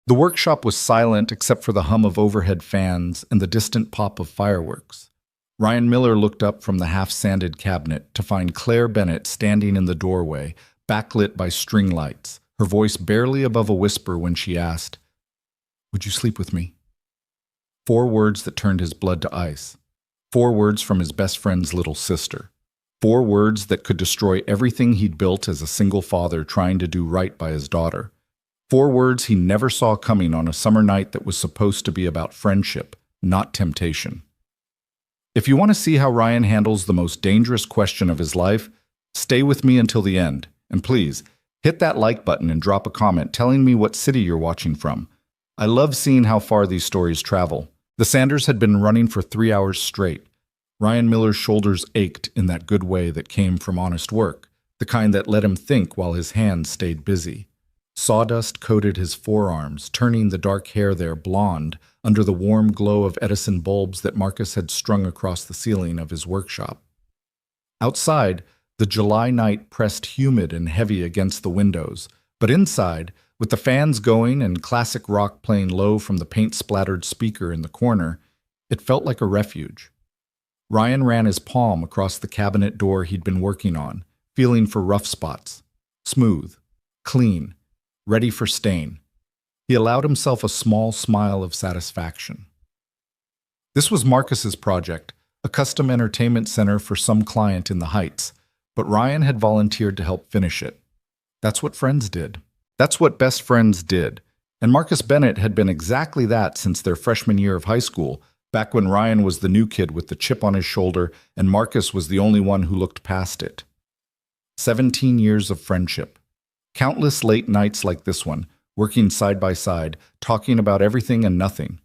The workshop was silent except for the hum of overhead fans and the distant pop of fireworks. Ryan Miller looked up from the half-sanded cabinet to find Claire Bennett standing in the doorway, backlit by string lights, her voice barely above a whisper when she asked, "Would you sleep with me?" 4 words that turned his blood to ice. 4 words from his best friend's little sister. 4 words that could destroy everything he'd built as a single father trying to do right by his daughter. 4 words he never saw coming on a summer night that was supposed to be about friendship, not temptation. If you want to see how Ryan handles the most dangerous question of his life, stay with me until the end. And please, hit that like button and drop a comment telling me what city you're watching from. I love seeing how far these stories travel. The Sanders had been running for 3 hours straight. Ryan Miller's shoulders ached in that good way that came from honest work, the kind that let him think while his hands stayed busy. Sawdust coated his forearms, turning the dark hair there blonde under the warm glow of Edison bulbs that Marcus had strung across the ceiling of his workshop. Outside, the July night pressed humid and heavy against the windows, but inside, with the fans going and classic rock playing low from the paint-splattered speaker in the corner, it felt like a refuge. Ryan ran his palm across the cabinet door he'd been working on, feeling for rough spots. Smooth, clean, ready for stain. He allowed himself a small smile of satisfaction. This was Marcus's project, a custom entertainment center for some client in the Heights, but Ryan had volunteered to help finish it. That's what friends did. That's what best friends did. And Marcus Bennett had been exactly that since their freshman year of high school, back when Ryan was the new kid with the chip on his shoulder and Marcus was the only one who looked past it. 17 years of friendship. Countless late nights like this one, working side by side, talking about everything and nothing.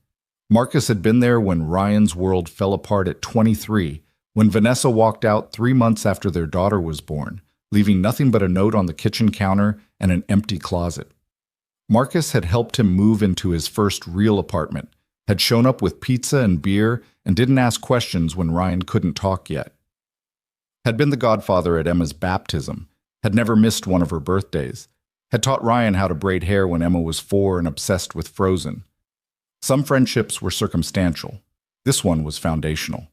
Marcus had been there when Ryan's world fell apart at 23, when Vanessa walked out 3 months after their daughter was born, leaving nothing but a note on the kitchen counter and an empty closet. Marcus had helped him move into his first real apartment, had shown up with pizza and beer, and didn't ask questions when Ryan couldn't talk yet. Had been the godfather at Emma's baptism, had never missed one of her birthdays, had taught Ryan how to braid hair when Emma was 4 and obsessed with Frozen. Some friendships were circumstantial. This one was foundational.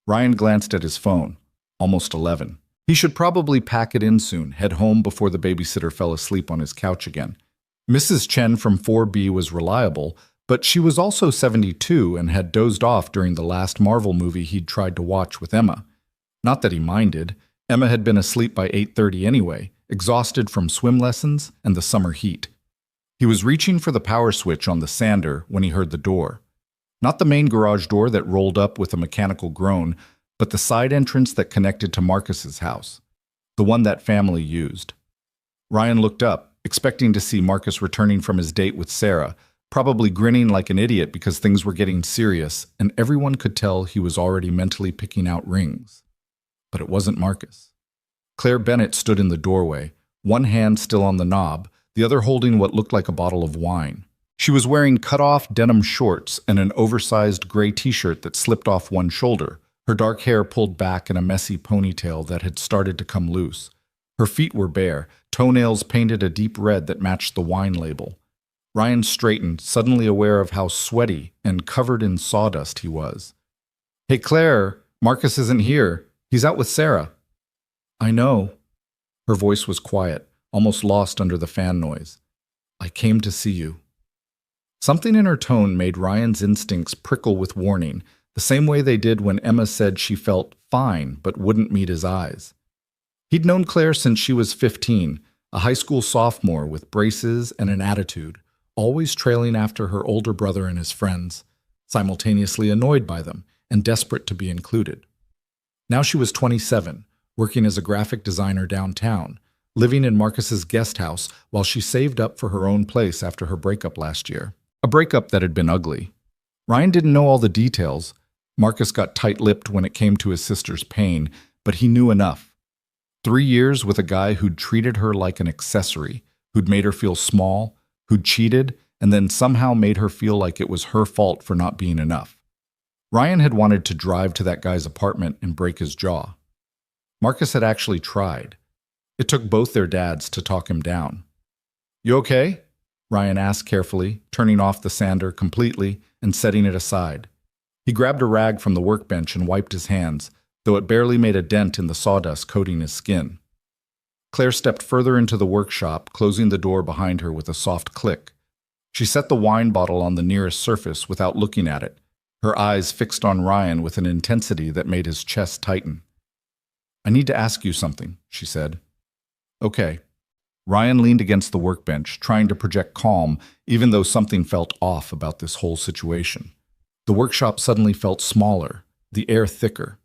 Ryan glanced at his phone. Almost 11. He should probably pack it in soon, head home before the babysitter fell asleep on his couch again. Mrs. Chen from 4B was reliable, but she was also 72 and had dozed off during the last Marvel movie he'd tried to watch with Emma. Not that he minded. Emma had been asleep by 8:30 anyway, exhausted from swim lessons and the summer heat. He was reaching for the power switch on the sander when he heard the door. Not the main garage door that rolled up with a mechanical groan, but the side entrance that connected to Marcus's house, the one that family used. Ryan looked up, expecting to see Marcus returning from his date with Sarah, probably grinning like an idiot because things were getting serious, and everyone could tell he was already mentally picking out rings. But it wasn't Marcus. Claire Bennett stood in the doorway, one hand still on the knob, the other holding what looked like a bottle of wine. She was wearing cut-off denim shorts and an oversized gray t-shirt that slipped off one shoulder, her dark hair pulled back in a messy ponytail that had started to come loose. Her feet were bare, toenails painted a deep red that matched the wine label. Ryan straightened, suddenly aware of how sweaty and covered in sawdust he was. "Hey, Claire, Marcus isn't here. He's out with Sarah." "I know." Her voice was quiet, almost lost under the fan noise. "I came to see you." Something in her tone made Ryan's instincts prickle with warning, the same way they did when Emma said she felt fine but wouldn't meet his eyes. He'd known Claire since she was 15, a high school sophomore with braces and an attitude, always trailing after her older brother and his friends, simultaneously annoyed by them and desperate to be included. Now she was 27, working as a graphic designer downtown, living in Marcus's guest house while she saved up for her own place after her breakup last year. A breakup that had been ugly. Ryan didn't know all the details. Marcus got tight-lipped when it came to his sister's pain, but he knew enough. 3 years with a guy who'd treated her like an accessory, who'd made her feel small, who'd cheated, and then somehow made her feel like it was her fault for not being enough. Ryan had wanted to drive to that guy's apartment and break his jaw. Marcus had actually tried. It took both their dads to talk him down. "You okay?" Ryan asked carefully, turning off the sander completely and setting it aside. He grabbed a rag from the workbench and wiped his hands, though it barely made a dent in the sawdust coating his skin. Claire stepped further into the workshop, closing the door behind her with a soft click. She set the wine bottle on the nearest surface without looking at it, her eyes fixed on Ryan with an intensity that made his chest tighten. "I need to ask you something," she said. "Okay." Ryan leaned against the workbench, trying to project calm, even though something felt off about this whole situation. The workshop suddenly felt smaller, the air thicker.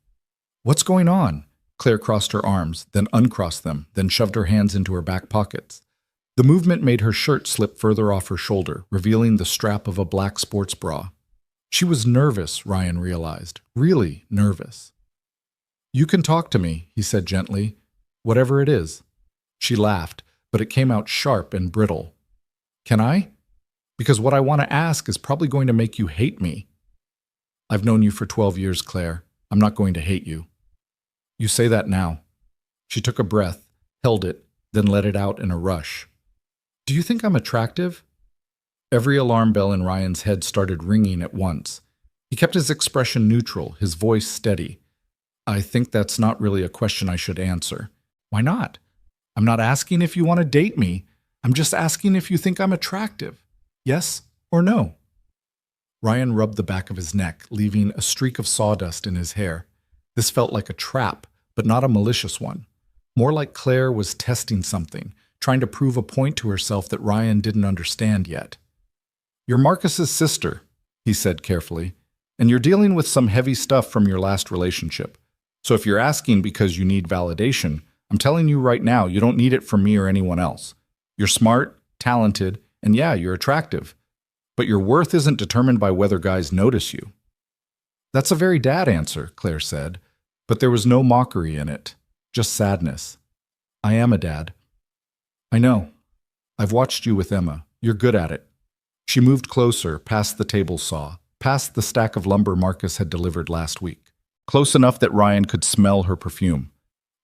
"What's going on?" Claire crossed her arms, then uncrossed them, then shoved her hands into her back pockets. The movement made her shirt slip further off her shoulder, revealing the strap of a black sports bra. She was nervous, Ryan realized, really nervous. "You can talk to me," he said gently, "whatever it is." She laughed, but it came out sharp and brittle. "Can I? Because what I want to ask is probably going to make you hate me." "I've known you for 12 years, Claire. I'm not going to hate you." "You say that now." She took a breath, held it, then let it out in a rush. "Do you think I'm attractive?" Every alarm bell in Ryan's head started ringing at once. He kept his expression neutral, his voice steady. "I think that's not really a question I should answer." "Why not?" "I'm not asking if you want to date me. I'm just asking if you think I'm attractive. Yes or no?" Ryan rubbed the back of his neck, leaving a streak of sawdust in his hair. This felt like a trap, but not a malicious one. More like Claire was testing something, trying to prove a point to herself that Ryan didn't understand yet. "You're Marcus's sister," he said carefully, "and you're dealing with some heavy stuff from your last relationship. So if you're asking because you need validation, I'm telling you right now, you don't need it from me or anyone else. You're smart, talented, and yeah, you're attractive. But your worth isn't determined by whether guys notice you." "That's a very dad answer," Claire said, but there was no mockery in it, just sadness. "I am a dad." "I know. I've watched you with Emma. You're good at it." She moved closer, past the table saw, past the stack of lumber Marcus had delivered last week, close enough that Ryan could smell her perfume.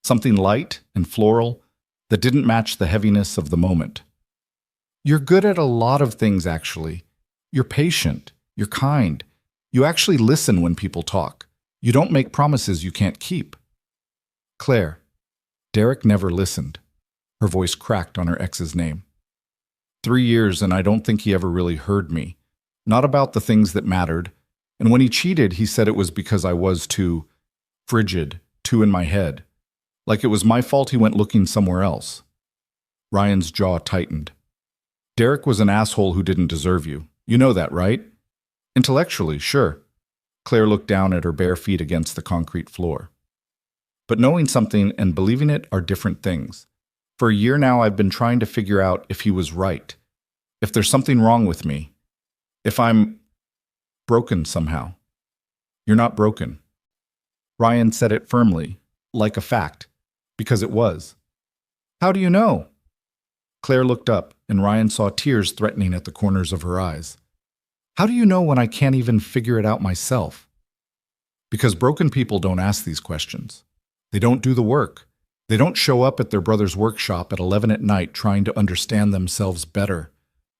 Something light and floral that didn't match the heaviness of the moment. "You're good at a lot of things, actually. You're patient. You're kind. You actually listen when people talk. You don't make promises you can't keep." "Claire." Derek never listened. Her voice cracked on her ex's name. 3 years, and I don't think he ever really heard me. Not about the things that mattered. And when he cheated, he said it was because I was too frigid, too in my head. Like it was my fault he went looking somewhere else. Ryan's jaw tightened. "Derek was an asshole who didn't deserve you. You know that, right?" "Intellectually, sure." Claire looked down at her bare feet against the concrete floor. "But knowing something and believing it are different things. For a year now, I've been trying to figure out if he was right. If there's something wrong with me. If I'm broken somehow." "You're not broken." Ryan said it firmly, like a fact, because it was. "How do you know?" Claire looked up, and Ryan saw tears threatening at the corners of her eyes. "How do you know when I can't even figure it out myself?" "Because broken people don't ask these questions. They don't do the work. They don't show up at their brother's workshop at 11 at night trying to understand themselves better."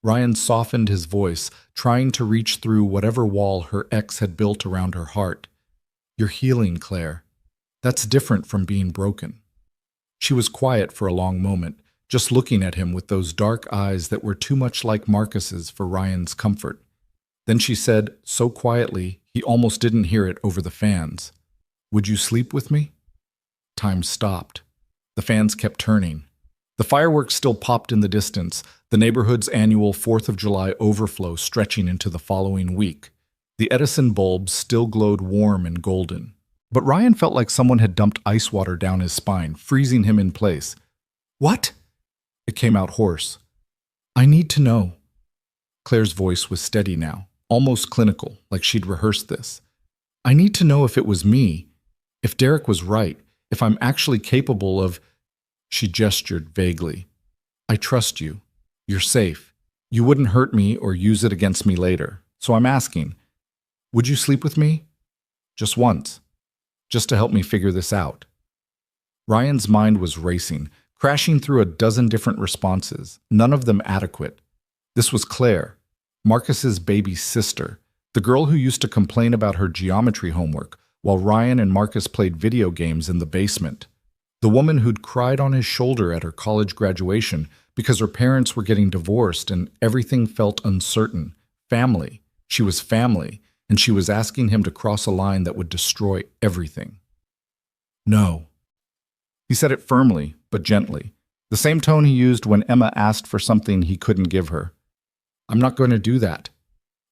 Ryan softened his voice, trying to reach through whatever wall her ex had built around her heart. "You're healing, Claire. That's different from being broken." She was quiet for a long moment, just looking at him with those dark eyes that were too much like Marcus's for Ryan's comfort. Then she said, so quietly he almost didn't hear it over the fans, "Would you sleep with me?" Time stopped. The fans kept turning. The fireworks still popped in the distance, the neighborhood's annual 4th of July overflow stretching into the following week. The Edison bulbs still glowed warm and golden. But Ryan felt like someone had dumped ice water down his spine, freezing him in place. "What?" It came out hoarse. "I need to know." Claire's voice was steady now, almost clinical, like she'd rehearsed this. "I need to know if it was me, if Derek was right, if I'm actually capable of—" She gestured vaguely. "I trust you. You're safe. You wouldn't hurt me or use it against me later. So I'm asking, would you sleep with me? Just once. Just to help me figure this out." Ryan's mind was racing, crashing through a dozen different responses, none of them adequate. This was Claire, Marcus's baby sister, the girl who used to complain about her geometry homework while Ryan and Marcus played video games in the basement. The woman who'd cried on his shoulder at her college graduation because her parents were getting divorced and everything felt uncertain. Family. She was family, and she was asking him to cross a line that would destroy everything. No. He said it firmly, but gently, the same tone he used when Emma asked for something he couldn't give her. I'm not going to do that.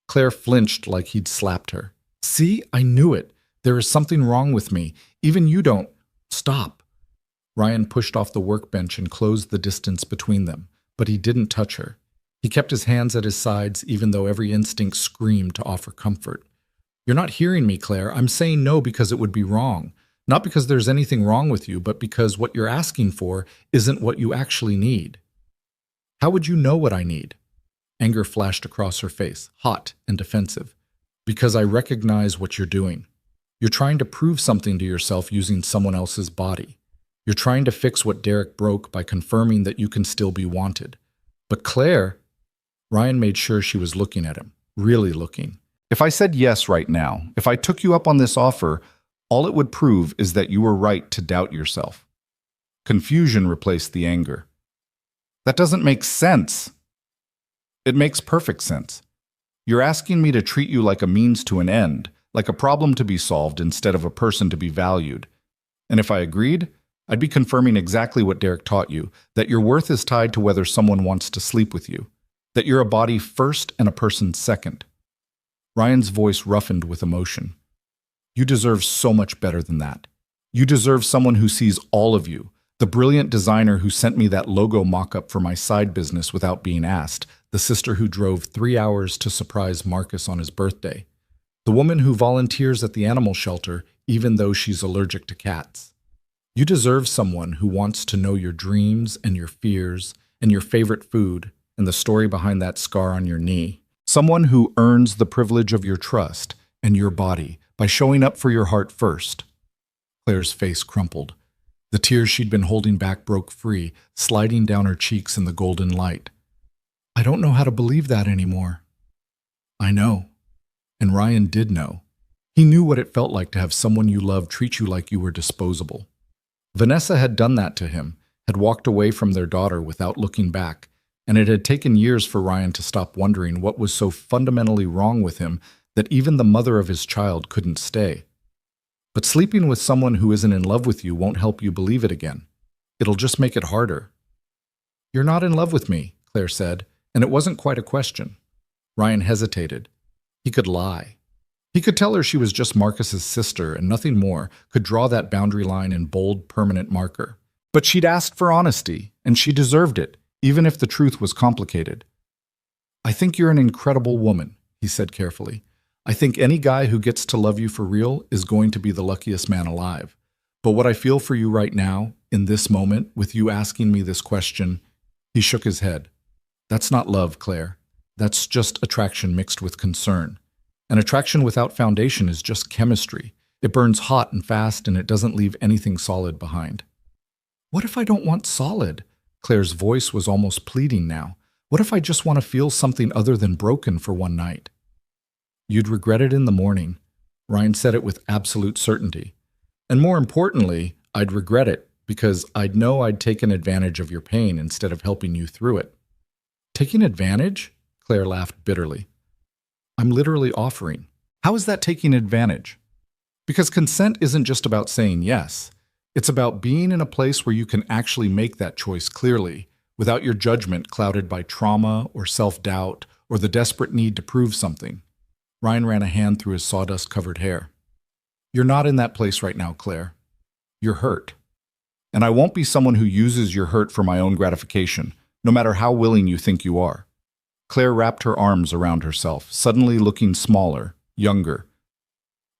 Claire flinched like he'd slapped her. See, I knew it. There is something wrong with me. Even you don't. Stop. Ryan pushed off the workbench and closed the distance between them, but he didn't touch her. He kept his hands at his sides even though every instinct screamed to offer comfort. You're not hearing me, Claire. I'm saying no because it would be wrong. Not because there's anything wrong with you, but because what you're asking for isn't what you actually need. How would you know what I need? Anger flashed across her face, hot and defensive. Because I recognize what you're doing. You're trying to prove something to yourself using someone else's body. You're trying to fix what Derek broke by confirming that you can still be wanted. But Claire, Ryan made sure she was looking at him, really looking. If I said yes right now, if I took you up on this offer, all it would prove is that you were right to doubt yourself. Confusion replaced the anger. That doesn't make sense. It makes perfect sense. You're asking me to treat you like a means to an end, like a problem to be solved instead of a person to be valued. And if I agreed, I'd be confirming exactly what Derek taught you, that your worth is tied to whether someone wants to sleep with you, that you're a body first and a person second. Ryan's voice roughened with emotion. You deserve so much better than that. You deserve someone who sees all of you, the brilliant designer who sent me that logo mock-up for my side business without being asked, the sister who drove 3 hours to surprise Marcus on his birthday, the woman who volunteers at the animal shelter even though she's allergic to cats. You deserve someone who wants to know your dreams and your fears and your favorite food and the story behind that scar on your knee. Someone who earns the privilege of your trust and your body by showing up for your heart first. Claire's face crumpled. The tears she'd been holding back broke free, sliding down her cheeks in the golden light. I don't know how to believe that anymore. I know. And Ryan did know. He knew what it felt like to have someone you love treat you like you were disposable. Vanessa had done that to him, had walked away from their daughter without looking back, and it had taken years for Ryan to stop wondering what was so fundamentally wrong with him that even the mother of his child couldn't stay. But sleeping with someone who isn't in love with you won't help you believe it again. It'll just make it harder. You're not in love with me, Claire said, and it wasn't quite a question. Ryan hesitated. He could lie. He could tell her she was just Marcus's sister and nothing more, could draw that boundary line in bold, permanent marker. But she'd asked for honesty, and she deserved it, even if the truth was complicated. I think you're an incredible woman, he said carefully. I think any guy who gets to love you for real is going to be the luckiest man alive. But what I feel for you right now, in this moment, with you asking me this question, he shook his head. That's not love, Claire. That's just attraction mixed with concern. An attraction without foundation is just chemistry. It burns hot and fast and it doesn't leave anything solid behind. What if I don't want solid? Claire's voice was almost pleading now. What if I just want to feel something other than broken for one night? You'd regret it in the morning. Ryan said it with absolute certainty. And more importantly, I'd regret it because I'd know I'd taken advantage of your pain instead of helping you through it. Taking advantage? Claire laughed bitterly. I'm literally offering. How is that taking advantage? Because consent isn't just about saying yes. It's about being in a place where you can actually make that choice clearly, without your judgment clouded by trauma or self-doubt or the desperate need to prove something. Ryan ran a hand through his sawdust-covered hair. You're not in that place right now, Claire. You're hurt. And I won't be someone who uses your hurt for my own gratification, no matter how willing you think you are. Claire wrapped her arms around herself, suddenly looking smaller, younger.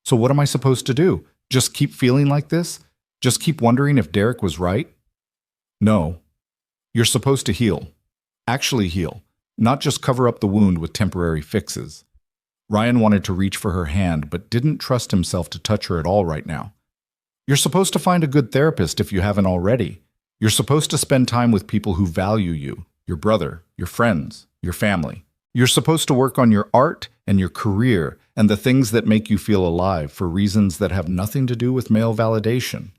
So what am I supposed to do? Just keep feeling like this? Just keep wondering if Derek was right? No. You're supposed to heal. Actually heal. Not just cover up the wound with temporary fixes. Ryan wanted to reach for her hand, but didn't trust himself to touch her at all right now. You're supposed to find a good therapist if you haven't already. You're supposed to spend time with people who value you, your brother, your friends, your family. You're supposed to work on your art and your career and the things that make you feel alive for reasons that have nothing to do with male validation.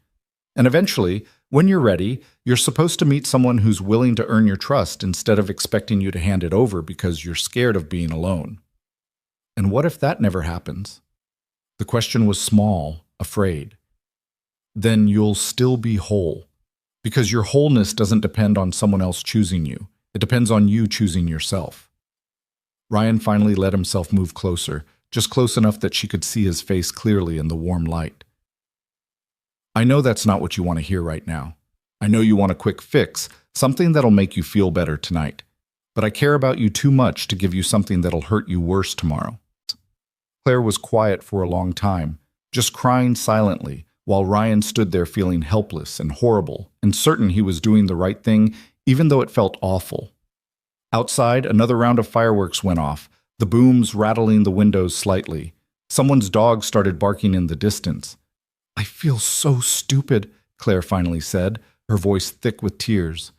And eventually, when you're ready, you're supposed to meet someone who's willing to earn your trust instead of expecting you to hand it over because you're scared of being alone. And what if that never happens? The question was small, afraid. Then you'll still be whole. Because your wholeness doesn't depend on someone else choosing you. It depends on you choosing yourself. Ryan finally let himself move closer, just close enough that she could see his face clearly in the warm light. I know that's not what you want to hear right now. I know you want a quick fix, something that'll make you feel better tonight. But I care about you too much to give you something that'll hurt you worse tomorrow. Claire was quiet for a long time, just crying silently, while Ryan stood there feeling helpless and horrible and certain he was doing the right thing, even though it felt awful. Outside, another round of fireworks went off, the booms rattling the windows slightly. Someone's dog started barking in the distance. I feel so stupid, Claire finally said, her voice thick with tears.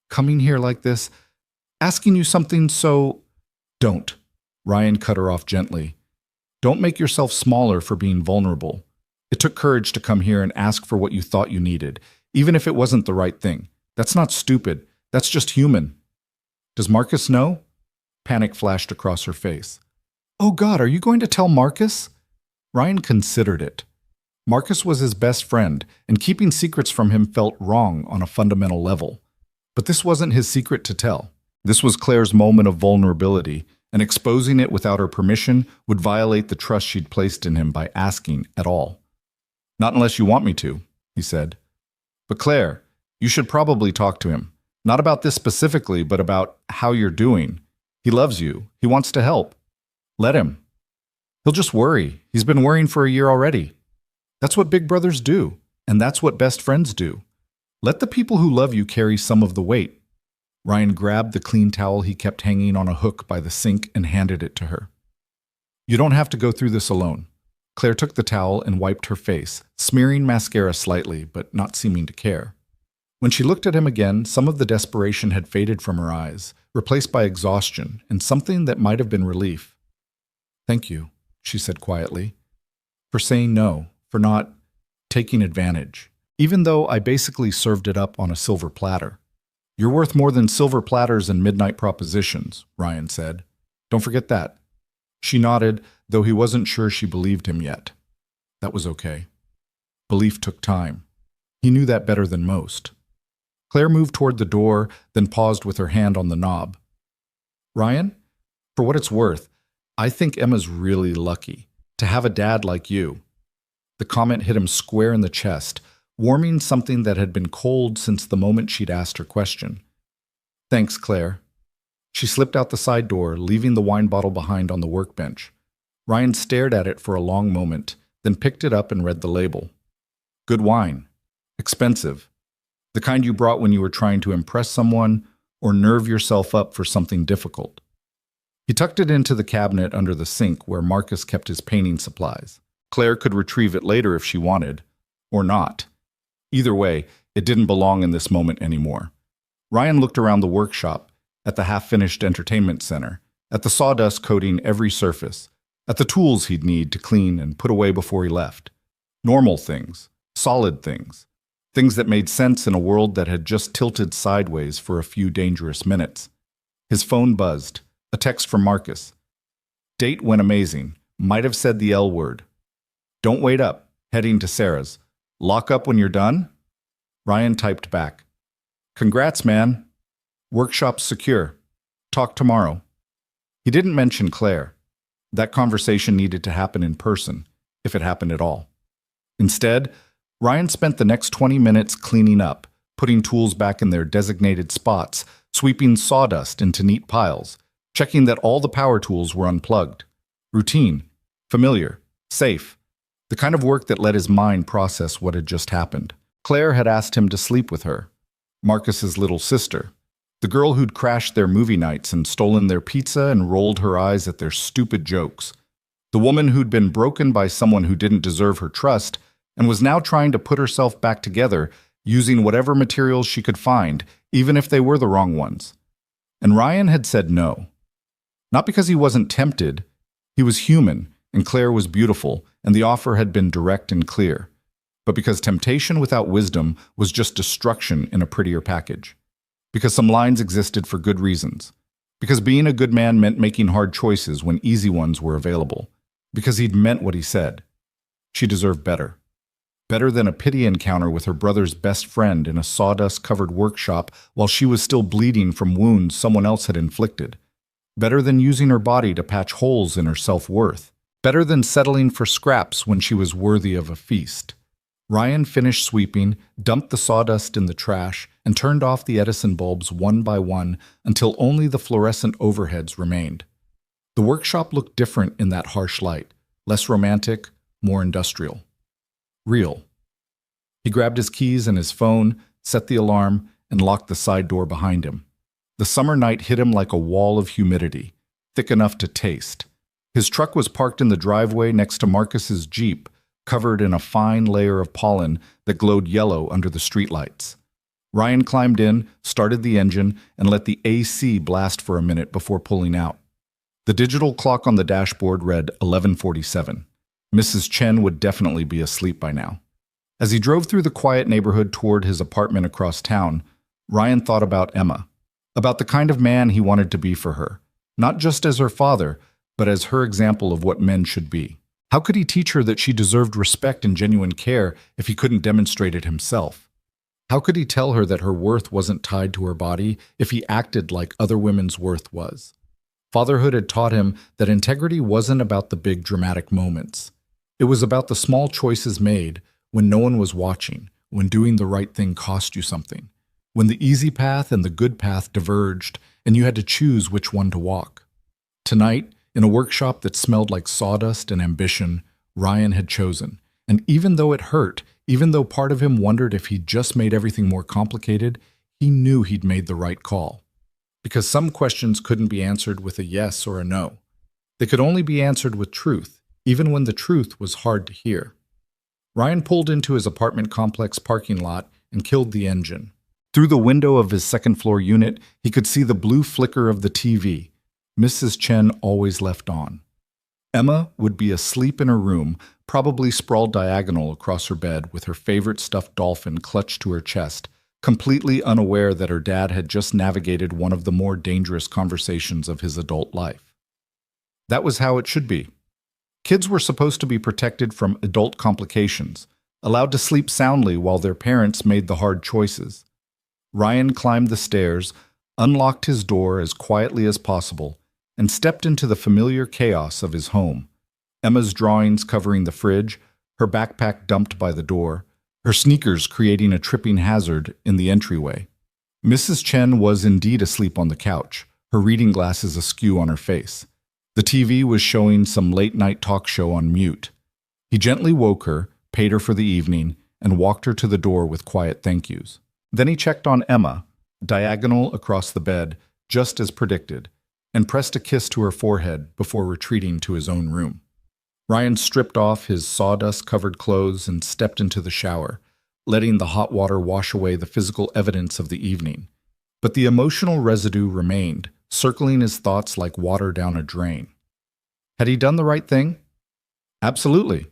Coming here like this, asking you something so... Don't. Ryan cut her off gently. Don't make yourself smaller for being vulnerable. It took courage to come here and ask for what you thought you needed, even if it wasn't the right thing. That's not stupid. That's just human. Does Marcus know? Panic flashed across her face. Oh God, are you going to tell Marcus? Ryan considered it. Marcus was his best friend, and keeping secrets from him felt wrong on a fundamental level. But this wasn't his secret to tell. This was Claire's moment of vulnerability, and exposing it without her permission would violate the trust she'd placed in him by asking at all. Not unless you want me to, he said. But Claire, you should probably talk to him. Not about this specifically, but about how you're doing. He loves you. He wants to help. Let him. He'll just worry. He's been worrying for a year already. That's what big brothers do, and that's what best friends do. Let the people who love you carry some of the weight. Ryan grabbed the clean towel he kept hanging on a hook by the sink and handed it to her. You don't have to go through this alone. Claire took the towel and wiped her face, smearing mascara slightly, but not seeming to care. When she looked at him again, some of the desperation had faded from her eyes, replaced by exhaustion and something that might have been relief. Thank you, she said quietly, for saying no, for not taking advantage, even though I basically served it up on a silver platter. You're worth more than silver platters and midnight propositions, Ryan said. Don't forget that. She nodded, though he wasn't sure she believed him yet. That was okay. Belief took time. He knew that better than most. Claire moved toward the door, then paused with her hand on the knob. Ryan, for what it's worth, I think Emma's really lucky to have a dad like you. The comment hit him square in the chest, warming something that had been cold since the moment she'd asked her question. Thanks, Claire. She slipped out the side door, leaving the wine bottle behind on the workbench. Ryan stared at it for a long moment, then picked it up and read the label. Good wine. Expensive. The kind you brought when you were trying to impress someone or nerve yourself up for something difficult. He tucked it into the cabinet under the sink where Marcus kept his painting supplies. Claire could retrieve it later if she wanted, or not. Either way, it didn't belong in this moment anymore. Ryan looked around the workshop, at the half-finished entertainment center, at the sawdust coating every surface, at the tools he'd need to clean and put away before he left. Normal things, solid things, things that made sense in a world that had just tilted sideways for a few dangerous minutes. His phone buzzed, a text from Marcus. Date went amazing, might have said the L word. Don't wait up, heading to Sarah's. Lock up when you're done? Ryan typed back. Congrats, man. Workshop's secure. Talk tomorrow. He didn't mention Claire. That conversation needed to happen in person, if it happened at all. Instead, Ryan spent the next 20 minutes cleaning up, putting tools back in their designated spots, sweeping sawdust into neat piles, checking that all the power tools were unplugged. Routine, familiar, safe, the kind of work that let his mind process what had just happened. Claire had asked him to sleep with her, Marcus's little sister, the girl who'd crashed their movie nights and stolen their pizza and rolled her eyes at their stupid jokes, the woman who'd been broken by someone who didn't deserve her trust and was now trying to put herself back together using whatever materials she could find, even if they were the wrong ones. And Ryan had said no. Not because he wasn't tempted. He was human, and Claire was beautiful, and the offer had been direct and clear. But because temptation without wisdom was just destruction in a prettier package. Because some lines existed for good reasons. Because being a good man meant making hard choices when easy ones were available. Because he'd meant what he said. She deserved better. Better than a pity encounter with her brother's best friend in a sawdust-covered workshop while she was still bleeding from wounds someone else had inflicted. Better than using her body to patch holes in her self-worth. Better than settling for scraps when she was worthy of a feast. Ryan finished sweeping, dumped the sawdust in the trash, and turned off the Edison bulbs one by one until only the fluorescent overheads remained. The workshop looked different in that harsh light, less romantic, more industrial. Real. He grabbed his keys and his phone, set the alarm, and locked the side door behind him. The summer night hit him like a wall of humidity, thick enough to taste. His truck was parked in the driveway next to Marcus's Jeep, covered in a fine layer of pollen that glowed yellow under the streetlights. Ryan climbed in, started the engine, and let the AC blast for a minute before pulling out. The digital clock on the dashboard read 11:47. Mrs. Chen would definitely be asleep by now. As he drove through the quiet neighborhood toward his apartment across town, Ryan thought about Emma, about the kind of man he wanted to be for her, not just as her father, but as her example of what men should be. How could he teach her that she deserved respect and genuine care if he couldn't demonstrate it himself? How could he tell her that her worth wasn't tied to her body if he acted like other women's worth was? Fatherhood had taught him that integrity wasn't about the big dramatic moments. It was about the small choices made when no one was watching, when doing the right thing cost you something, when the easy path and the good path diverged and you had to choose which one to walk. Tonight, in a workshop that smelled like sawdust and ambition, Ryan had chosen. And even though it hurt, even though part of him wondered if he'd just made everything more complicated, he knew he'd made the right call. Because some questions couldn't be answered with a yes or a no. They could only be answered with truth, even when the truth was hard to hear. Ryan pulled into his apartment complex parking lot and killed the engine. Through the window of his second-floor unit, he could see the blue flicker of the TV. Mrs. Chen always left on. Emma would be asleep in her room, probably sprawled diagonal across her bed with her favorite stuffed dolphin clutched to her chest, completely unaware that her dad had just navigated one of the more dangerous conversations of his adult life. That was how it should be. Kids were supposed to be protected from adult complications, allowed to sleep soundly while their parents made the hard choices. Ryan climbed the stairs, unlocked his door as quietly as possible, and stepped into the familiar chaos of his home. Emma's drawings covering the fridge, her backpack dumped by the door, her sneakers creating a tripping hazard in the entryway. Mrs. Chen was indeed asleep on the couch, her reading glasses askew on her face. The TV was showing some late-night talk show on mute. He gently woke her, paid her for the evening, and walked her to the door with quiet thank yous. Then he checked on Emma, diagonal across the bed, just as predicted, and pressed a kiss to her forehead before retreating to his own room. Ryan stripped off his sawdust-covered clothes and stepped into the shower, letting the hot water wash away the physical evidence of the evening. But the emotional residue remained, circling his thoughts like water down a drain. Had he done the right thing? Absolutely.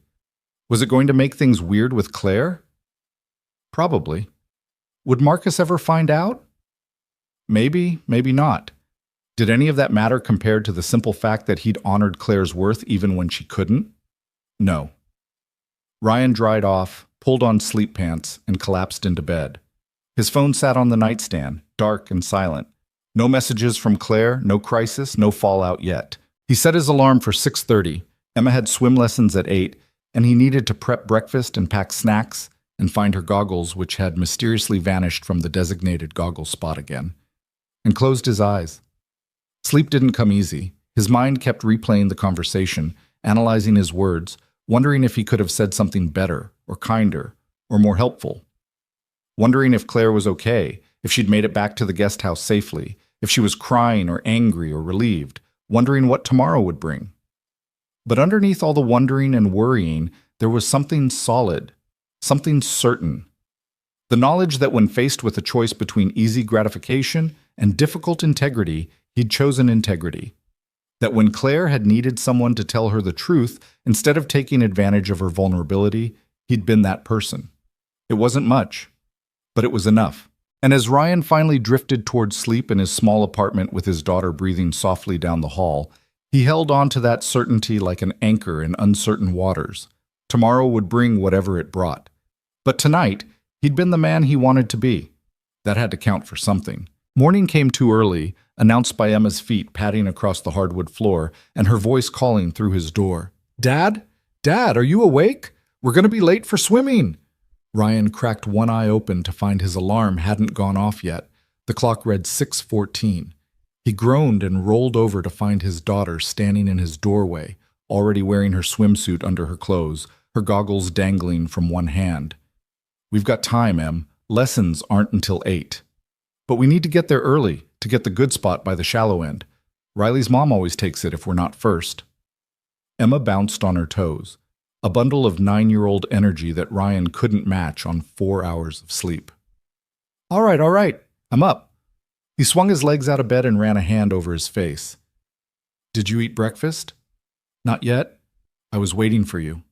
Was it going to make things weird with Claire? Probably. Would Marcus ever find out? Maybe, maybe not. Did any of that matter compared to the simple fact that he'd honored Claire's worth even when she couldn't? No. Ryan dried off, pulled on sleep pants, and collapsed into bed. His phone sat on the nightstand, dark and silent. No messages from Claire, no crisis, no fallout yet. He set his alarm for 6:30. Emma had swim lessons at 8, and he needed to prep breakfast and pack snacks and find her goggles, which had mysteriously vanished from the designated goggle spot again, and closed his eyes. Sleep didn't come easy. His mind kept replaying the conversation, analyzing his words, wondering if he could have said something better, or kinder, or more helpful. Wondering if Claire was okay, if she'd made it back to the guest house safely, if she was crying or angry or relieved, wondering what tomorrow would bring. But underneath all the wondering and worrying, there was something solid, something certain. The knowledge that when faced with a choice between easy gratification and difficult integrity, he'd chosen integrity. That when Claire had needed someone to tell her the truth, instead of taking advantage of her vulnerability, he'd been that person. It wasn't much, but it was enough. And as Ryan finally drifted towards sleep in his small apartment with his daughter breathing softly down the hall, he held on to that certainty like an anchor in uncertain waters. Tomorrow would bring whatever it brought. But tonight, he'd been the man he wanted to be. That had to count for something. Morning came too early, announced by Emma's feet padding across the hardwood floor and her voice calling through his door. "Dad? Dad, are you awake? We're going to be late for swimming." Ryan cracked one eye open to find his alarm hadn't gone off yet. The clock read 6:14. He groaned and rolled over to find his daughter standing in his doorway, already wearing her swimsuit under her clothes, her goggles dangling from one hand. "We've got time, Em. Lessons aren't until 8. But we need to get there early to get the good spot by the shallow end. Riley's mom always takes it if we're not first." Emma bounced on her toes, a bundle of 9-year-old energy that Ryan couldn't match on 4 hours of sleep. All right, I'm up." He swung his legs out of bed and ran a hand over his face. "Did you eat breakfast?" "Not yet. I was waiting for you."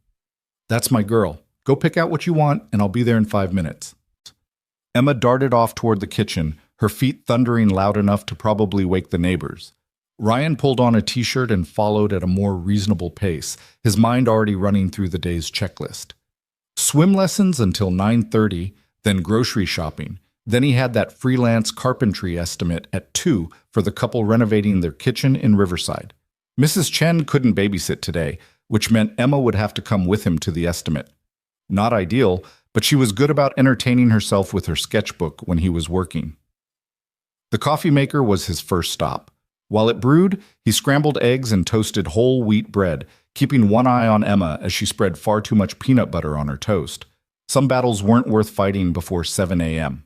"That's my girl. Go pick out what you want, and I'll be there in 5 minutes." Emma darted off toward the kitchen, her feet thundering loud enough to probably wake the neighbors. Ryan pulled on a t-shirt and followed at a more reasonable pace, his mind already running through the day's checklist. Swim lessons until 9:30, then grocery shopping. Then he had that freelance carpentry estimate at 2 for the couple renovating their kitchen in Riverside. Mrs. Chen couldn't babysit today, which meant Emma would have to come with him to the estimate. Not ideal, but she was good about entertaining herself with her sketchbook when he was working. The coffee maker was his first stop. While it brewed, he scrambled eggs and toasted whole wheat bread, keeping one eye on Emma as she spread far too much peanut butter on her toast. Some battles weren't worth fighting before 7 a.m.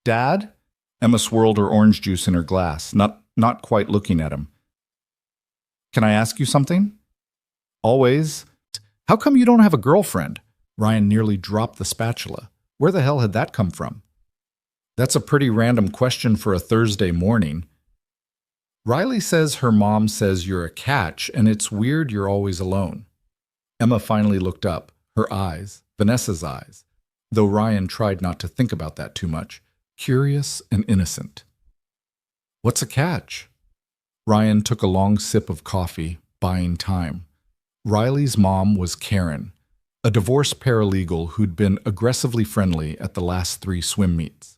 "Dad?" Emma swirled her orange juice in her glass, not quite looking at him. "Can I ask you something?" "Always." "How come you don't have a girlfriend?" Ryan nearly dropped the spatula. Where the hell had that come from? "That's a pretty random question for a Thursday morning." "Riley says her mom says you're a catch, and it's weird you're always alone." Emma finally looked up, her eyes, Vanessa's eyes, though Ryan tried not to think about that too much, curious and innocent. "What's a catch?" Ryan took a long sip of coffee, buying time. Riley's mom was Karen, a divorced paralegal who'd been aggressively friendly at the last 3 swim meets.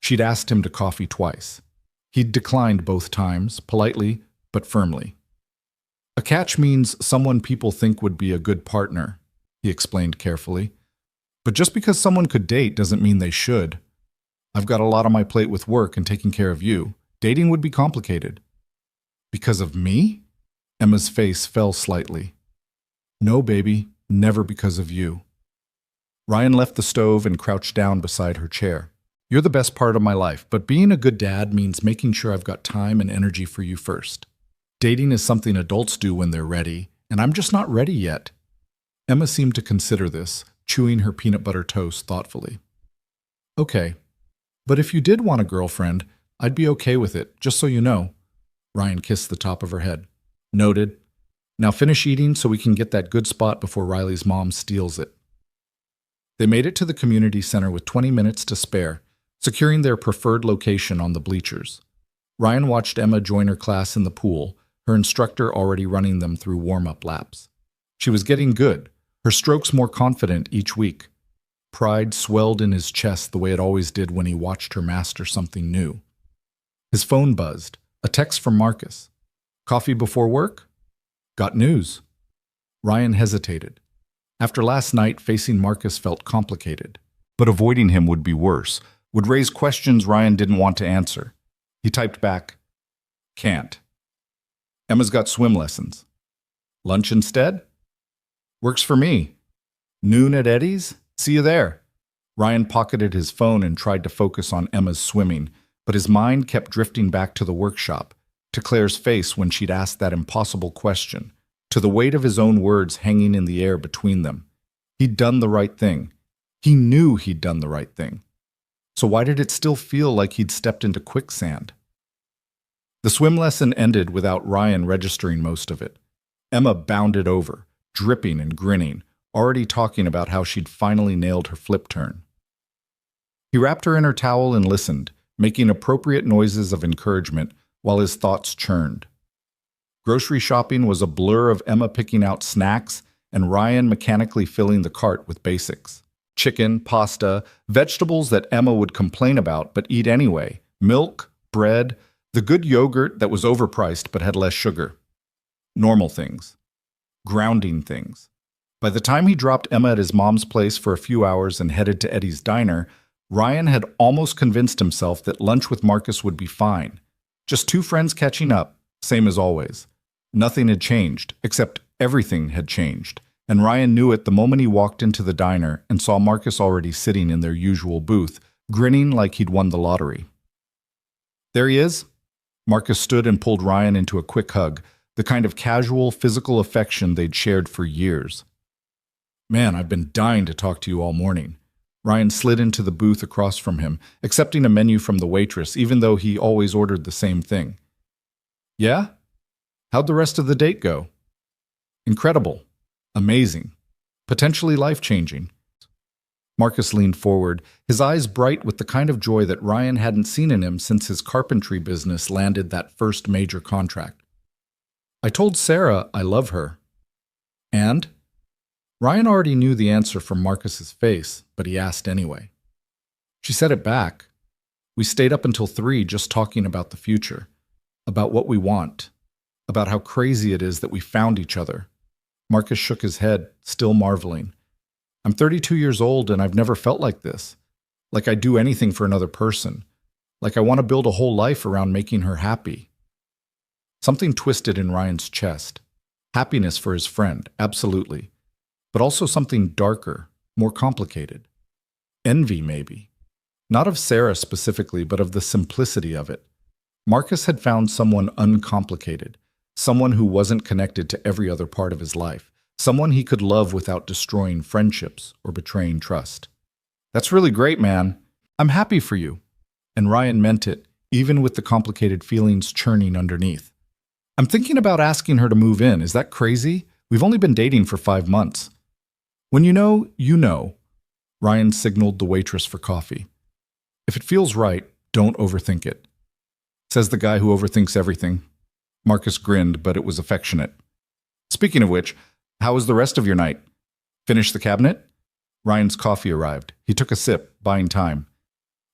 She'd asked him to coffee twice. He'd declined both times, politely but firmly. "A catch means someone people think would be a good partner," he explained carefully. "But just because someone could date doesn't mean they should. I've got a lot on my plate with work and taking care of you. Dating would be complicated." "Because of me?" Emma's face fell slightly. "No, baby, never because of you." Ryan left the stove and crouched down beside her chair. "You're the best part of my life, but being a good dad means making sure I've got time and energy for you first. Dating is something adults do when they're ready, and I'm just not ready yet." Emma seemed to consider this, chewing her peanut butter toast thoughtfully. "Okay, but if you did want a girlfriend, I'd be okay with it, just so you know." Ryan kissed the top of her head. "Noted. Now finish eating so we can get that good spot before Riley's mom steals it." They made it to the community center with 20 minutes to spare, securing their preferred location on the bleachers. Ryan watched Emma join her class in the pool, her instructor already running them through warm-up laps. She was getting good, her strokes more confident each week. Pride swelled in his chest the way it always did when he watched her master something new. His phone buzzed, a text from Marcus. "Coffee before work?" "Got news." Ryan hesitated. After last night, facing Marcus felt complicated, but avoiding him would be worse, would raise questions Ryan didn't want to answer. He typed back, "Can't. Emma's got swim lessons. Lunch instead?" "Works for me. Noon at Eddie's? See you there." Ryan pocketed his phone and tried to focus on Emma's swimming, but his mind kept drifting back to the workshop, to Claire's face when she'd asked that impossible question, to the weight of his own words hanging in the air between them. He'd done the right thing. He knew he'd done the right thing. So why did it still feel like he'd stepped into quicksand? The swim lesson ended without Ryan registering most of it. Emma bounded over, dripping and grinning, already talking about how she'd finally nailed her flip turn. He wrapped her in her towel and listened, making appropriate noises of encouragement while his thoughts churned. Grocery shopping was a blur of Emma picking out snacks and Ryan mechanically filling the cart with basics. Chicken, pasta, vegetables that Emma would complain about but eat anyway, milk, bread, the good yogurt that was overpriced but had less sugar. Normal things. Grounding things. By the time he dropped Emma at his mom's place for a few hours and headed to Eddie's diner, Ryan had almost convinced himself that lunch with Marcus would be fine. Just two friends catching up, same as always. Nothing had changed, except everything had changed. And Ryan knew it the moment he walked into the diner and saw Marcus already sitting in their usual booth, grinning like he'd won the lottery. There he is. Marcus stood and pulled Ryan into a quick hug, the kind of casual, physical affection they'd shared for years. Man, I've been dying to talk to you all morning. Ryan slid into the booth across from him, accepting a menu from the waitress, even though he always ordered the same thing. Yeah? How'd the rest of the date go? Incredible. Amazing. Potentially life-changing. Marcus leaned forward, his eyes bright with the kind of joy that Ryan hadn't seen in him since his carpentry business landed that first major contract. I told Sarah I love her. And? Ryan already knew the answer from Marcus's face, but he asked anyway. She said it back. We stayed up until 3 just talking about the future, about what we want, about how crazy it is that we found each other. Marcus shook his head, still marveling. I'm 32 years old and I've never felt like this. Like I'd do anything for another person. Like I want to build a whole life around making her happy. Something twisted in Ryan's chest. Happiness for his friend, absolutely. But also something darker, more complicated. Envy, maybe. Not of Sarah specifically, but of the simplicity of it. Marcus had found someone uncomplicated. Someone who wasn't connected to every other part of his life. Someone he could love without destroying friendships or betraying trust. That's really great, man. I'm happy for you. And Ryan meant it, even with the complicated feelings churning underneath. I'm thinking about asking her to move in. Is that crazy? We've only been dating for 5 months. When you know, you know. Ryan signaled the waitress for coffee. If it feels right, don't overthink it. Says the guy who overthinks everything. Marcus grinned, but it was affectionate. Speaking of which, how was the rest of your night? Finished the cabinet? Ryan's coffee arrived. He took a sip, buying time.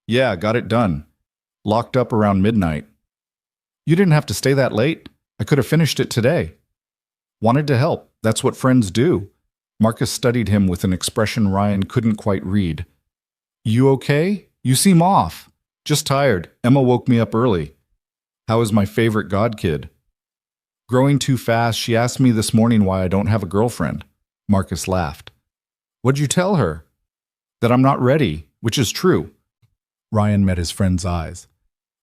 Yeah, got it done. Locked up around midnight. You didn't have to stay that late. I could have finished it today. Wanted to help. That's what friends do. Marcus studied him with an expression Ryan couldn't quite read. You okay? You seem off. Just tired. Emma woke me up early. How is my favorite god kid? Growing too fast, she asked me this morning why I don't have a girlfriend. Marcus laughed. What'd you tell her? That I'm not ready, which is true. Ryan met his friend's eyes.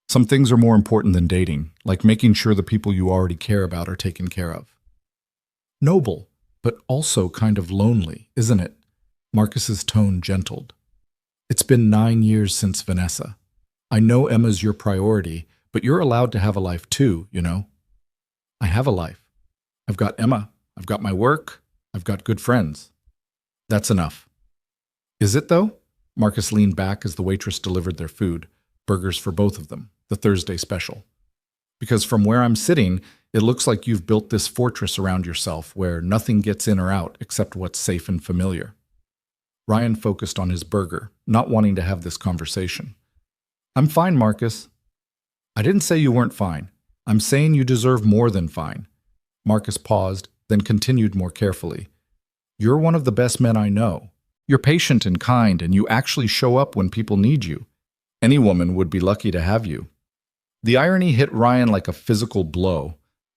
Some things are more important than dating, like making sure the people you already care about are taken care of. Noble, but also kind of lonely, isn't it? Marcus's tone gentled. It's been 9 years since Vanessa. I know Emma's your priority, but you're allowed to have a life too, you know? I have a life. I've got Emma. I've got my work. I've got good friends. That's enough. Is it, though? Marcus leaned back as the waitress delivered their food, burgers for both of them, the Thursday special. Because from where I'm sitting, it looks like you've built this fortress around yourself where nothing gets in or out except what's safe and familiar. Ryan focused on his burger, not wanting to have this conversation. I'm fine, Marcus. I didn't say you weren't fine. I'm saying you deserve more than fine. Marcus paused, then continued more carefully. You're one of the best men I know. You're patient and kind, and you actually show up when people need you. Any woman would be lucky to have you. The irony hit Ryan like a physical blow.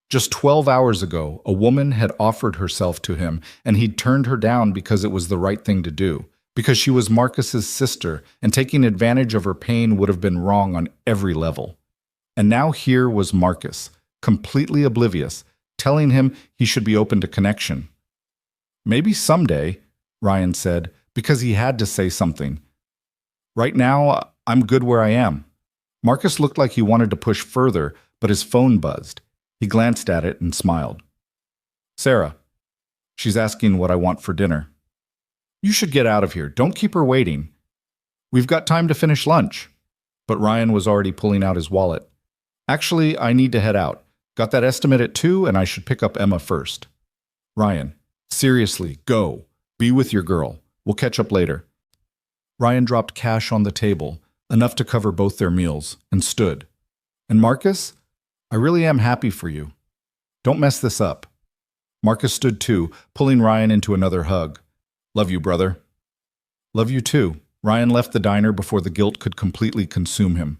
Just 12 hours ago, a woman had offered herself to him, and he'd turned her down because it was the right thing to do, because she was Marcus's sister, and taking advantage of her pain would have been wrong on every level. And now here was Marcus, completely oblivious, telling him he should be open to connection. Maybe someday, Ryan said, because he had to say something. Right now, I'm good where I am. Marcus looked like he wanted to push further, but his phone buzzed. He glanced at it and smiled. Sarah. She's asking what I want for dinner. You should get out of here. Don't keep her waiting. We've got time to finish lunch. But Ryan was already pulling out his wallet. Actually, I need to head out. Got that estimate at 2, and I should pick up Emma first. Ryan. Seriously, go. Be with your girl. We'll catch up later. Ryan dropped cash on the table, enough to cover both their meals, and stood. And Marcus? I really am happy for you. Don't mess this up. Marcus stood too, pulling Ryan into another hug. Love you, brother. Love you too. Ryan left the diner before the guilt could completely consume him.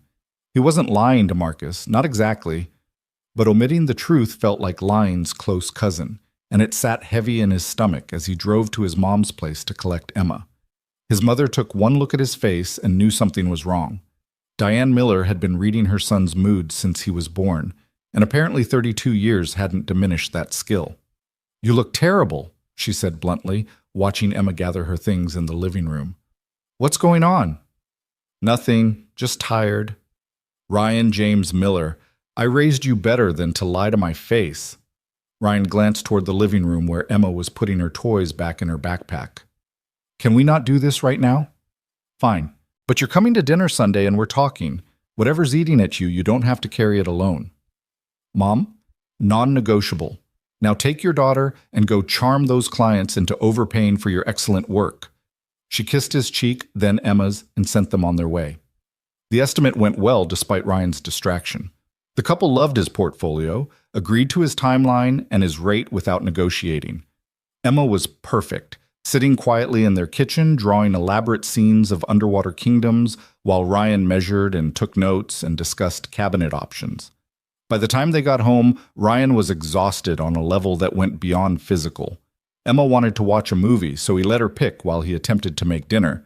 He wasn't lying to Marcus, not exactly, but omitting the truth felt like lying's close cousin, and it sat heavy in his stomach as he drove to his mom's place to collect Emma. His mother took one look at his face and knew something was wrong. Diane Miller had been reading her son's mood since he was born, and apparently 32 years hadn't diminished that skill. You look terrible, she said bluntly, watching Emma gather her things in the living room. What's going on? Nothing, just tired. Ryan James Miller, I raised you better than to lie to my face. Ryan glanced toward the living room where Emma was putting her toys back in her backpack. Can we not do this right now? Fine, but you're coming to dinner Sunday and we're talking. Whatever's eating at you, you don't have to carry it alone. Mom, non-negotiable. Now take your daughter and go charm those clients into overpaying for your excellent work. She kissed his cheek, then Emma's, and sent them on their way. The estimate went well despite Ryan's distraction. The couple loved his portfolio, agreed to his timeline and his rate without negotiating. Emma was perfect, sitting quietly in their kitchen, drawing elaborate scenes of underwater kingdoms, while Ryan measured and took notes and discussed cabinet options. By the time they got home, Ryan was exhausted on a level that went beyond physical. Emma wanted to watch a movie, so he let her pick while he attempted to make dinner.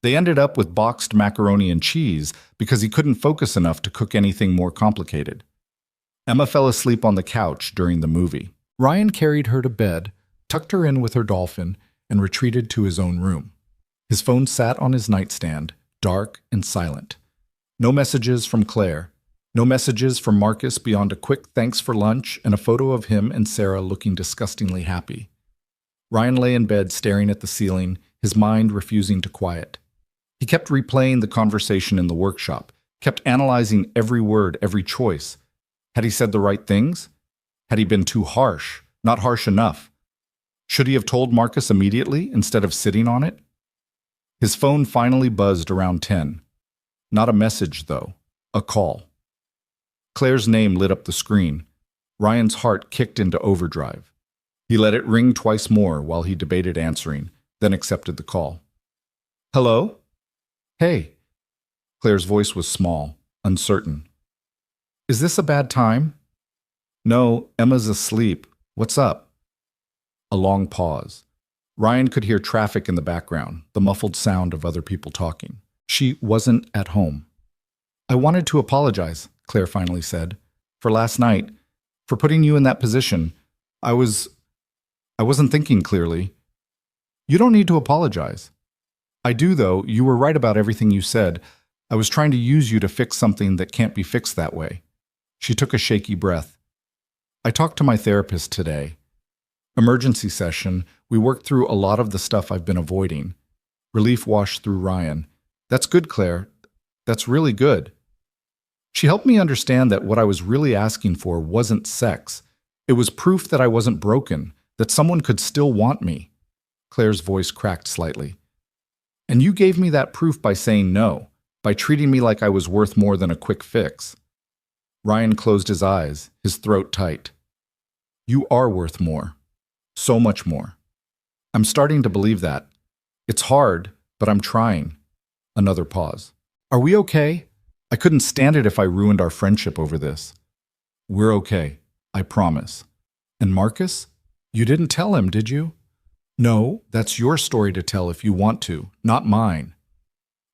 They ended up with boxed macaroni and cheese because he couldn't focus enough to cook anything more complicated. Emma fell asleep on the couch during the movie. Ryan carried her to bed, tucked her in with her dolphin, and retreated to his own room. His phone sat on his nightstand, dark and silent. No messages from Claire. No messages from Marcus beyond a quick thanks for lunch and a photo of him and Sarah looking disgustingly happy. Ryan lay in bed staring at the ceiling, his mind refusing to quiet. He kept replaying the conversation in the workshop, kept analyzing every word, every choice. Had he said the right things? Had he been too harsh, not harsh enough? Should he have told Marcus immediately instead of sitting on it? His phone finally buzzed around 10. Not a message, though. A call. Claire's name lit up the screen. Ryan's heart kicked into overdrive. He let it ring twice more while he debated answering, then accepted the call. Hello? Hey. Claire's voice was small, uncertain. Is this a bad time? No, Emma's asleep. What's up? A long pause. Ryan could hear traffic in the background, the muffled sound of other people talking. She wasn't at home. I wanted to apologize, Claire finally said, for last night, for putting you in that position. I wasn't thinking clearly. You don't need to apologize. I do, though. You were right about everything you said. I was trying to use you to fix something that can't be fixed that way. She took a shaky breath. I talked to my therapist today. Emergency session, we worked through a lot of the stuff I've been avoiding. Relief washed through Ryan. That's good, Claire. That's really good. She helped me understand that what I was really asking for wasn't sex. It was proof that I wasn't broken, that someone could still want me. Claire's voice cracked slightly. And you gave me that proof by saying no, by treating me like I was worth more than a quick fix. Ryan closed his eyes, his throat tight. You are worth more. So much more. I'm starting to believe that. It's hard, but I'm trying. Another pause. Are we okay? I couldn't stand it if I ruined our friendship over this. We're okay, I promise. And Marcus? You didn't tell him, did you? No, that's your story to tell if you want to, not mine.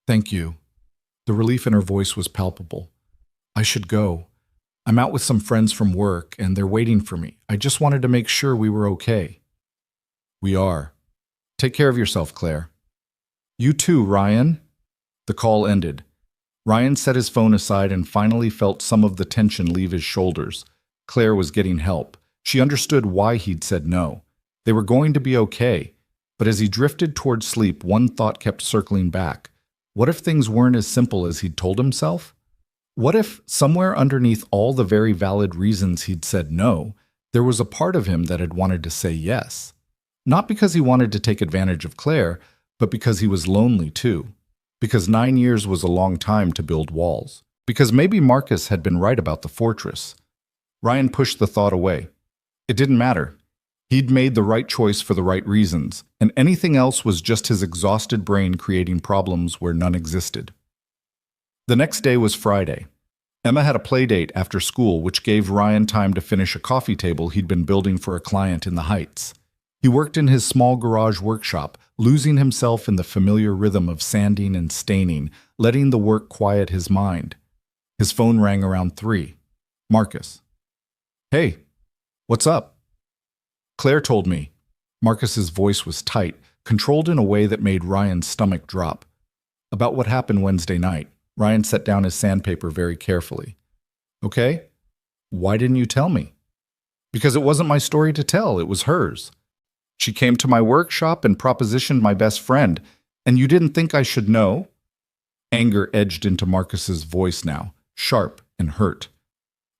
Thank you. The relief in her voice was palpable. I should go. I'm out with some friends from work, and they're waiting for me. I just wanted to make sure we were okay. We are. Take care of yourself, Claire. You too, Ryan. The call ended. Ryan set his phone aside and finally felt some of the tension leave his shoulders. Claire was getting help. She understood why he'd said no. They were going to be okay. But as he drifted toward sleep, one thought kept circling back. What if things weren't as simple as he'd told himself? What if, somewhere underneath all the very valid reasons he'd said no, there was a part of him that had wanted to say yes? Not because he wanted to take advantage of Claire, but because he was lonely too. Because 9 years was a long time to build walls. Because maybe Marcus had been right about the fortress. Ryan pushed the thought away. It didn't matter. He'd made the right choice for the right reasons, and anything else was just his exhausted brain creating problems where none existed. The next day was Friday. Emma had a play date after school, which gave Ryan time to finish a coffee table he'd been building for a client in the Heights. He worked in his small garage workshop, losing himself in the familiar rhythm of sanding and staining, letting the work quiet his mind. His phone rang around 3. Marcus. Hey, what's up? Claire told me. Marcus's voice was tight, controlled in a way that made Ryan's stomach drop. About what happened Wednesday night. Ryan set down his sandpaper very carefully. Okay? Why didn't you tell me? Because it wasn't my story to tell, it was hers. She came to my workshop and propositioned my best friend, and you didn't think I should know? Anger edged into Marcus's voice now, sharp and hurt.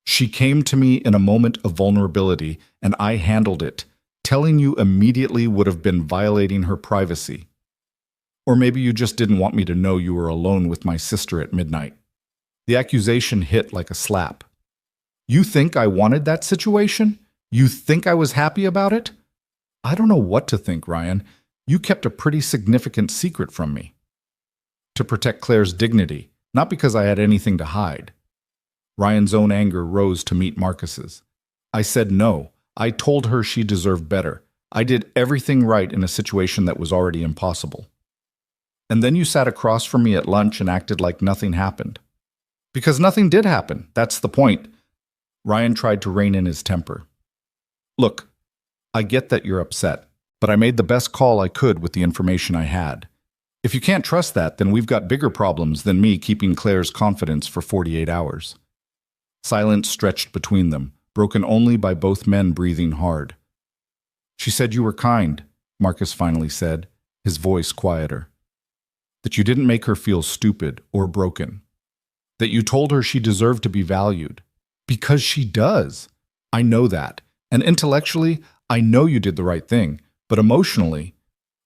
She came to me in a moment of vulnerability, and I handled it. Telling you immediately would have been violating her privacy. Or maybe you just didn't want me to know you were alone with my sister at midnight. The accusation hit like a slap. You think I wanted that situation? You think I was happy about it? I don't know what to think, Ryan. You kept a pretty significant secret from me. To protect Claire's dignity, not because I had anything to hide. Ryan's own anger rose to meet Marcus's. I said no. I told her she deserved better. I did everything right in a situation that was already impossible. And then you sat across from me at lunch and acted like nothing happened. Because nothing did happen, that's the point. Ryan tried to rein in his temper. Look, I get that you're upset, but I made the best call I could with the information I had. If you can't trust that, then we've got bigger problems than me keeping Claire's confidence for 48 hours. Silence stretched between them, broken only by both men breathing hard. She said you were kind, Marcus finally said, his voice quieter. That you didn't make her feel stupid or broken. That you told her she deserved to be valued. Because she does. I know that. And intellectually, I know you did the right thing. But emotionally,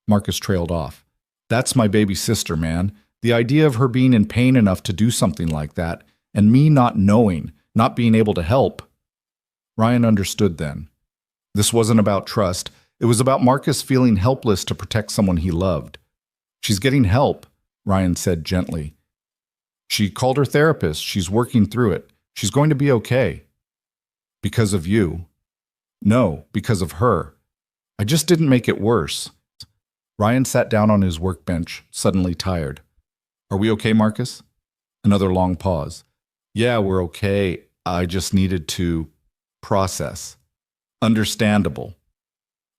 Marcus trailed off. That's my baby sister, man. The idea of her being in pain enough to do something like that, and me not knowing, not being able to help. Ryan understood then. This wasn't about trust. It was about Marcus feeling helpless to protect someone he loved. She's getting help, Ryan said gently. She called her therapist. She's working through it. She's going to be okay. Because of you. No, because of her. I just didn't make it worse. Ryan sat down on his workbench, suddenly tired. Are we okay, Marcus? Another long pause. Yeah, we're okay. I just needed to process. Understandable.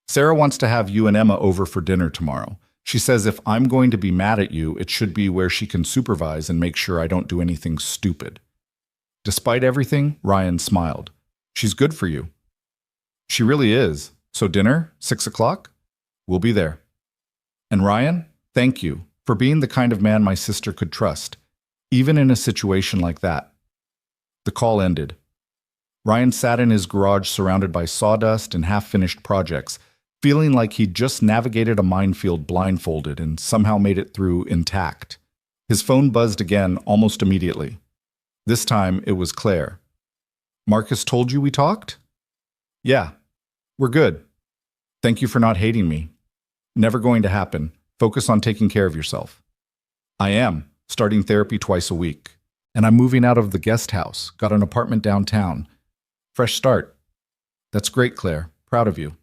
Sarah wants to have you and Emma over for dinner tomorrow. She says if I'm going to be mad at you, it should be where she can supervise and make sure I don't do anything stupid. Despite everything, Ryan smiled. She's good for you. She really is. So dinner, 6 o'clock? We'll be there. And Ryan, thank you for being the kind of man my sister could trust, even in a situation like that. The call ended. Ryan sat in his garage surrounded by sawdust and half-finished projects, feeling like he'd just navigated a minefield blindfolded and somehow made it through intact. His phone buzzed again almost immediately. This time it was Claire. Marcus told you we talked? Yeah, we're good. Thank you for not hating me. Never going to happen. Focus on taking care of yourself. I am, starting therapy twice a week. And I'm moving out of the guest house, got an apartment downtown. Fresh start. That's great, Claire. Proud of you.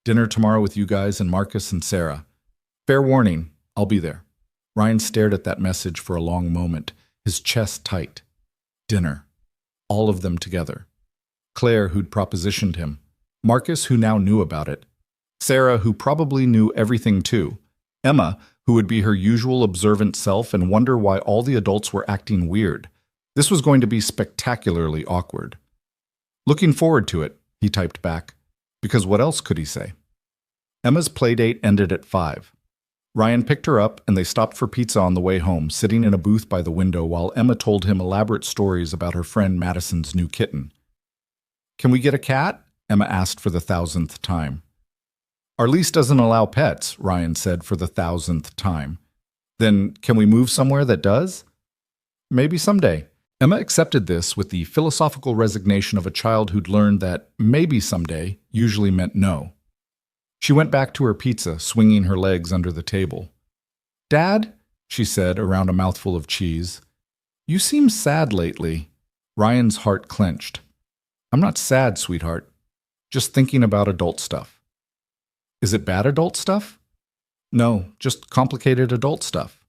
Dinner tomorrow with you guys and Marcus and Sarah. Fair warning, I'll be there. Ryan stared at that message for a long moment, his chest tight. Dinner. All of them together. Claire, who'd propositioned him. Marcus, who now knew about it. Sarah, who probably knew everything too. Emma, who would be her usual observant self and wonder why all the adults were acting weird. This was going to be spectacularly awkward. Looking forward to it, he typed back, because what else could he say? Emma's playdate ended at 5. Ryan picked her up and they stopped for pizza on the way home, sitting in a booth by the window while Emma told him elaborate stories about her friend Madison's new kitten. "Can we get a cat?" Emma asked for the 1,000th time. "Our lease doesn't allow pets," Ryan said for the 1,000th time. "Then can we move somewhere that does?" "Maybe someday." Emma accepted this with the philosophical resignation of a child who'd learned that maybe someday usually meant no. She went back to her pizza, swinging her legs under the table. "Dad," she said around a mouthful of cheese, "you seem sad lately." Ryan's heart clenched. "I'm not sad, sweetheart. Just thinking about adult stuff." "Is it bad adult stuff?" "No, just complicated adult stuff.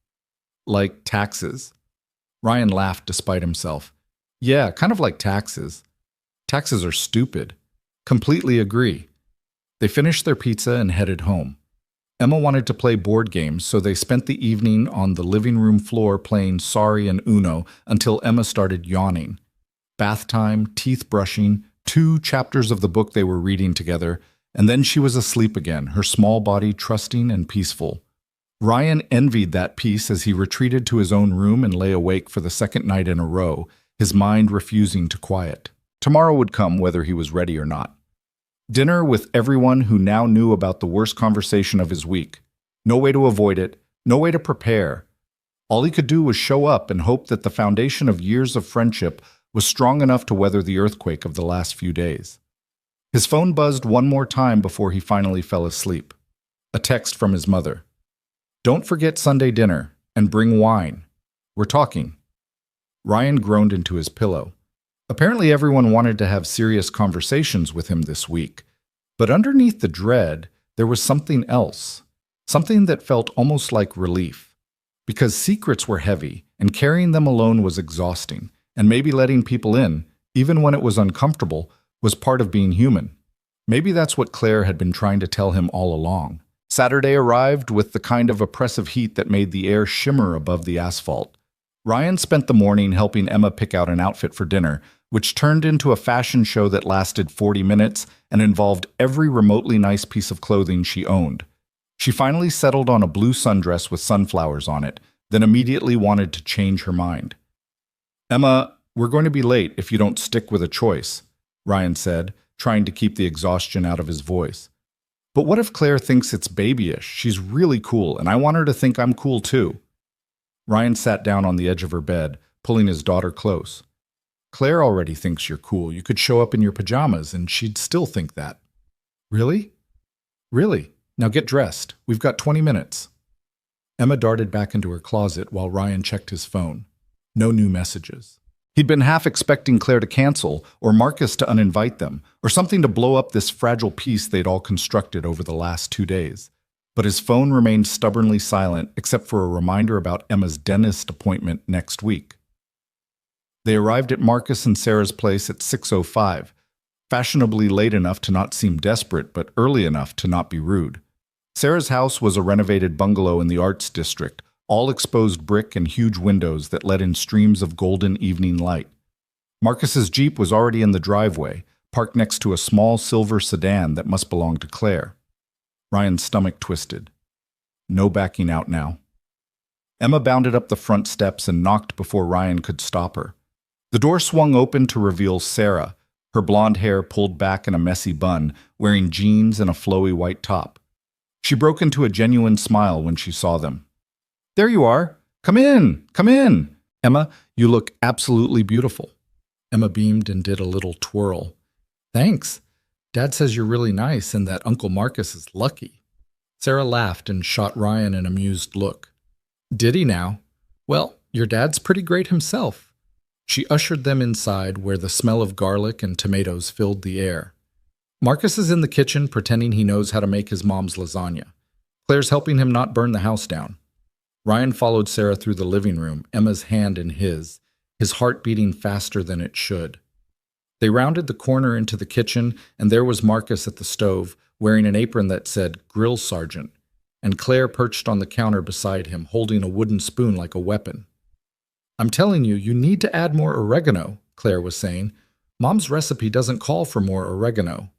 Like taxes." Ryan laughed despite himself. "Yeah, kind of like taxes. Taxes are stupid. Completely agree." They finished their pizza and headed home. Emma wanted to play board games, so they spent the evening on the living room floor playing Sorry and Uno until Emma started yawning. Bath time, teeth brushing, 2 chapters of the book they were reading together, and then she was asleep again, her small body trusting and peaceful. Ryan envied that peace as he retreated to his own room and lay awake for the second night in a row, his mind refusing to quiet. Tomorrow would come whether he was ready or not. Dinner with everyone who now knew about the worst conversation of his week. No way to avoid it, no way to prepare. All he could do was show up and hope that the foundation of years of friendship was strong enough to weather the earthquake of the last few days. His phone buzzed one more time before he finally fell asleep. A text from his mother. "Don't forget Sunday dinner, and bring wine. We're talking." Ryan groaned into his pillow. Apparently everyone wanted to have serious conversations with him this week. But underneath the dread, there was something else. Something that felt almost like relief. Because secrets were heavy, and carrying them alone was exhausting, and maybe letting people in, even when it was uncomfortable, was part of being human. Maybe that's what Claire had been trying to tell him all along. Saturday arrived with the kind of oppressive heat that made the air shimmer above the asphalt. Ryan spent the morning helping Emma pick out an outfit for dinner, which turned into a fashion show that lasted 40 minutes and involved every remotely nice piece of clothing she owned. She finally settled on a blue sundress with sunflowers on it, then immediately wanted to change her mind. "Emma, we're going to be late if you don't stick with a choice," Ryan said, trying to keep the exhaustion out of his voice. "But what if Claire thinks it's babyish? She's really cool, and I want her to think I'm cool too." Ryan sat down on the edge of her bed, pulling his daughter close. "Claire already thinks you're cool. You could show up in your pajamas, and she'd still think that." "Really?" "Really. Now get dressed. We've got 20 minutes." Emma darted back into her closet while Ryan checked his phone. No new messages. He'd been half expecting Claire to cancel, or Marcus to uninvite them, or something to blow up this fragile peace they'd all constructed over the last 2 days. But his phone remained stubbornly silent, except for a reminder about Emma's dentist appointment next week. They arrived at Marcus and Sarah's place at 6:05, fashionably late enough to not seem desperate, but early enough to not be rude. Sarah's house was a renovated bungalow in the Arts District, all exposed brick and huge windows that let in streams of golden evening light. Marcus's Jeep was already in the driveway, parked next to a small silver sedan that must belong to Claire. Ryan's stomach twisted. No backing out now. Emma bounded up the front steps and knocked before Ryan could stop her. The door swung open to reveal Sarah, her blonde hair pulled back in a messy bun, wearing jeans and a flowy white top. She broke into a genuine smile when she saw them. "There you are. Come in, come in. Emma, you look absolutely beautiful." Emma beamed and did a little twirl. "Thanks. Dad says you're really nice and that Uncle Marcus is lucky." Sarah laughed and shot Ryan an amused look. "Did he now? Well, your dad's pretty great himself." She ushered them inside where the smell of garlic and tomatoes filled the air. Marcus is in the kitchen pretending he knows how to make his mom's lasagna. Claire's helping him not burn the house down. Ryan followed Sarah through the living room, Emma's hand in his heart beating faster than it should. They rounded the corner into the kitchen, and there was Marcus at the stove, wearing an apron that said Grill Sergeant. and Claire perched on the counter beside him, holding a wooden spoon like a weapon. "I'm telling you, you need to add more oregano," Claire was saying. "Mom's recipe doesn't call for more oregano."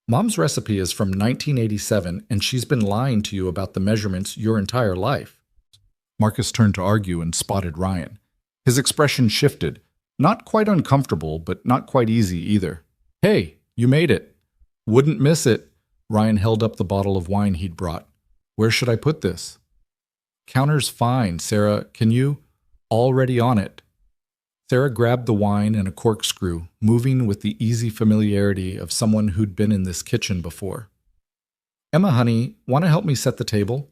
"Mom's recipe is from 1987, and she's been lying to you about the measurements your entire life." Marcus turned to argue and spotted Ryan. His expression shifted. Not quite uncomfortable, but not quite easy either. "Hey, you made it." "Wouldn't miss it." Ryan held up the bottle of wine he'd brought. "Where should I put this?" "Counter's fine, Sarah. Can you?" "Already on it." Sarah grabbed the wine and a corkscrew, moving with the easy familiarity of someone who'd been in this kitchen before. "Emma, honey, want to help me set the table?"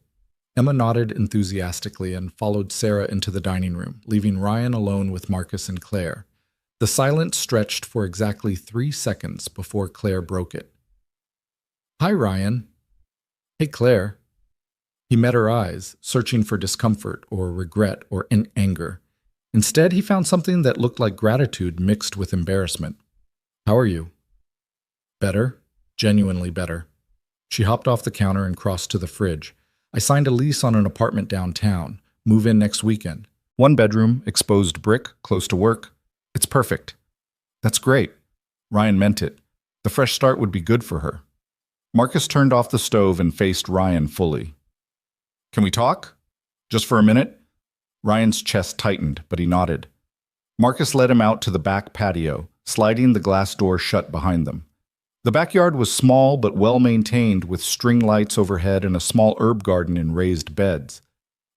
Emma nodded enthusiastically and followed Sarah into the dining room, leaving Ryan alone with Marcus and Claire. The silence stretched for exactly 3 seconds before Claire broke it. "Hi, Ryan." "Hey, Claire." He met her eyes, searching for discomfort or regret or anger. Instead, he found something that looked like gratitude mixed with embarrassment. "How are you?" "Better. Genuinely better." She hopped off the counter and crossed to the fridge. "I signed a lease on an apartment downtown. Move in next weekend. 1 bedroom, exposed brick, close to work. It's perfect." "That's great." Ryan meant it. The fresh start would be good for her. Marcus turned off the stove and faced Ryan fully. "Can we talk? Just for a minute?" Ryan's chest tightened, but he nodded. Marcus led him out to the back patio, sliding the glass door shut behind them. The backyard was small but well-maintained, with string lights overhead and a small herb garden in raised beds.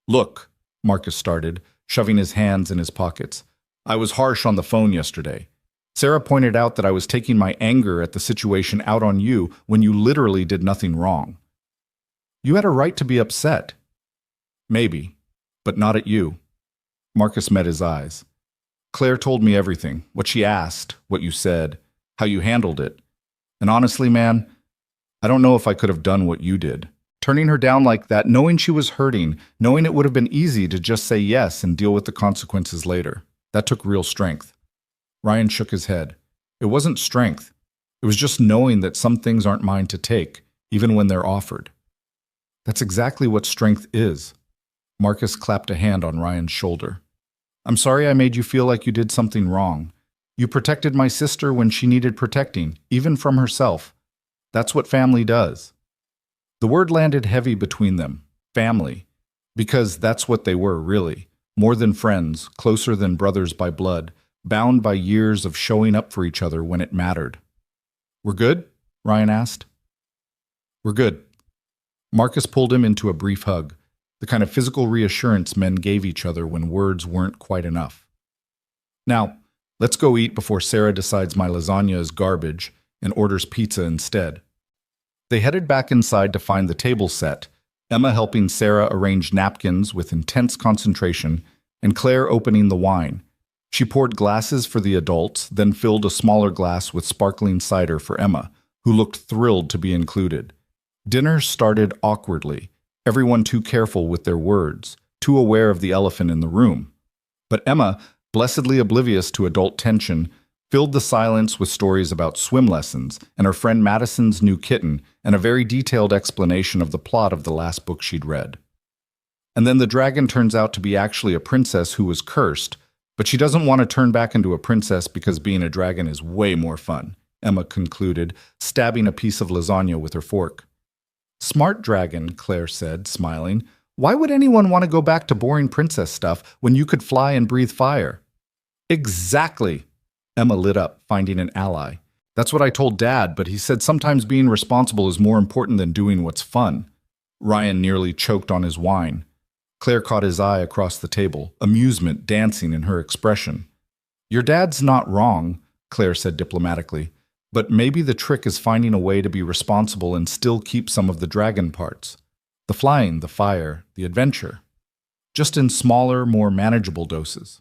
"Look," Marcus started, shoving his hands in his pockets. "I was harsh on the phone yesterday. Sarah pointed out that I was taking my anger at the situation out on you when you literally did nothing wrong. You had a right to be upset. Maybe, but not at you." Marcus met his eyes. "Claire told me everything, what she asked, what you said, how you handled it. And honestly, man, I don't know if I could have done what you did. Turning her down like that, knowing she was hurting, knowing it would have been easy to just say yes and deal with the consequences later. That took real strength." Ryan shook his head. "It wasn't strength. It was just knowing that some things aren't mine to take, even when they're offered." "That's exactly what strength is." Marcus clapped a hand on Ryan's shoulder. "I'm sorry I made you feel like you did something wrong. You protected my sister when she needed protecting, even from herself. That's what family does." The word landed heavy between them. Family. Because that's what they were, really. More than friends, closer than brothers by blood, bound by years of showing up for each other when it mattered. "We're good?" Ryan asked. "We're good." Marcus pulled him into a brief hug, the kind of physical reassurance men gave each other when words weren't quite enough. "Now, let's go eat before Sarah decides my lasagna is garbage and orders pizza instead." They headed back inside to find the table set, Emma helping Sarah arrange napkins with intense concentration, and Claire opening the wine. She poured glasses for the adults, then filled a smaller glass with sparkling cider for Emma, who looked thrilled to be included. Dinner started awkwardly, everyone too careful with their words, too aware of the elephant in the room. But Emma, blessedly oblivious to adult tension, filled the silence with stories about swim lessons and her friend Madison's new kitten and a very detailed explanation of the plot of the last book she'd read. And then the dragon turns out to be actually a princess who was cursed, but she doesn't want to turn back into a princess because being a dragon is way more fun, Emma concluded, stabbing a piece of lasagna with her fork. "Smart dragon," Claire said, smiling. "Why would anyone want to go back to boring princess stuff when you could fly and breathe fire?" "Exactly!" Emma lit up, finding an ally. "That's what I told Dad, but he said sometimes being responsible is more important than doing what's fun." Ryan nearly choked on his wine. Claire caught his eye across the table, amusement dancing in her expression. "Your dad's not wrong," Claire said diplomatically, "but maybe the trick is finding a way to be responsible and still keep some of the dragon parts. The flying, the fire, the adventure. Just in smaller, more manageable doses."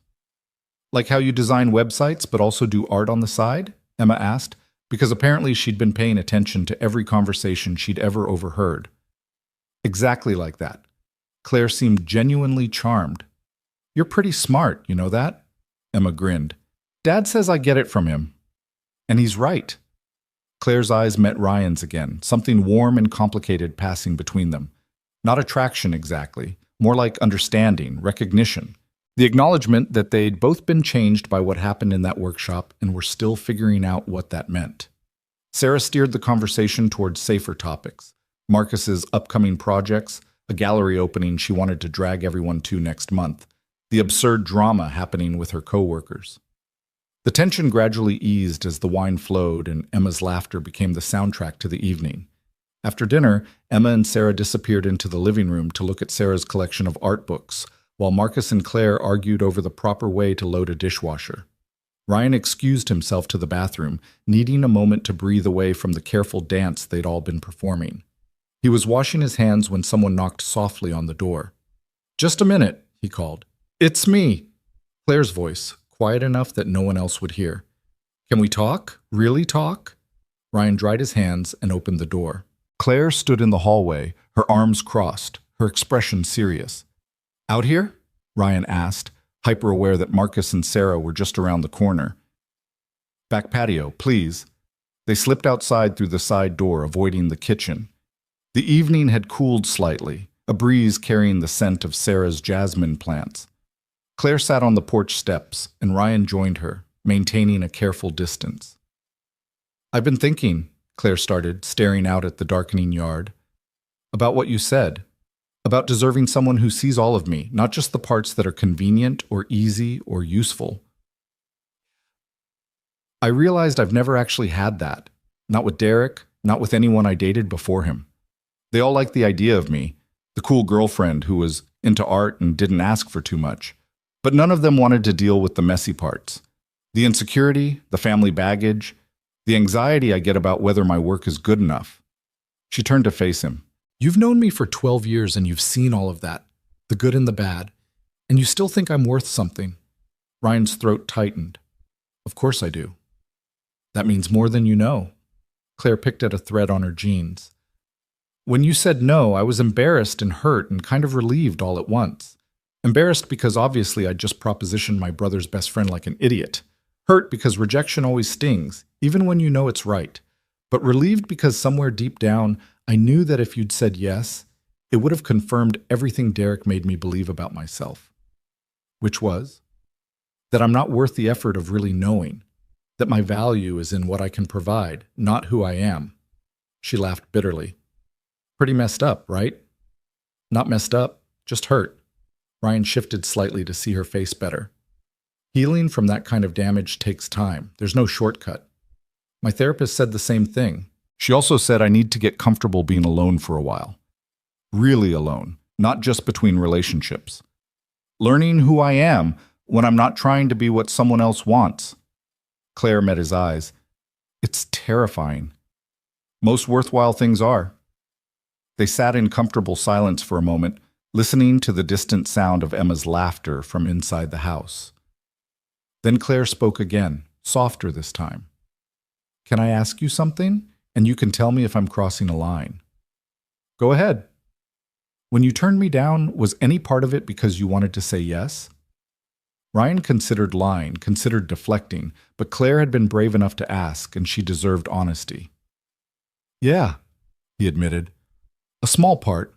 "Like how you design websites but also do art on the side?" Emma asked, because apparently she'd been paying attention to every conversation she'd ever overheard. "Exactly like that." Claire seemed genuinely charmed. "You're pretty smart, you know that?" Emma grinned. "Dad says I get it from him." And he's right. Claire's eyes met Ryan's again, something warm and complicated passing between them. Not attraction exactly, more like understanding, recognition. The acknowledgement that they'd both been changed by what happened in that workshop and were still figuring out what that meant. Sarah steered the conversation towards safer topics. Marcus's upcoming projects, a gallery opening she wanted to drag everyone to next month, the absurd drama happening with her coworkers. The tension gradually eased as the wine flowed and Emma's laughter became the soundtrack to the evening. After dinner, Emma and Sarah disappeared into the living room to look at Sarah's collection of art books, while Marcus and Claire argued over the proper way to load a dishwasher. Ryan excused himself to the bathroom, needing a moment to breathe away from the careful dance they'd all been performing. He was washing his hands when someone knocked softly on the door. "Just a minute," he called. "It's me." Claire's voice, quiet enough that no one else would hear. "Can we talk? Really talk?" Ryan dried his hands and opened the door. Claire stood in the hallway, her arms crossed, her expression serious. "Out here?" Ryan asked, hyper-aware that Marcus and Sarah were just around the corner. "Back patio, please." They slipped outside through the side door, avoiding the kitchen. The evening had cooled slightly, a breeze carrying the scent of Sarah's jasmine plants. Claire sat on the porch steps, and Ryan joined her, maintaining a careful distance. "I've been thinking," Claire started, staring out at the darkening yard, "about what you said. About deserving someone who sees all of me, not just the parts that are convenient or easy or useful. I realized I've never actually had that. Not with Derek, not with anyone I dated before him. They all liked the idea of me, the cool girlfriend who was into art and didn't ask for too much. But none of them wanted to deal with the messy parts. The insecurity, the family baggage, the anxiety I get about whether my work is good enough." She turned to face him. "You've known me for 12 years and you've seen all of that, the good and the bad, and you still think I'm worth something." Ryan's throat tightened. "Of course I do." "That means more than you know." Claire picked at a thread on her jeans. "When you said no, I was embarrassed and hurt and kind of relieved all at once. Embarrassed because obviously I just propositioned my brother's best friend like an idiot. Hurt because rejection always stings, even when you know it's right. But relieved because somewhere deep down, I knew that if you'd said yes, it would have confirmed everything Derek made me believe about myself. Which was that I'm not worth the effort of really knowing, that my value is in what I can provide, not who I am." She laughed bitterly. "Pretty messed up, right?" "Not messed up, just hurt." Ryan shifted slightly to see her face better. "Healing from that kind of damage takes time. There's no shortcut. My therapist said the same thing. She also said I need to get comfortable being alone for a while. Really alone, not just between relationships. Learning who I am when I'm not trying to be what someone else wants." Claire met his eyes. "It's terrifying. Most worthwhile things are." They sat in comfortable silence for a moment, listening to the distant sound of Emma's laughter from inside the house. Then Claire spoke again, softer this time. "Can I ask you something? And you can tell me if I'm crossing a line." "Go ahead." "When you turned me down, was any part of it because you wanted to say yes?" Ryan considered lying, considered deflecting, but Claire had been brave enough to ask, and she deserved honesty. "Yeah," he admitted. "A small part.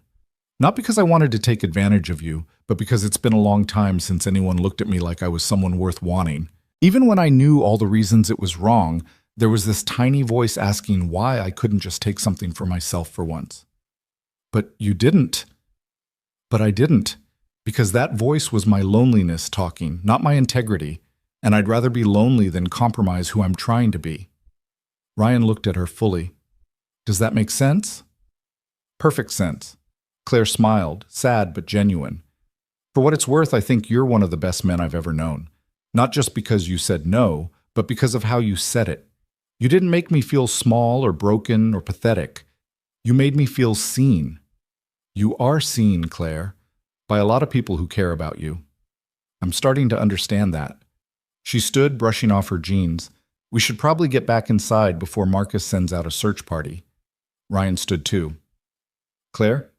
Not because I wanted to take advantage of you, but because it's been a long time since anyone looked at me like I was someone worth wanting. Even when I knew all the reasons it was wrong, there was this tiny voice asking why I couldn't just take something for myself for once." "But you didn't." "But I didn't, because that voice was my loneliness talking, not my integrity, and I'd rather be lonely than compromise who I'm trying to be." Ryan looked at her fully. "Does that make sense?" "Perfect sense." Claire smiled, sad but genuine. "For what it's worth, I think you're one of the best men I've ever known. Not just because you said no, but because of how you said it. You didn't make me feel small or broken or pathetic. You made me feel seen. You are seen, Claire, by a lot of people who care about you. I'm starting to understand that." She stood, brushing off her jeans. "We should probably get back inside before Marcus sends out a search party." Ryan stood too. "Claire,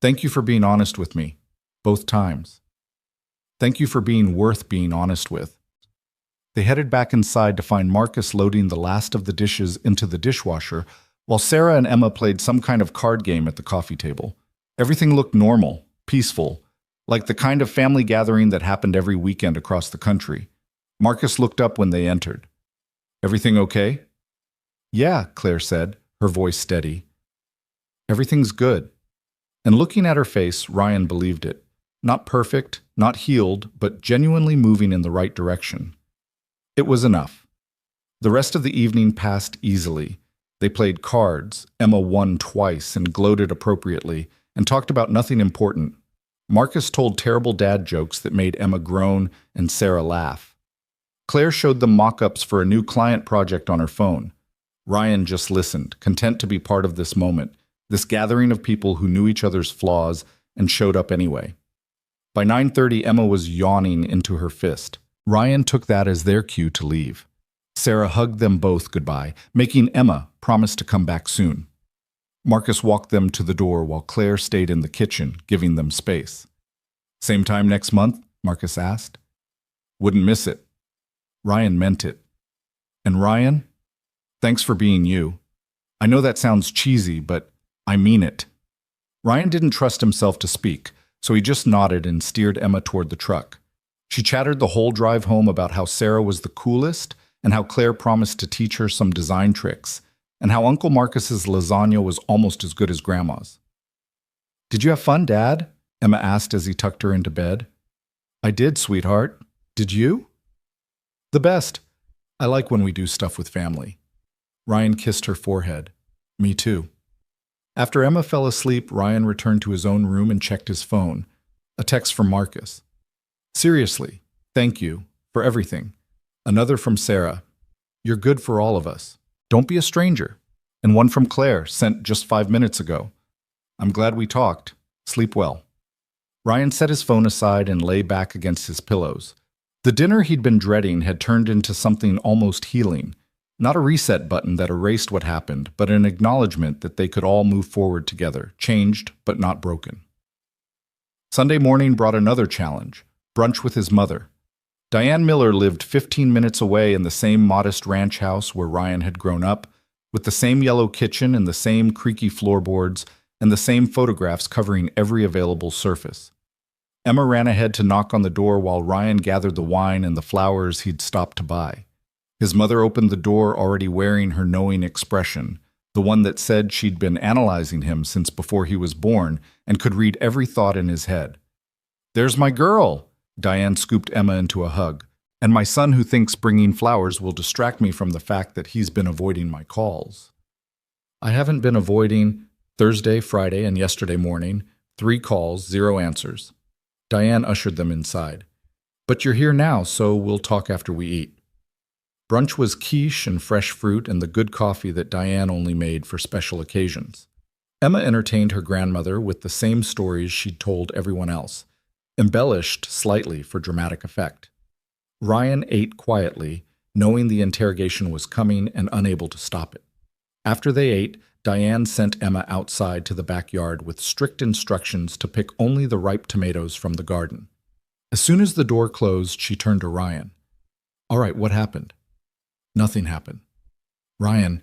thank you for being honest with me, both times. Thank you for being worth being honest with." They headed back inside to find Marcus loading the last of the dishes into the dishwasher, while Sarah and Emma played some kind of card game at the coffee table. Everything looked normal, peaceful, like the kind of family gathering that happened every weekend across the country. Marcus looked up when they entered. Everything okay? Yeah, Claire said, her voice steady. Everything's good. And looking at her face, Ryan believed it. Not perfect, not healed, but genuinely moving in the right direction. It was enough. The rest of the evening passed easily. They played cards, Emma won twice and gloated appropriately, and talked about nothing important. Marcus told terrible dad jokes that made Emma groan and Sarah laugh. Claire showed them mock-ups for a new client project on her phone. Ryan just listened, content to be part of this moment, this gathering of people who knew each other's flaws and showed up anyway. By 9:30, Emma was yawning into her fist. Ryan took that as their cue to leave. Sarah hugged them both goodbye, making Emma promise to come back soon. Marcus walked them to the door while Claire stayed in the kitchen, giving them space. Same time next month? Marcus asked. Wouldn't miss it. Ryan meant it. And Ryan, thanks for being you. I know that sounds cheesy, but I mean it. Ryan didn't trust himself to speak, so he just nodded and steered Emma toward the truck. She chattered the whole drive home about how Sarah was the coolest and how Claire promised to teach her some design tricks, and how Uncle Marcus's lasagna was almost as good as Grandma's. Did you have fun, Dad? Emma asked as he tucked her into bed. I did, sweetheart. Did you? The best. I like when we do stuff with family. Ryan kissed her forehead. Me too. After Emma fell asleep, Ryan returned to his own room and checked his phone. A text from Marcus. Seriously, thank you for everything. Another from Sarah. You're good for all of us. Don't be a stranger. And one from Claire, sent just 5 minutes ago. I'm glad we talked. Sleep well. Ryan set his phone aside and lay back against his pillows. The dinner he'd been dreading had turned into something almost healing. Not a reset button that erased what happened, but an acknowledgement that they could all move forward together, changed but not broken. Sunday morning brought another challenge, brunch with his mother. Diane Miller lived 15 minutes away in the same modest ranch house where Ryan had grown up, with the same yellow kitchen and the same creaky floorboards and the same photographs covering every available surface. Emma ran ahead to knock on the door while Ryan gathered the wine and the flowers he'd stopped to buy. His mother opened the door already wearing her knowing expression, the one that said she'd been analyzing him since before he was born and could read every thought in his head. There's my girl! Diane scooped Emma into a hug. And my son who thinks bringing flowers will distract me from the fact that he's been avoiding my calls. I haven't been avoiding. Thursday, Friday, and yesterday morning. 3 calls, 0 answers. Diane ushered them inside. But you're here now, so we'll talk after we eat. Brunch was quiche and fresh fruit and the good coffee that Diane only made for special occasions. Emma entertained her grandmother with the same stories she'd told everyone else, embellished slightly for dramatic effect. Ryan ate quietly, knowing the interrogation was coming and unable to stop it. After they ate, Diane sent Emma outside to the backyard with strict instructions to pick only the ripe tomatoes from the garden. As soon as the door closed, she turned to Ryan. All right, what happened? Nothing happened. Ryan,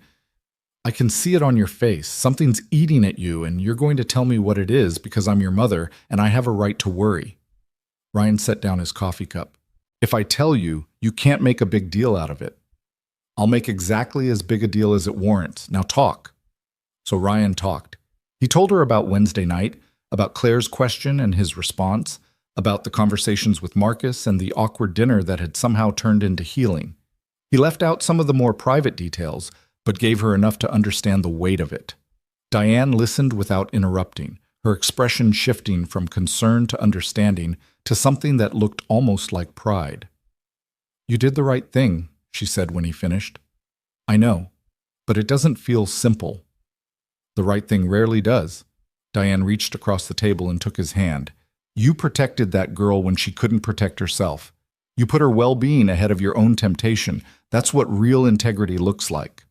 I can see it on your face. Something's eating at you, and you're going to tell me what it is because I'm your mother, and I have a right to worry. Ryan set down his coffee cup. If I tell you, you can't make a big deal out of it. I'll make exactly as big a deal as it warrants. Now talk. So Ryan talked. He told her about Wednesday night, about Claire's question and his response, about the conversations with Marcus and the awkward dinner that had somehow turned into healing. He left out some of the more private details, but gave her enough to understand the weight of it. Diane listened without interrupting, her expression shifting from concern to understanding to something that looked almost like pride. You did the right thing, she said when he finished. I know, but it doesn't feel simple. The right thing rarely does. Diane reached across the table and took his hand. You protected that girl when she couldn't protect herself. You put her well-being ahead of your own temptation. That's what real integrity looks like.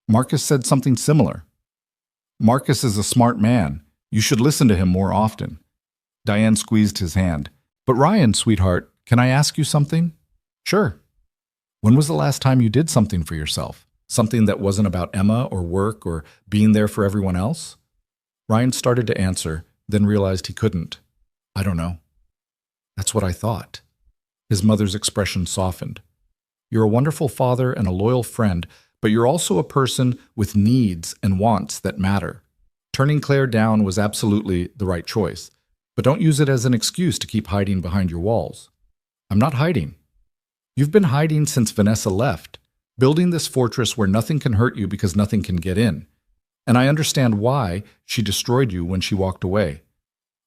Marcus said something similar. Marcus is a smart man. You should listen to him more often. Diane squeezed his hand. But Ryan, sweetheart, can I ask you something? Sure. When was the last time you did something for yourself? Something that wasn't about Emma or work or being there for everyone else? Ryan started to answer, then realized he couldn't. I don't know. That's what I thought. His mother's expression softened. You're a wonderful father and a loyal friend, but you're also a person with needs and wants that matter. Turning Claire down was absolutely the right choice, but don't use it as an excuse to keep hiding behind your walls. I'm not hiding. You've been hiding since Vanessa left, building this fortress where nothing can hurt you because nothing can get in. And I understand why she destroyed you when she walked away.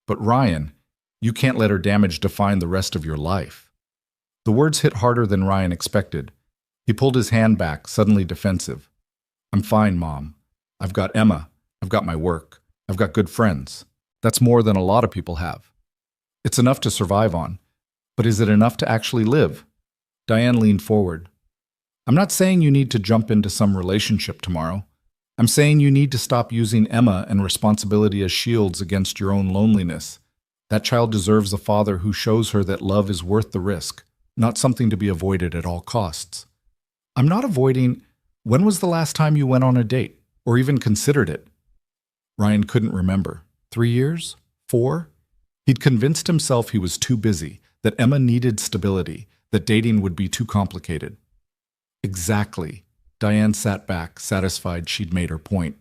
But Ryan, you can't let her damage define the rest of your life. The words hit harder than Ryan expected. He pulled his hand back, suddenly defensive. I'm fine, Mom. I've got Emma. I've got my work. I've got good friends. That's more than a lot of people have. It's enough to survive on. But is it enough to actually live? Diane leaned forward. I'm not saying you need to jump into some relationship tomorrow. I'm saying you need to stop using Emma and responsibility as shields against your own loneliness. That child deserves a father who shows her that love is worth the risk, not something to be avoided at all costs. I'm not avoiding. When was the last time you went on a date, or even considered it? Ryan couldn't remember. 3 years? 4? He'd convinced himself he was too busy, that Emma needed stability, that dating would be too complicated. Exactly. Diane sat back, satisfied she'd made her point.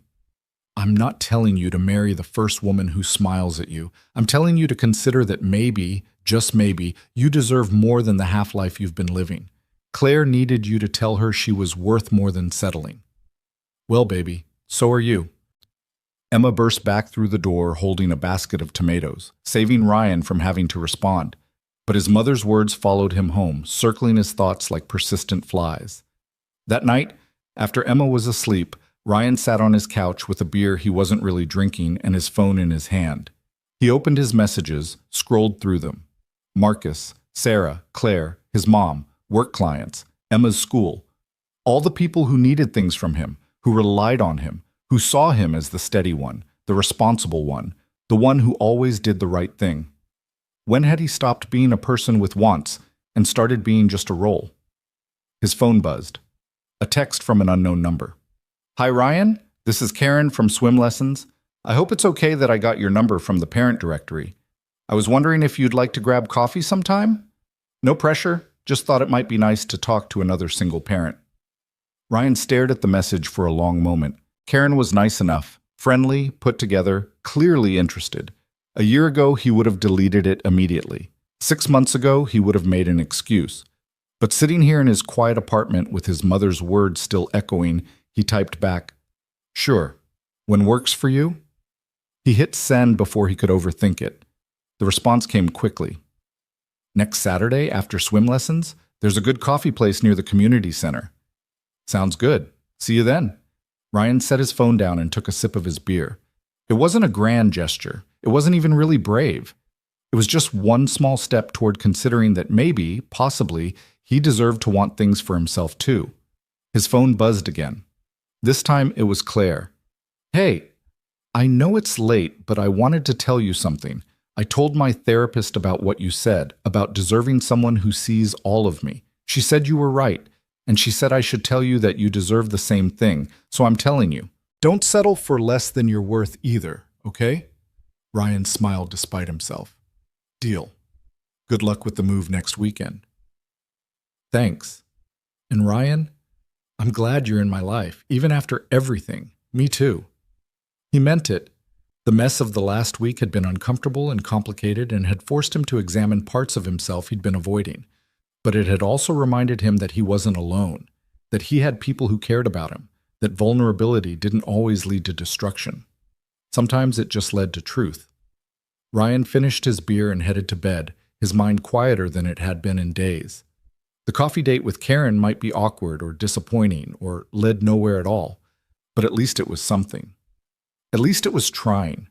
I'm not telling you to marry the first woman who smiles at you. I'm telling you to consider that maybe, just maybe, you deserve more than the half-life you've been living. Claire needed you to tell her she was worth more than settling. Well, baby, so are you. Emma burst back through the door holding a basket of tomatoes, saving Ryan from having to respond. But his mother's words followed him home, circling his thoughts like persistent flies. That night, after Emma was asleep, Ryan sat on his couch with a beer he wasn't really drinking and his phone in his hand. He opened his messages, scrolled through them. Marcus, Sarah, Claire, his mom, work clients, Emma's school. All the people who needed things from him, who relied on him, who saw him as the steady one, the responsible one, the one who always did the right thing. When had he stopped being a person with wants and started being just a role? His phone buzzed. A text from an unknown number. Hi, Ryan. This is Karen from Swim Lessons. I hope it's okay that I got your number from the parent directory. I was wondering if you'd like to grab coffee sometime? No pressure, just thought it might be nice to talk to another single parent. Ryan stared at the message for a long moment. Karen was nice enough, friendly, put together, clearly interested. A year ago, he would have deleted it immediately. 6 months ago, he would have made an excuse. But sitting here in his quiet apartment with his mother's words still echoing, he typed back, Sure. When works for you? He hit send before he could overthink it. The response came quickly. Next Saturday, after swim lessons, there's a good coffee place near the community center. Sounds good. See you then. Ryan set his phone down and took a sip of his beer. It wasn't a grand gesture. It wasn't even really brave. It was just one small step toward considering that maybe, possibly, he deserved to want things for himself too. His phone buzzed again. This time it was Claire. Hey, I know it's late, but I wanted to tell you something. I told my therapist about what you said, about deserving someone who sees all of me. She said you were right, and she said I should tell you that you deserve the same thing, so I'm telling you. Don't settle for less than you're worth either, okay? Ryan smiled despite himself. Deal. Good luck with the move next weekend. Thanks. And Ryan, I'm glad you're in my life, even after everything. Me too. He meant it. The mess of the last week had been uncomfortable and complicated and had forced him to examine parts of himself he'd been avoiding. But it had also reminded him that he wasn't alone, that he had people who cared about him, that vulnerability didn't always lead to destruction. Sometimes it just led to truth. Ryan finished his beer and headed to bed, his mind quieter than it had been in days. The coffee date with Karen might be awkward or disappointing or led nowhere at all, but at least it was something. At least it was trying.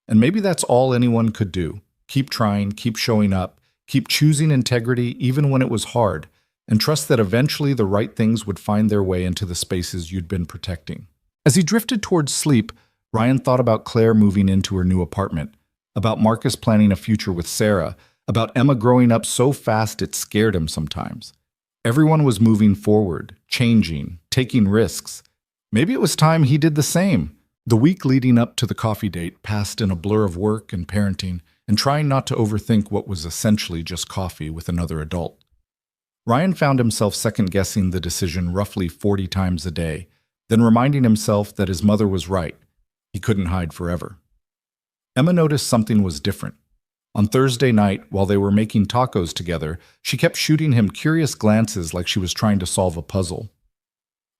And maybe that's all anyone could do. Keep trying, keep showing up, keep choosing integrity even when it was hard, and trust that eventually the right things would find their way into the spaces you'd been protecting. As he drifted towards sleep, Ryan thought about Claire moving into her new apartment, about Marcus planning a future with Sarah, about Emma growing up so fast it scared him sometimes. Everyone was moving forward, changing, taking risks. Maybe it was time he did the same. The week leading up to the coffee date passed in a blur of work and parenting and trying not to overthink what was essentially just coffee with another adult. Ryan found himself second-guessing the decision roughly 40 times a day, then reminding himself that his mother was right. He couldn't hide forever. Emma noticed something was different. On Thursday night, while they were making tacos together, she kept shooting him curious glances like she was trying to solve a puzzle.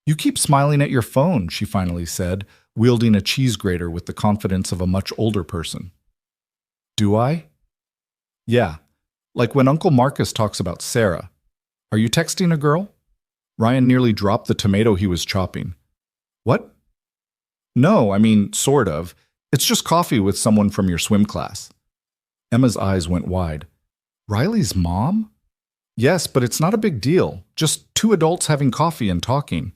"You keep smiling at your phone," she finally said, wielding a cheese grater with the confidence of a much older person. "Do I?" "Yeah, like when Uncle Marcus talks about Sarah. Are you texting a girl?" Ryan nearly dropped the tomato he was chopping. "What?" "No, I mean, sort of. It's just coffee with someone from your swim class." Emma's eyes went wide. "Riley's mom?" "Yes, but it's not a big deal. Just two adults having coffee and talking."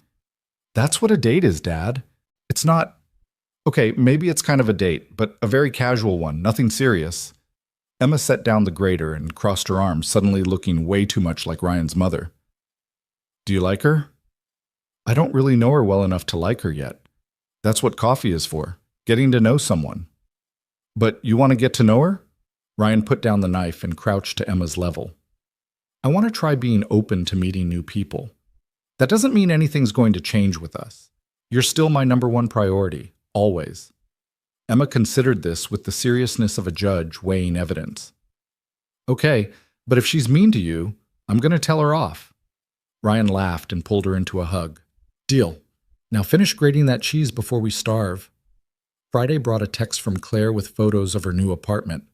"That's what a date is, Dad. It's not—" "Okay, maybe it's kind of a date, but a very casual one, nothing serious." Emma set down the grater and crossed her arms, suddenly looking way too much like Ryan's mother. "Do you like her?" "I don't really know her well enough to like her yet. That's what coffee is for, getting to know someone." "But you want to get to know her?" Ryan put down the knife and crouched to Emma's level. "I want to try being open to meeting new people. That doesn't mean anything's going to change with us. You're still my #1 priority, always." Emma considered this with the seriousness of a judge weighing evidence. "Okay, but if she's mean to you, I'm going to tell her off." Ryan laughed and pulled her into a hug. "Deal. Now finish grating that cheese before we starve." Friday brought a text from Claire with photos of her new apartment,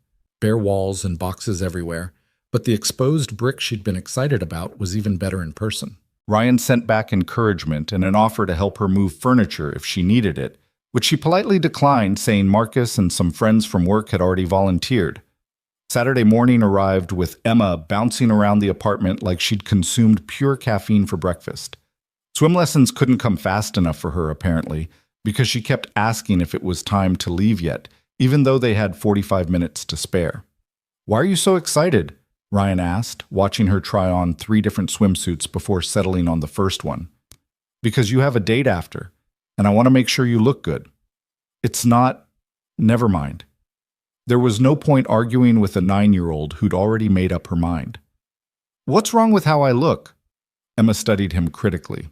bare walls and boxes everywhere, but the exposed brick she'd been excited about was even better in person. Ryan sent back encouragement and an offer to help her move furniture if she needed it, which she politely declined, saying Marcus and some friends from work had already volunteered. Saturday morning arrived with Emma bouncing around the apartment like she'd consumed pure caffeine for breakfast. Swim lessons couldn't come fast enough for her, apparently, because she kept asking if it was time to leave yet, even though they had 45 minutes to spare. "Why are you so excited?" Ryan asked, watching her try on 3 different swimsuits before settling on the first one. "Because you have a date after, and I want to make sure you look good." "It's not—" "Never mind." There was no point arguing with a 9-year-old who'd already made up her mind. "What's wrong with how I look?" Emma studied him critically.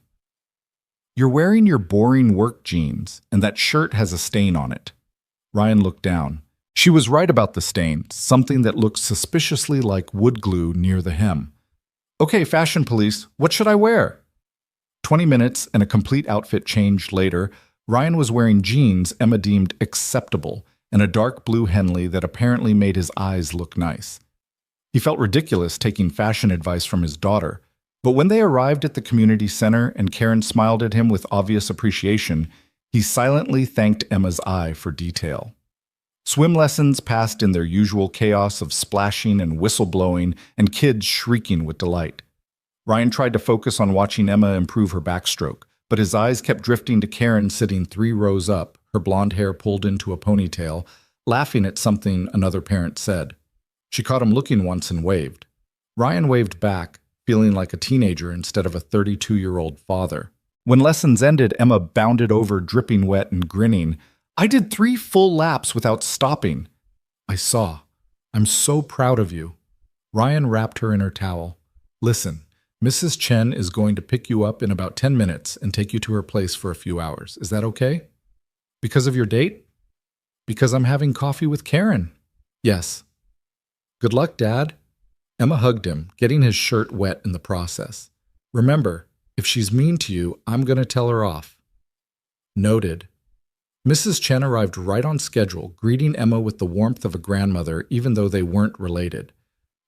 "You're wearing your boring work jeans, and that shirt has a stain on it." Ryan looked down. She was right about the stain, something that looked suspiciously like wood glue near the hem. "Okay, fashion police, what should I wear?" 20 minutes and a complete outfit change later, Ryan was wearing jeans Emma deemed acceptable and a dark blue Henley that apparently made his eyes look nice. He felt ridiculous taking fashion advice from his daughter, but when they arrived at the community center and Karen smiled at him with obvious appreciation, he silently thanked Emma's eye for detail. Swim lessons passed in their usual chaos of splashing and whistle-blowing and kids shrieking with delight. Ryan tried to focus on watching Emma improve her backstroke, but his eyes kept drifting to Karen sitting 3 rows up, her blonde hair pulled into a ponytail, laughing at something another parent said. She caught him looking once and waved. Ryan waved back, feeling like a teenager instead of a 32-year-old father. When lessons ended, Emma bounded over, dripping wet and grinning. "I did 3 full laps without stopping." "I saw. I'm so proud of you." Ryan wrapped her in her towel. "Listen, Mrs. Chen is going to pick you up in about 10 minutes and take you to her place for a few hours. Is that okay?" "Because of your date?" "Because I'm having coffee with Karen." "Yes." "Good luck, Dad." Emma hugged him, getting his shirt wet in the process. "Remember, if she's mean to you, I'm going to tell her off." Noted. Mrs. Chen arrived right on schedule, greeting Emma with the warmth of a grandmother, even though they weren't related.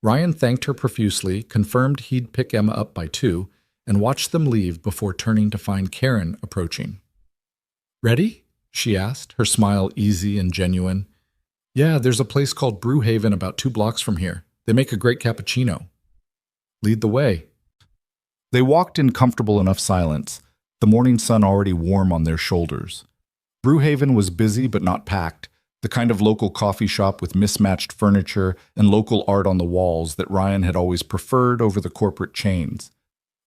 Ryan thanked her profusely, confirmed he'd pick Emma up by 2, and watched them leave before turning to find Karen approaching. "Ready?" she asked, her smile easy and genuine. "Yeah, there's a place called Brewhaven about 2 blocks from here. They make a great cappuccino." "Lead the way." They walked in comfortable enough silence, the morning sun already warm on their shoulders. Brewhaven was busy but not packed, the kind of local coffee shop with mismatched furniture and local art on the walls that Ryan had always preferred over the corporate chains.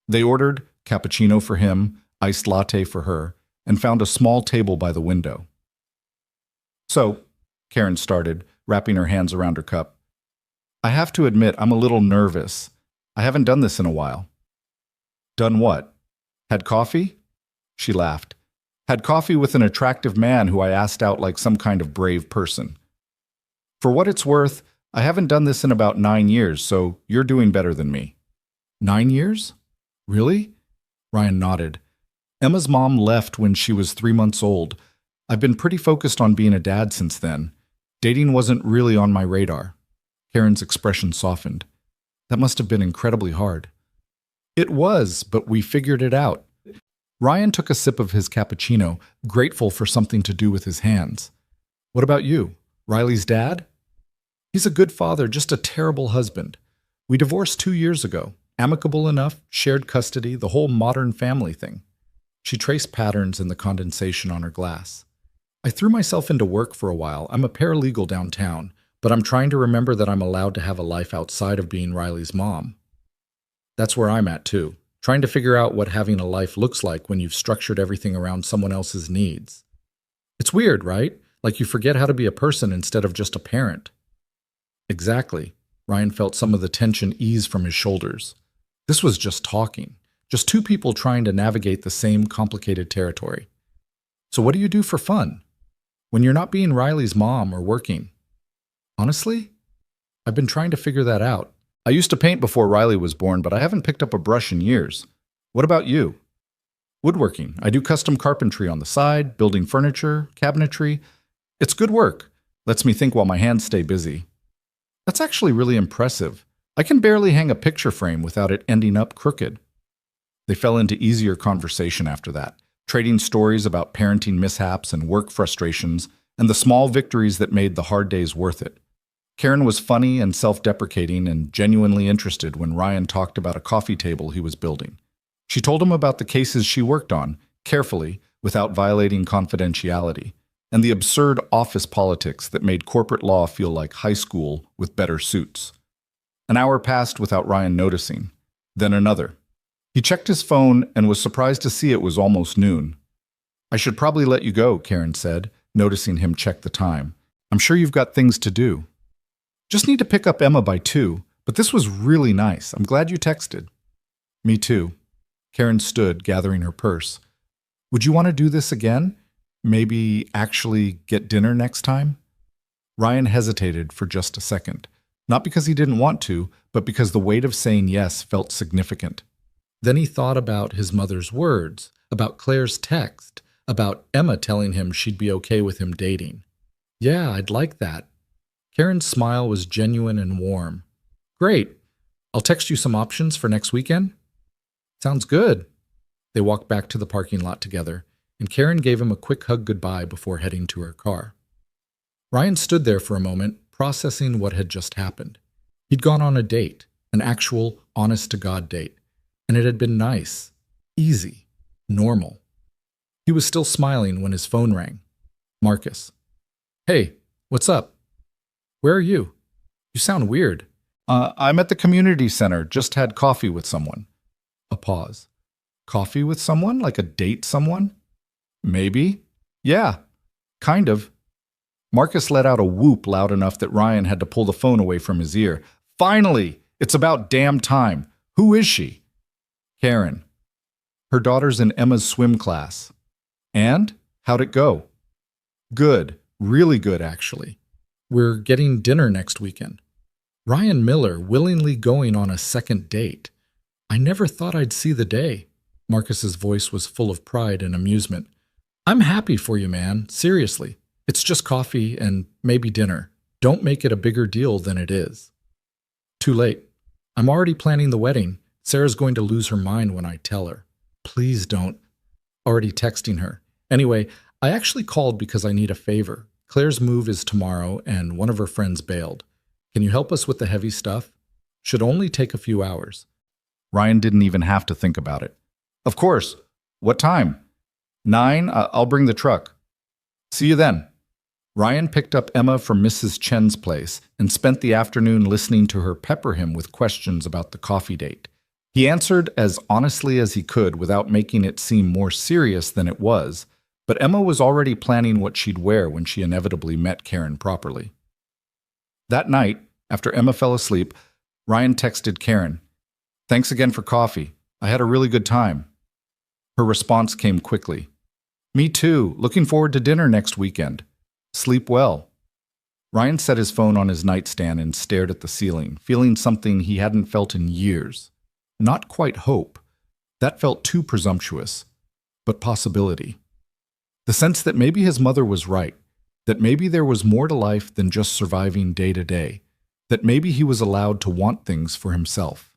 They ordered cappuccino for him, iced latte for her, and found a small table by the window. So, Karen started, wrapping her hands around her cup. I have to admit, I'm a little nervous. I haven't done this in a while. Done what? Had coffee? She laughed. Had coffee with an attractive man who I asked out like some kind of brave person. For what it's worth, I haven't done this in about 9 years, so you're doing better than me. 9 years? Really? Ryan nodded. Emma's mom left when she was 3 months old. I've been pretty focused on being a dad since then. Dating wasn't really on my radar. Karen's expression softened. That must have been incredibly hard. It was, but we figured it out. Ryan took a sip of his cappuccino, grateful for something to do with his hands. What about you? Riley's dad? He's a good father, just a terrible husband. We divorced 2 years ago. Amicable enough, shared custody, the whole modern family thing. She traced patterns in the condensation on her glass. I threw myself into work for a while. I'm a paralegal downtown, but I'm trying to remember that I'm allowed to have a life outside of being Riley's mom. That's where I'm at, too. Trying to figure out what having a life looks like when you've structured everything around someone else's needs. It's weird, right? Like you forget how to be a person instead of just a parent. Exactly. Ryan felt some of the tension ease from his shoulders. This was just talking. Just two people trying to navigate the same complicated territory. So what do you do for fun? When you're not being Riley's mom or working? Honestly, I've been trying to figure that out. I used to paint before Riley was born, but I haven't picked up a brush in years. What about you? Woodworking. I do custom carpentry on the side, building furniture, cabinetry. It's good work. Lets me think while my hands stay busy. That's actually really impressive. I can barely hang a picture frame without it ending up crooked. They fell into easier conversation after that, trading stories about parenting mishaps and work frustrations and the small victories that made the hard days worth it. Karen was funny and self-deprecating and genuinely interested when Ryan talked about a coffee table he was building. She told him about the cases she worked on, carefully, without violating confidentiality, and the absurd office politics that made corporate law feel like high school with better suits. An hour passed without Ryan noticing, then another. He checked his phone and was surprised to see it was almost noon. I should probably let you go, Karen said, noticing him check the time. I'm sure you've got things to do. Just need to pick up Emma by 2, but this was really nice. I'm glad you texted. Me too. Karen stood, gathering her purse. Would you want to do this again? Maybe actually get dinner next time? Ryan hesitated for just a second. Not because he didn't want to, but because the weight of saying yes felt significant. Then he thought about his mother's words, about Claire's text, about Emma telling him she'd be okay with him dating. Yeah, I'd like that. Karen's smile was genuine and warm. Great. I'll text you some options for next weekend. Sounds good. They walked back to the parking lot together, and Karen gave him a quick hug goodbye before heading to her car. Ryan stood there for a moment, processing what had just happened. He'd gone on a date, an actual, honest-to-God date, and it had been nice, easy, normal. He was still smiling when his phone rang. Marcus. Hey, what's up? Where are you? You sound weird. I'm at the community center, just had coffee with someone. A pause. Coffee with someone? Like a date someone? Maybe. Yeah, kind of. Marcus let out a whoop loud enough that Ryan had to pull the phone away from his ear. Finally! It's about damn time. Who is she? Karen. Her daughter's in Emma's swim class. And? How'd it go? Good. Really good, actually. We're getting dinner next weekend. Ryan Miller willingly going on a second date. I never thought I'd see the day. Marcus's voice was full of pride and amusement. I'm happy for you, man. Seriously. It's just coffee and maybe dinner. Don't make it a bigger deal than it is. Too late. I'm already planning the wedding. Sarah's going to lose her mind when I tell her. Please don't. Already texting her. Anyway, I actually called because I need a favor. Claire's move is tomorrow and one of her friends bailed. Can you help us with the heavy stuff? Should only take a few hours. Ryan didn't even have to think about it. Of course. What time? 9? I'll bring the truck. See you then. Ryan picked up Emma from Mrs. Chen's place and spent the afternoon listening to her pepper him with questions about the coffee date. He answered as honestly as he could without making it seem more serious than it was, But Emma was already planning what she'd wear when she inevitably met Karen properly. That night, after Emma fell asleep, Ryan texted Karen, "Thanks again for coffee. I had a really good time." Her response came quickly. "Me too. Looking forward to dinner next weekend. Sleep well." Ryan set his phone on his nightstand and stared at the ceiling, feeling something he hadn't felt in years. Not quite hope. That felt too presumptuous. But possibility. The sense that maybe his mother was right, that maybe there was more to life than just surviving day to day, that maybe he was allowed to want things for himself.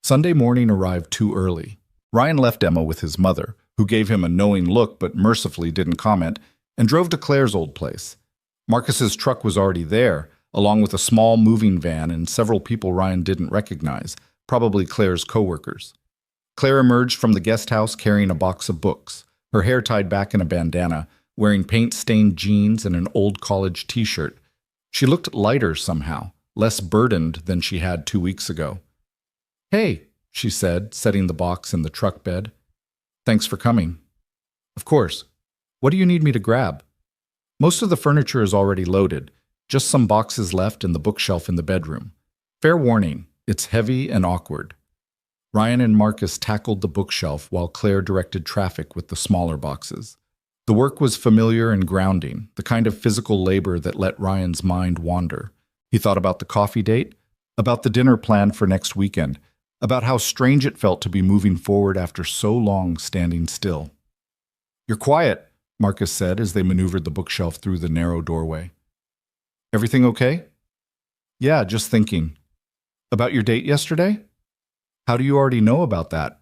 Sunday morning arrived too early. Ryan left Emma with his mother, who gave him a knowing look but mercifully didn't comment, and drove to Claire's old place. Marcus's truck was already there, along with a small moving van and several people Ryan didn't recognize, probably Claire's coworkers. Claire emerged from the guest house carrying a box of books, her hair tied back in a bandana, wearing paint-stained jeans and an old college t-shirt. She looked lighter somehow, less burdened than she had 2 weeks ago. "Hey," she said, setting the box in the truck bed. "Thanks for coming." "Of course. What do you need me to grab?" "Most of the furniture is already loaded, just some boxes left in the bookshelf in the bedroom. Fair warning, it's heavy and awkward." Ryan and Marcus tackled the bookshelf while Claire directed traffic with the smaller boxes. The work was familiar and grounding, the kind of physical labor that let Ryan's mind wander. He thought about the coffee date, about the dinner plan for next weekend, about how strange it felt to be moving forward after so long standing still. "You're quiet," Marcus said as they maneuvered the bookshelf through the narrow doorway. "Everything okay?" "Yeah, just thinking." "About your date yesterday?" "How do you already know about that?"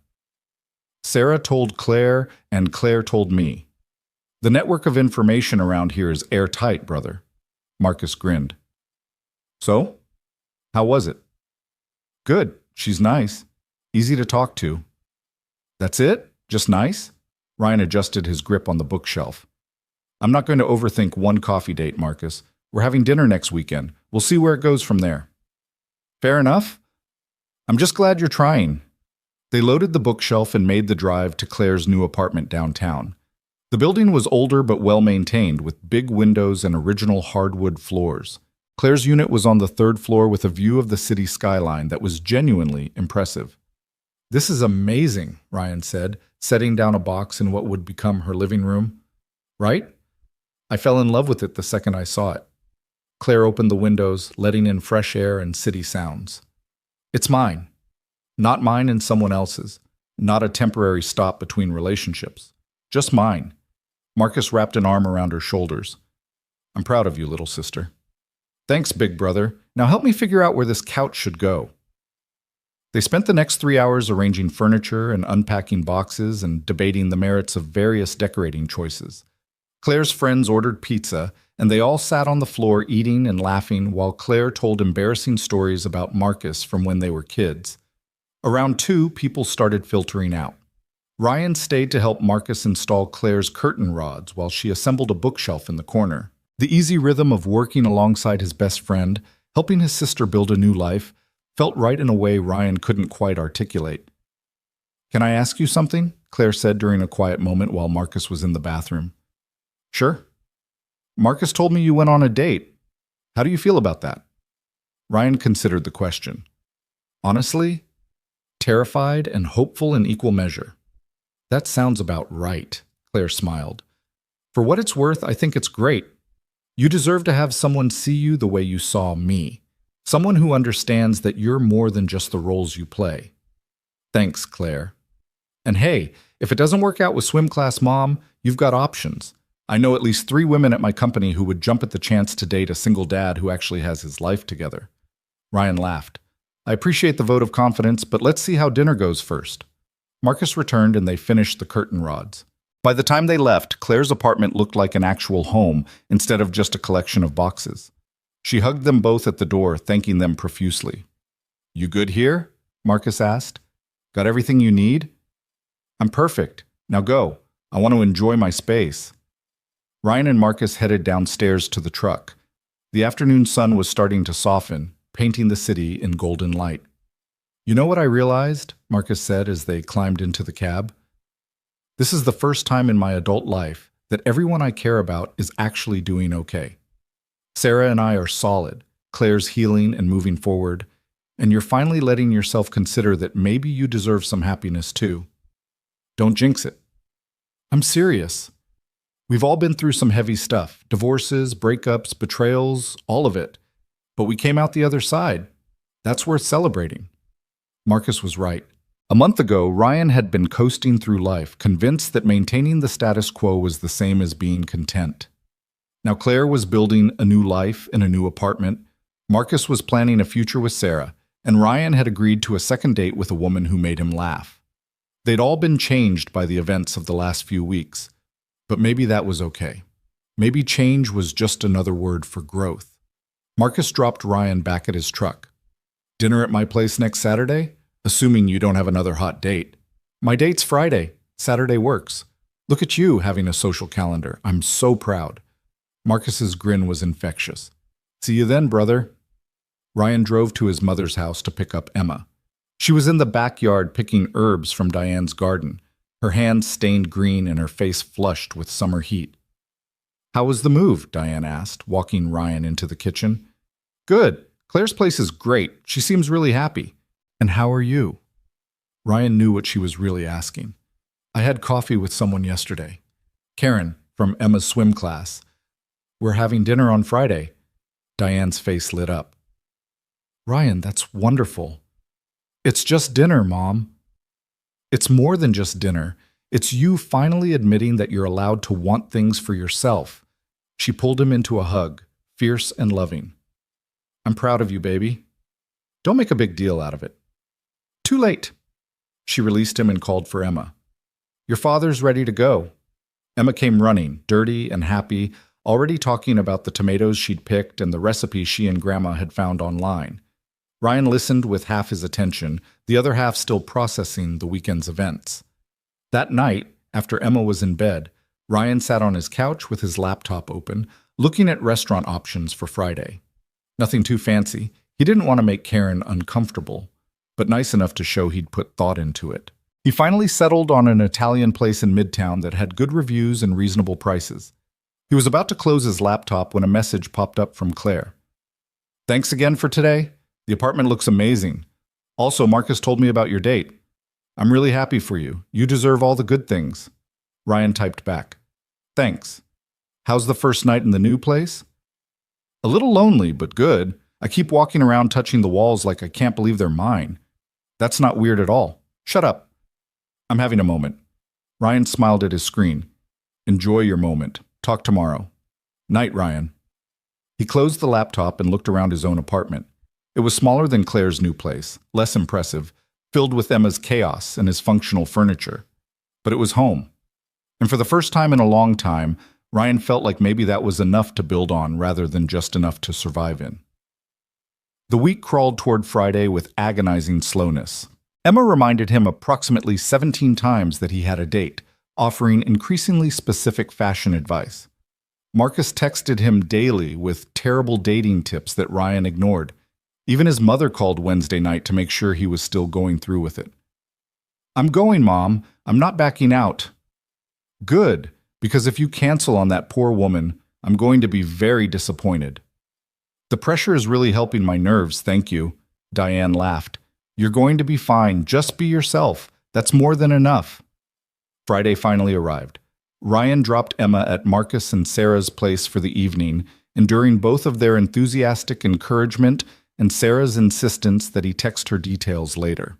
"Sarah told Claire, and Claire told me. The network of information around here is airtight, brother." Marcus grinned. "So? How was it?" "Good. She's nice. Easy to talk to." "That's it? Just nice?" Ryan adjusted his grip on the bookshelf. "I'm not going to overthink one coffee date, Marcus. We're having dinner next weekend. We'll see where it goes from there." "Fair enough. I'm just glad you're trying." They loaded the bookshelf and made the drive to Claire's new apartment downtown. The building was older but well-maintained, with big windows and original hardwood floors. Claire's unit was on the 3rd floor with a view of the city skyline that was genuinely impressive. "This is amazing," Ryan said, setting down a box in what would become her living room. "Right? I fell in love with it the second I saw it." Claire opened the windows, letting in fresh air and city sounds. "It's mine. Not mine and someone else's. Not a temporary stop between relationships. Just mine." Marcus wrapped an arm around her shoulders. "I'm proud of you, little sister." "Thanks, big brother. Now help me figure out where this couch should go." They spent the next 3 hours arranging furniture and unpacking boxes and debating the merits of various decorating choices. Claire's friends ordered pizza, and they all sat on the floor eating and laughing while Claire told embarrassing stories about Marcus from when they were kids. Around 2, people started filtering out. Ryan stayed to help Marcus install Claire's curtain rods while she assembled a bookshelf in the corner. The easy rhythm of working alongside his best friend, helping his sister build a new life, felt right in a way Ryan couldn't quite articulate. "Can I ask you something?" Claire said during a quiet moment while Marcus was in the bathroom. "Sure." "Marcus told me you went on a date. How do you feel about that?" Ryan considered the question. "Honestly, terrified and hopeful in equal measure." "That sounds about right," Claire smiled. "For what it's worth, I think it's great. You deserve to have someone see you the way you saw me. Someone who understands that you're more than just the roles you play." "Thanks, Claire. And hey, if it doesn't work out with swim class mom, you've got options. I know at least 3 women at my company who would jump at the chance to date a single dad who actually has his life together." Ryan laughed. "I appreciate the vote of confidence, but let's see how dinner goes first." Marcus returned and they finished the curtain rods. By the time they left, Claire's apartment looked like an actual home instead of just a collection of boxes. She hugged them both at the door, thanking them profusely. "You good here?" Marcus asked. "Got everything you need?" "I'm perfect. Now go. I want to enjoy my space." Ryan and Marcus headed downstairs to the truck. The afternoon sun was starting to soften, painting the city in golden light. "You know what I realized?" Marcus said as they climbed into the cab. This is the first time in my adult life that everyone I care about is actually doing okay. Sarah and I are solid, Claire's healing and moving forward, and you're finally letting yourself consider that maybe you deserve some happiness too. Don't jinx it. I'm serious. We've all been through some heavy stuff, divorces, breakups, betrayals, all of it. But we came out the other side. That's worth celebrating. Marcus was right. A month ago, Ryan had been coasting through life, convinced that maintaining the status quo was the same as being content. Now Claire was building a new life in a new apartment, Marcus was planning a future with Sarah, and Ryan had agreed to a second date with a woman who made him laugh. They'd all been changed by the events of the last few weeks, but maybe that was okay. Maybe change was just another word for growth. Marcus dropped Ryan back at his truck. Dinner at my place next Saturday? Assuming you don't have another hot date. My date's Friday. Saturday works. Look at you having a social calendar. I'm so proud. Marcus's grin was infectious. See you then, brother. Ryan drove to his mother's house to pick up Emma. She was in the backyard picking herbs from Diane's garden, her hands stained green and her face flushed with summer heat. How was the move? Diane asked, walking Ryan into the kitchen. Good. Claire's place is great. She seems really happy. And how are you? Ryan knew what she was really asking. I had coffee with someone yesterday. Karen, from Emma's swim class. We're having dinner on Friday. Diane's face lit up. Ryan, that's wonderful. It's just dinner, Mom. It's more than just dinner. It's you finally admitting that you're allowed to want things for yourself. She pulled him into a hug, fierce and loving. I'm proud of you, baby. Don't make a big deal out of it. Too late. She released him and called for Emma. Your father's ready to go. Emma came running, dirty and happy, already talking about the tomatoes she'd picked and the recipe she and Grandma had found online. Ryan listened with half his attention, the other half still processing the weekend's events. That night, after Emma was in bed, Ryan sat on his couch with his laptop open, looking at restaurant options for Friday. Nothing too fancy. He didn't want to make Karen uncomfortable, but nice enough to show he'd put thought into it. He finally settled on an Italian place in Midtown that had good reviews and reasonable prices. He was about to close his laptop when a message popped up from Claire. Thanks again for today. The apartment looks amazing. Also, Marcus told me about your date. I'm really happy for you. You deserve all the good things. Ryan typed back. Thanks. How's the first night in the new place? A little lonely, but good. I keep walking around touching the walls like I can't believe they're mine. That's not weird at all. Shut up. I'm having a moment. Ryan smiled at his screen. Enjoy your moment. Talk tomorrow. Night, Ryan. He closed the laptop and looked around his own apartment. It was smaller than Claire's new place, less impressive, filled with Emma's chaos and his functional furniture. But it was home. And for the first time in a long time, Ryan felt like maybe that was enough to build on rather than just enough to survive in. The week crawled toward Friday with agonizing slowness. Emma reminded him approximately 17 times that he had a date, offering increasingly specific fashion advice. Marcus texted him daily with terrible dating tips that Ryan ignored. Even his mother called Wednesday night to make sure he was still going through with it. I'm going, Mom. I'm not backing out. Good, because if you cancel on that poor woman, I'm going to be very disappointed. The pressure is really helping my nerves, thank you. Diane laughed. You're going to be fine. Just be yourself. That's more than enough. Friday finally arrived. Ryan dropped Emma at Marcus and Sarah's place for the evening, enduring both of their enthusiastic encouragement and Sarah's insistence that he text her details later.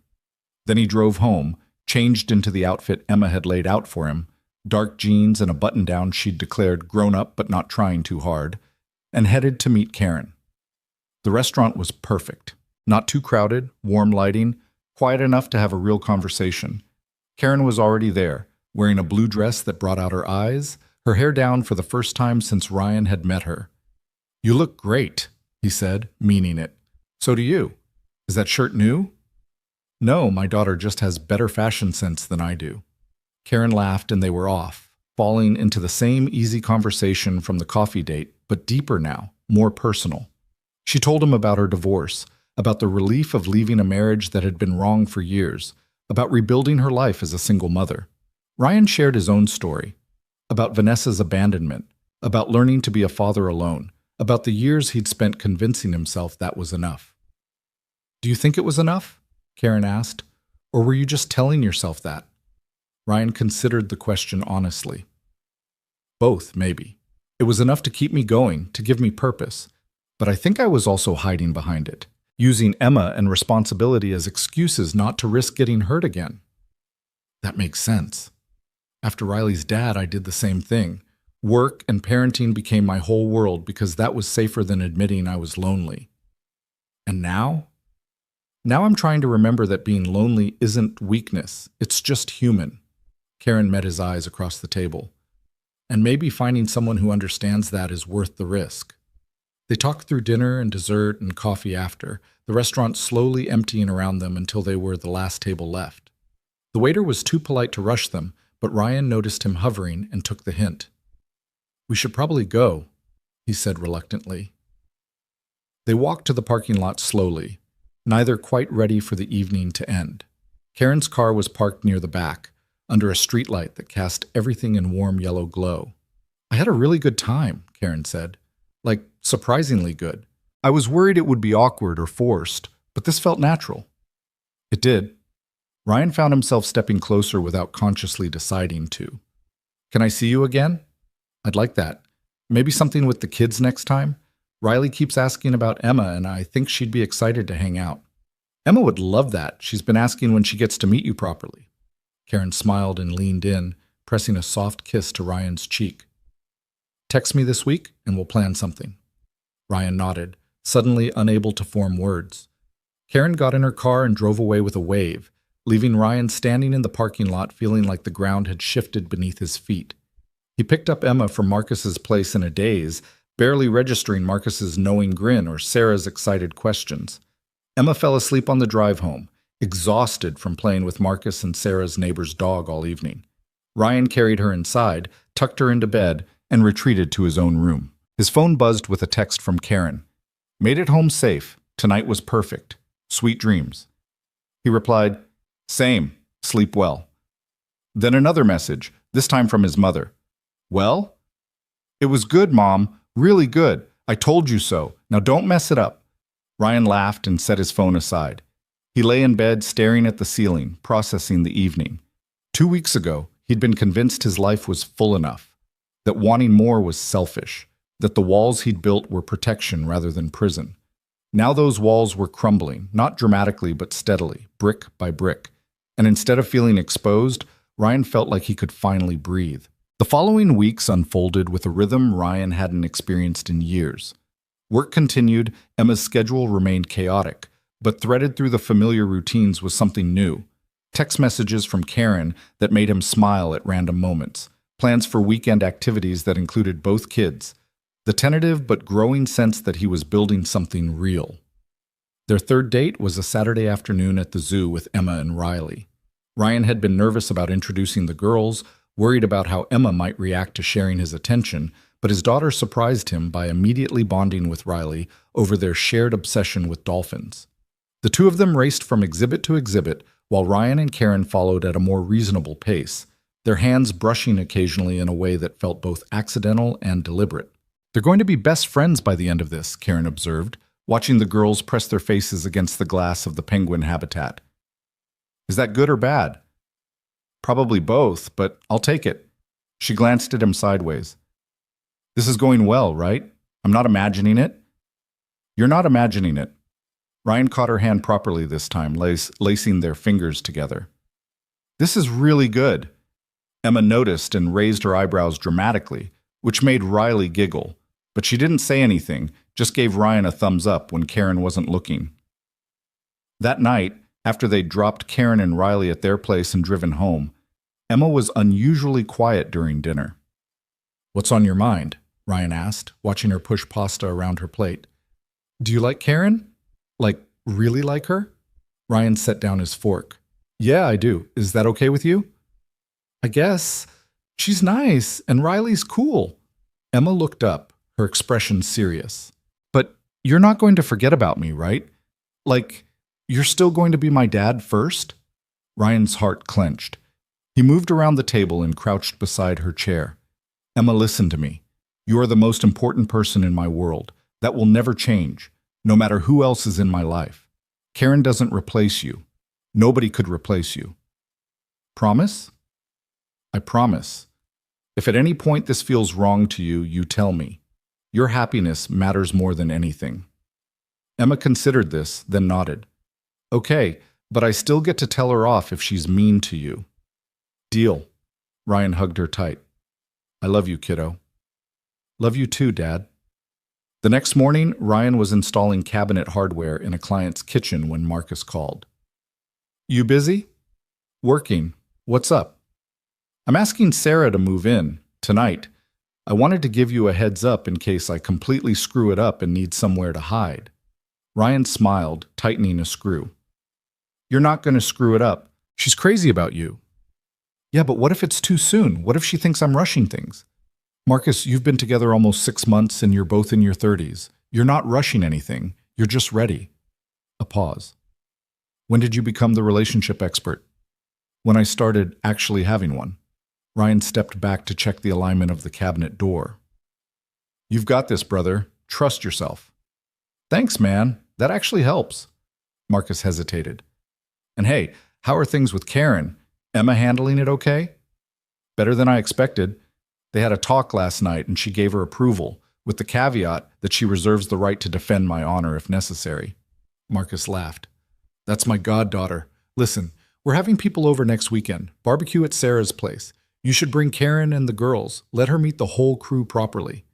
Then he drove home, changed into the outfit Emma had laid out for him, dark jeans and a button-down she'd declared grown up but not trying too hard, and headed to meet Karen. The restaurant was perfect. Not too crowded, warm lighting, quiet enough to have a real conversation. Karen was already there, wearing a blue dress that brought out her eyes, her hair down for the first time since Ryan had met her. You look great, he said, meaning it. So do you. Is that shirt new? No, my daughter just has better fashion sense than I do. Karen laughed and they were off, falling into the same easy conversation from the coffee date, but deeper now, more personal. She told him about her divorce, about the relief of leaving a marriage that had been wrong for years, about rebuilding her life as a single mother. Ryan shared his own story about Vanessa's abandonment, about learning to be a father alone, about the years he'd spent convincing himself that was enough. "Do you think it was enough?" Karen asked. "Or were you just telling yourself that?" Ryan considered the question honestly. "Both, maybe. It was enough to keep me going, to give me purpose. But I think I was also hiding behind it, using Emma and responsibility as excuses not to risk getting hurt again." "That makes sense. After Riley's dad, I did the same thing. Work and parenting became my whole world because that was safer than admitting I was lonely. And now? Now I'm trying to remember that being lonely isn't weakness, it's just human." Karen met his eyes across the table. "And maybe finding someone who understands that is worth the risk." They talked through dinner and dessert and coffee after, the restaurant slowly emptying around them until they were the last table left. The waiter was too polite to rush them, but Ryan noticed him hovering and took the hint. "We should probably go," he said reluctantly. They walked to the parking lot slowly, neither quite ready for the evening to end. Karen's car was parked near the back, under a streetlight that cast everything in warm yellow glow. "I had a really good time," Karen said. "Like, surprisingly good. I was worried it would be awkward or forced, but this felt natural." It did. Ryan found himself stepping closer without consciously deciding to. "Can I see you again? I'd like that. Maybe something with the kids next time. Riley keeps asking about Emma, and I think she'd be excited to hang out." "Emma would love that. She's been asking when she gets to meet you properly." Karen smiled and leaned in, pressing a soft kiss to Ryan's cheek. "Text me this week, and we'll plan something." Ryan nodded, suddenly unable to form words. Karen got in her car and drove away with a wave, leaving Ryan standing in the parking lot feeling like the ground had shifted beneath his feet. He picked up Emma from Marcus's place in a daze, barely registering Marcus's knowing grin or Sarah's excited questions. Emma fell asleep on the drive home, exhausted from playing with Marcus and Sarah's neighbor's dog all evening. Ryan carried her inside, tucked her into bed, and retreated to his own room. His phone buzzed with a text from Karen. "Made it home safe. Tonight was perfect. Sweet dreams." He replied, "Same. Sleep well." Then another message, this time from his mother. "Well?" "It was good, Mom. Really good. I told you so. Now don't mess it up." Ryan laughed and set his phone aside. He lay in bed staring at the ceiling, processing the evening. 2 weeks ago, he'd been convinced his life was full enough, that wanting more was selfish, that the walls he'd built were protection rather than prison. Now those walls were crumbling, not dramatically but steadily, brick by brick. And instead of feeling exposed, Ryan felt like he could finally breathe. The following weeks unfolded with a rhythm Ryan hadn't experienced in years. Work continued, Emma's schedule remained chaotic, but threaded through the familiar routines was something new. Text messages from Karen that made him smile at random moments, plans for weekend activities that included both kids, the tentative but growing sense that he was building something real. Their third date was a Saturday afternoon at the zoo with Emma and Riley. Ryan had been nervous about introducing the girls, worried about how Emma might react to sharing his attention, but his daughter surprised him by immediately bonding with Riley over their shared obsession with dolphins. The two of them raced from exhibit to exhibit, while Ryan and Karen followed at a more reasonable pace, their hands brushing occasionally in a way that felt both accidental and deliberate. "They're going to be best friends by the end of this," Karen observed, watching the girls press their faces against the glass of the penguin habitat. "Is that good or bad?" "Probably both, but I'll take it." She glanced at him sideways. "This is going well, right? I'm not imagining it?" "You're not imagining it." Ryan caught her hand properly this time, lacing their fingers together. "This is really good." Emma noticed and raised her eyebrows dramatically, which made Riley giggle, but she didn't say anything, just gave Ryan a thumbs up when Karen wasn't looking. That night, after they'd dropped Karen and Riley at their place and driven home, Emma was unusually quiet during dinner. "What's on your mind?" Ryan asked, watching her push pasta around her plate. "Do you like Karen? Like, really like her?" Ryan set down his fork. "Yeah, I do. Is that okay with you?" "I guess. She's nice, and Riley's cool." Emma looked up, her expression serious. "But you're not going to forget about me, right? Like, you're still going to be my dad first?" Ryan's heart clenched. He moved around the table and crouched beside her chair. Emma, listen to me. You are the most important person in my world. That will never change, no matter who else is in my life. Karen doesn't replace you. Nobody could replace you. Promise? I promise. If at any point this feels wrong to you, you tell me. Your happiness matters more than anything. Emma considered this, then nodded. Okay, but I still get to tell her off if she's mean to you. Deal. Ryan hugged her tight. I love you, kiddo. Love you too, Dad. The next morning, Ryan was installing cabinet hardware in a client's kitchen when Marcus called. You busy? Working. What's up? I'm asking Sarah to move in, tonight. I wanted to give you a heads up in case I completely screw it up and need somewhere to hide. Ryan smiled, tightening a screw. You're not going to screw it up. She's crazy about you. Yeah, but what if it's too soon? What if she thinks I'm rushing things? Marcus, you've been together almost 6 months and you're both in your 30s. You're not rushing anything. You're just ready. A pause. When did you become the relationship expert? When I started actually having one. Ryan stepped back to check the alignment of the cabinet door. You've got this, brother. Trust yourself. Thanks, man. That actually helps. Marcus hesitated. And hey, how are things with Karen? Emma handling it okay? Better than I expected. They had a talk last night and she gave her approval, with the caveat that she reserves the right to defend my honor if necessary. Marcus laughed. That's my goddaughter. Listen, we're having people over next weekend. Barbecue at Sarah's place. You should bring Karen and the girls. Let her meet the whole crew properly.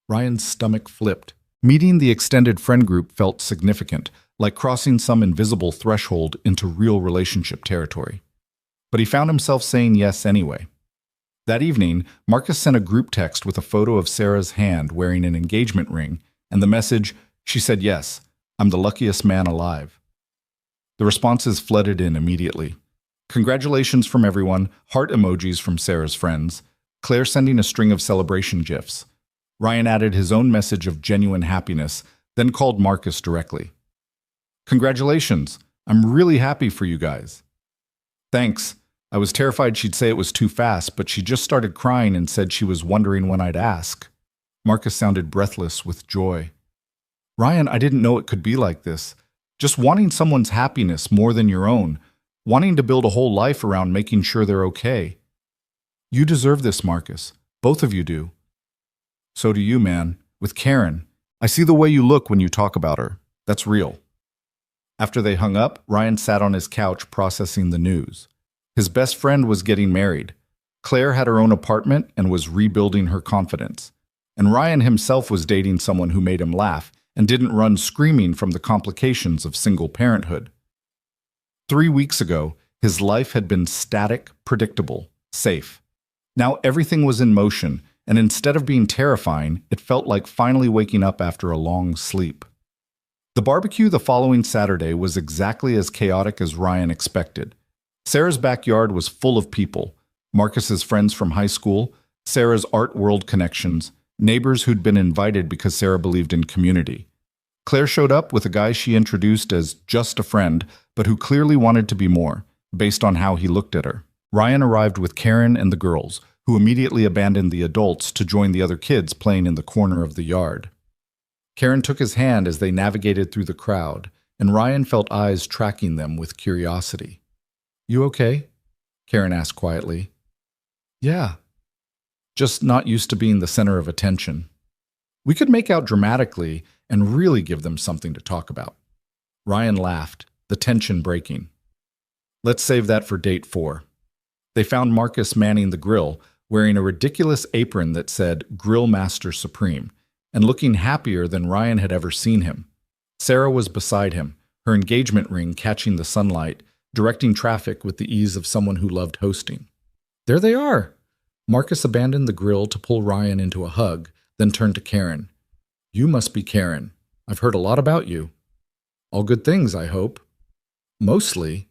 Ryan's stomach flipped. Meeting the extended friend group felt significant, like crossing some invisible threshold into real relationship territory. But he found himself saying yes anyway. That evening, Marcus sent a group text with a photo of Sarah's hand wearing an engagement ring and the message, she said yes, I'm the luckiest man alive. The responses flooded in immediately. Congratulations from everyone, heart emojis from Sarah's friends, Claire sending a string of celebration gifs. Ryan added his own message of genuine happiness, then called Marcus directly. Congratulations, I'm really happy for you guys. Thanks. I was terrified she'd say it was too fast, but she just started crying and said she was wondering when I'd ask. Marcus sounded breathless with joy. Ryan, I didn't know it could be like this. Just wanting someone's happiness more than your own, wanting to build a whole life around making sure they're okay. You deserve this, Marcus. Both of you do. So do you, man. With Karen, I see the way you look when you talk about her. That's real. After they hung up, Ryan sat on his couch processing the news. His best friend was getting married. Claire had her own apartment and was rebuilding her confidence. And Ryan himself was dating someone who made him laugh and didn't run screaming from the complications of single parenthood. 3 weeks ago, his life had been static, predictable, safe. Now everything was in motion, and instead of being terrifying, it felt like finally waking up after a long sleep. The barbecue the following Saturday was exactly as chaotic as Ryan expected. Sarah's backyard was full of people, Marcus's friends from high school, Sarah's art world connections, neighbors who'd been invited because Sarah believed in community. Claire showed up with a guy she introduced as just a friend, but who clearly wanted to be more, based on how he looked at her. Ryan arrived with Karen and the girls, who immediately abandoned the adults to join the other kids playing in the corner of the yard. Karen took his hand as they navigated through the crowd, and Ryan felt eyes tracking them with curiosity. You okay? Karen asked quietly. Yeah. Just not used to being the center of attention. We could make out dramatically and really give them something to talk about. Ryan laughed, the tension breaking. Let's save that for date 4. They found Marcus manning the grill, wearing a ridiculous apron that said Grill Master Supreme, and looking happier than Ryan had ever seen him. Sarah was beside him, her engagement ring catching the sunlight, directing traffic with the ease of someone who loved hosting. There they are! Marcus abandoned the grill to pull Ryan into a hug, then turned to Karen. You must be Karen. I've heard a lot about you. All good things, I hope. Mostly.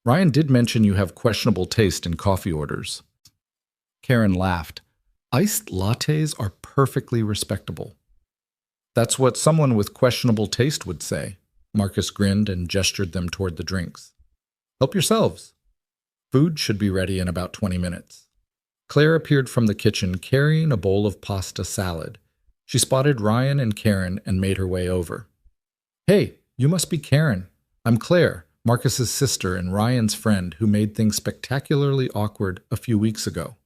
Ryan did mention you have questionable taste in coffee orders. Karen laughed. Iced lattes are perfectly respectable. That's what someone with questionable taste would say. Marcus grinned and gestured them toward the drinks. Help yourselves. Food should be ready in about 20 minutes. Claire appeared from the kitchen carrying a bowl of pasta salad. She spotted Ryan and Karen and made her way over. Hey, you must be Karen. I'm Claire, Marcus's sister and Ryan's friend who made things spectacularly awkward a few weeks ago.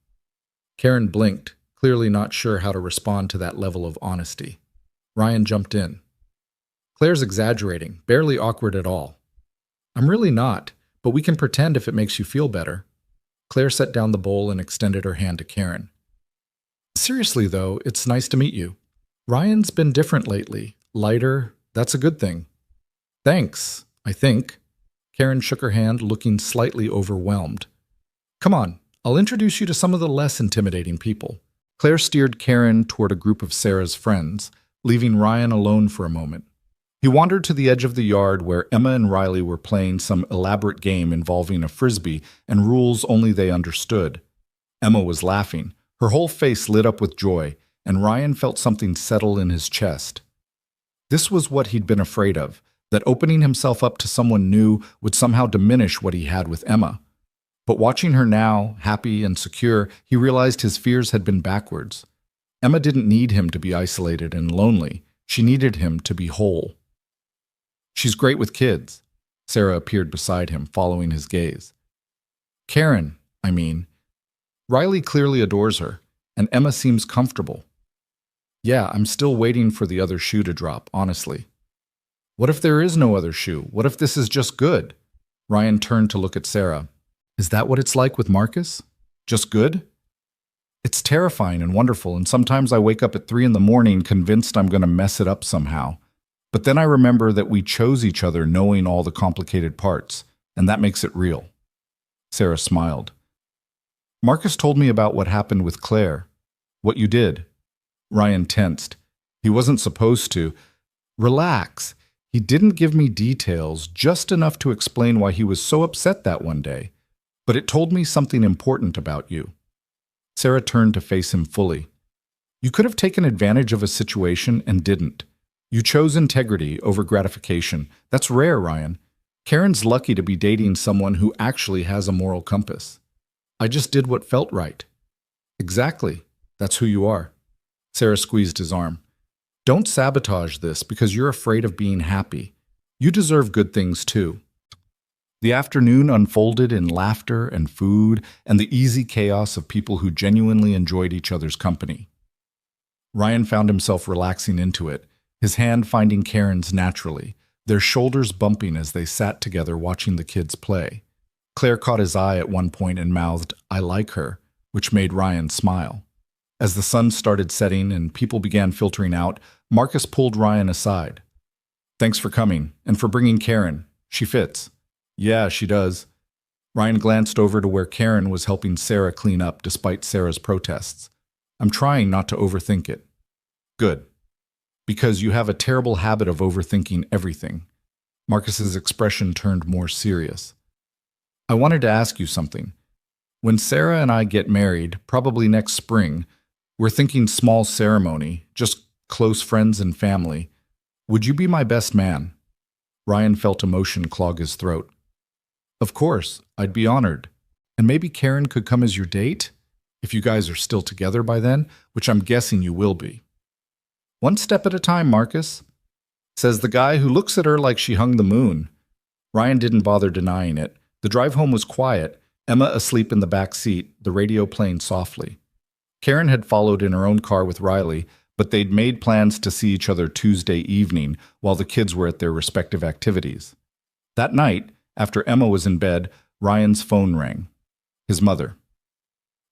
Karen blinked, clearly not sure how to respond to that level of honesty. Ryan jumped in. Claire's exaggerating, barely awkward at all. I'm really not, but we can pretend if it makes you feel better. Claire set down the bowl and extended her hand to Karen. Seriously, though, it's nice to meet you. Ryan's been different lately, lighter. That's a good thing. Thanks, I think. Karen shook her hand, looking slightly overwhelmed. Come on, I'll introduce you to some of the less intimidating people. Claire steered Karen toward a group of Sarah's friends, leaving Ryan alone for a moment. He wandered to the edge of the yard where Emma and Riley were playing some elaborate game involving a frisbee and rules only they understood. Emma was laughing, her whole face lit up with joy, and Ryan felt something settle in his chest. This was what he'd been afraid of, that opening himself up to someone new would somehow diminish what he had with Emma. But watching her now, happy and secure, he realized his fears had been backwards. Emma didn't need him to be isolated and lonely. She needed him to be whole. She's great with kids. Sarah appeared beside him, following his gaze. Karen, I mean. Riley clearly adores her, and Emma seems comfortable. Yeah, I'm still waiting for the other shoe to drop, honestly. What if there is no other shoe? What if this is just good? Ryan turned to look at Sarah. Is that what it's like with Marcus? Just good? It's terrifying and wonderful, and sometimes I wake up at 3 a.m. convinced I'm going to mess it up somehow. But then I remember that we chose each other knowing all the complicated parts, and that makes it real. Sarah smiled. Marcus told me about what happened with Claire. What you did. Ryan tensed. He wasn't supposed to. Relax. He didn't give me details, just enough to explain why he was so upset that one day. But it told me something important about you. Sarah turned to face him fully. You could have taken advantage of a situation and didn't. You chose integrity over gratification. That's rare, Ryan. Karen's lucky to be dating someone who actually has a moral compass. I just did what felt right. Exactly. That's who you are. Sarah squeezed his arm. Don't sabotage this because you're afraid of being happy. You deserve good things too. The afternoon unfolded in laughter and food and the easy chaos of people who genuinely enjoyed each other's company. Ryan found himself relaxing into it, his hand finding Karen's naturally, their shoulders bumping as they sat together watching the kids play. Claire caught his eye at one point and mouthed, I like her, which made Ryan smile. As the sun started setting and people began filtering out, Marcus pulled Ryan aside. Thanks for coming, and for bringing Karen. She fits. Yeah, she does. Ryan glanced over to where Karen was helping Sarah clean up despite Sarah's protests. I'm trying not to overthink it. Good. Because you have a terrible habit of overthinking everything. Marcus's expression turned more serious. I wanted to ask you something. When Sarah and I get married, probably next spring, we're thinking small ceremony, just close friends and family. Would you be my best man? Ryan felt emotion clog his throat. Of course, I'd be honored. And maybe Karen could come as your date? If you guys are still together by then, which I'm guessing you will be. One step at a time, Marcus, says the guy who looks at her like she hung the moon. Ryan didn't bother denying it. The drive home was quiet, Emma asleep in the back seat, the radio playing softly. Karen had followed in her own car with Riley, but they'd made plans to see each other Tuesday evening while the kids were at their respective activities. That night, after Emma was in bed, Ryan's phone rang. His mother.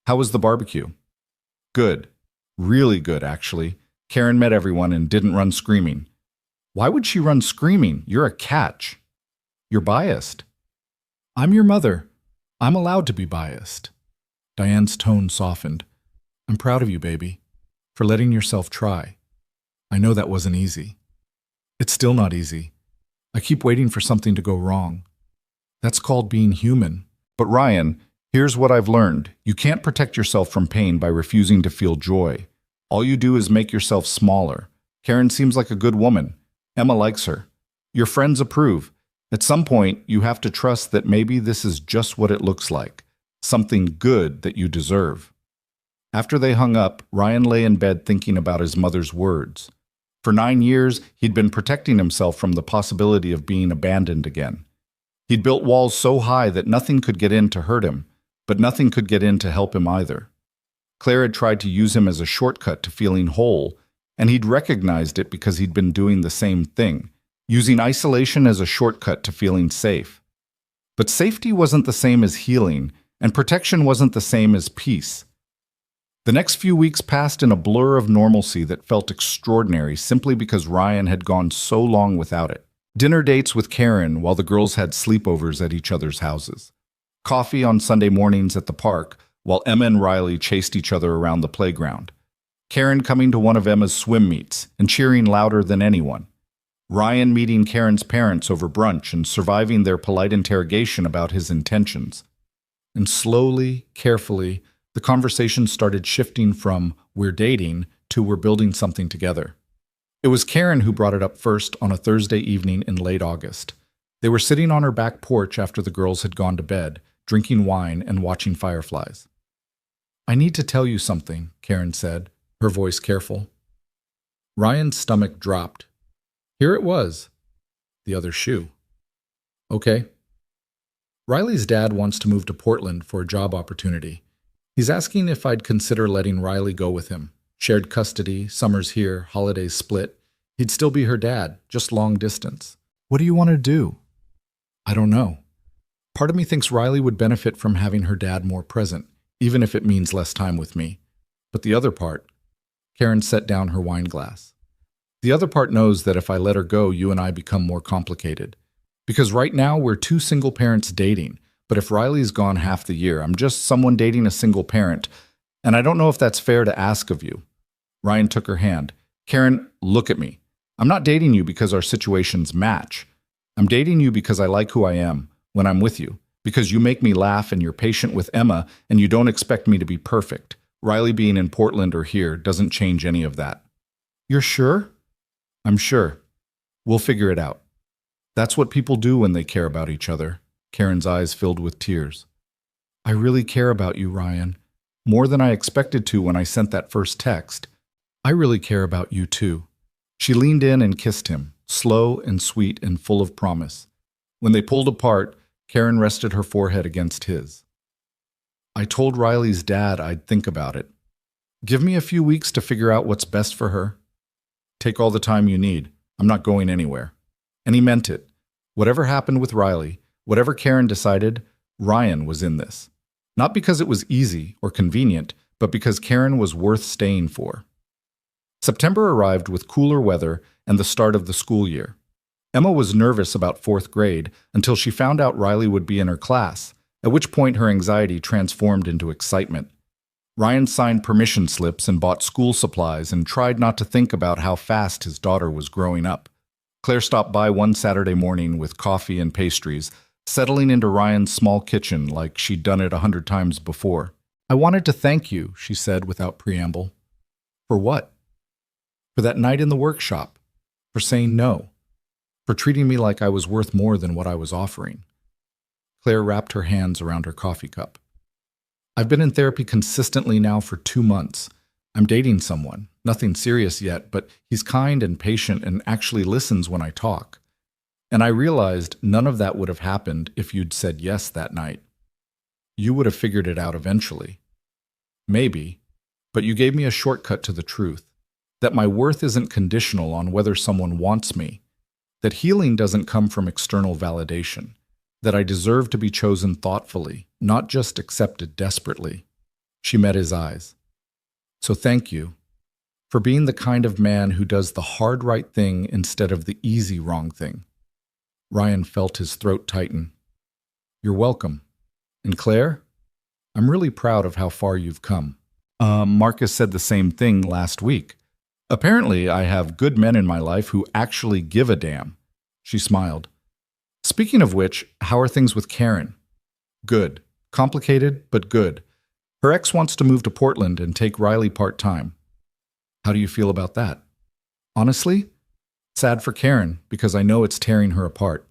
How was the barbecue? Good. Really good, actually. Karen met everyone and didn't run screaming. Why would she run screaming? You're a catch. You're biased. I'm your mother. I'm allowed to be biased. Diane's tone softened. I'm proud of you, baby, for letting yourself try. I know that wasn't easy. It's still not easy. I keep waiting for something to go wrong. That's called being human. But Ryan, here's what I've learned. You can't protect yourself from pain by refusing to feel joy. All you do is make yourself smaller. Karen seems like a good woman. Emma likes her. Your friends approve. At some point, you have to trust that maybe this is just what it looks like. something good that you deserve. After they hung up, Ryan lay in bed thinking about his mother's words. For 9 years, he'd been protecting himself from the possibility of being abandoned again. He'd built walls so high that nothing could get in to hurt him, but nothing could get in to help him either. Claire had tried to use him as a shortcut to feeling whole, and he'd recognized it because he'd been doing the same thing, using isolation as a shortcut to feeling safe. But safety wasn't the same as healing, and protection wasn't the same as peace. The next few weeks passed in a blur of normalcy that felt extraordinary simply because Ryan had gone so long without it. Dinner dates with Karen while the girls had sleepovers at each other's houses. Coffee on Sunday mornings at the park while Emma and Riley chased each other around the playground. Karen coming to one of Emma's swim meets and cheering louder than anyone. Ryan meeting Karen's parents over brunch and surviving their polite interrogation about his intentions. And slowly, carefully, the conversation started shifting from "we're dating" to "we're building something together." It was Karen who brought it up first on a Thursday evening in late August. They were sitting on her back porch after the girls had gone to bed, drinking wine and watching fireflies. "I need to tell you something," Karen said, her voice careful. Ryan's stomach dropped. Here it was. The other shoe. "Okay." Riley's dad wants to move to Portland for a job opportunity. He's asking if I'd consider letting Riley go with him. Shared custody, summers here, holidays split. He'd still be her dad, just long distance. "What do you want to do?" "I don't know. Part of me thinks Riley would benefit from having her dad more present, even if it means less time with me. But the other part..." Karen set down her wine glass. "The other part knows that if I let her go, you and I become more complicated. Because right now we're two single parents dating, but if Riley's gone half the year, I'm just someone dating a single parent, and I don't know if that's fair to ask of you." Ryan took her hand. "Karen, look at me. I'm not dating you because our situations match. I'm dating you because I like who I am when I'm with you, because you make me laugh and you're patient with Emma and you don't expect me to be perfect. Riley being in Portland or here doesn't change any of that." "You're sure?" "I'm sure. We'll figure it out." That's what people do when they care about each other. Karen's eyes filled with tears. "I really care about you, Ryan. More than I expected to when I sent that first text. I really care about you too." She leaned in and kissed him, slow and sweet and full of promise. When they pulled apart, Karen rested her forehead against his. "I told Riley's dad I'd think about it. Give me a few weeks to figure out what's best for her. Take all the time you need. I'm not going anywhere." And he meant it. Whatever happened with Riley, whatever Karen decided, Ryan was in this. Not because it was easy or convenient, but because Karen was worth staying for. September arrived with cooler weather and the start of the school year. Emma was nervous about 4th grade until she found out Riley would be in her class, at which point her anxiety transformed into excitement. Ryan signed permission slips and bought school supplies and tried not to think about how fast his daughter was growing up. Claire stopped by one Saturday morning with coffee and pastries, settling into Ryan's small kitchen like she'd done it 100 times before. "I wanted to thank you," she said without preamble. "For what?" "For that night in the workshop. For saying no. For treating me like I was worth more than what I was offering." Claire wrapped her hands around her coffee cup. "I've been in therapy consistently now for 2 months. I'm dating someone. Nothing serious yet, but he's kind and patient and actually listens when I talk. And I realized none of that would have happened if you'd said yes that night. You would have figured it out eventually. Maybe, but you gave me a shortcut to the truth. That my worth isn't conditional on whether someone wants me. That healing doesn't come from external validation. That I deserve to be chosen thoughtfully, not just accepted desperately." She met his eyes. "So thank you for being the kind of man who does the hard right thing instead of the easy wrong thing." Ryan felt his throat tighten. "You're welcome. And Claire, I'm really proud of how far you've come. Marcus said the same thing last week. Apparently, I have good men in my life who actually give a damn." She smiled. "Speaking of which, how are things with Karen?" "Good. Complicated, but good. Her ex wants to move to Portland and take Riley part-time." "How do you feel about that?" "Honestly, sad for Karen, because I know it's tearing her apart.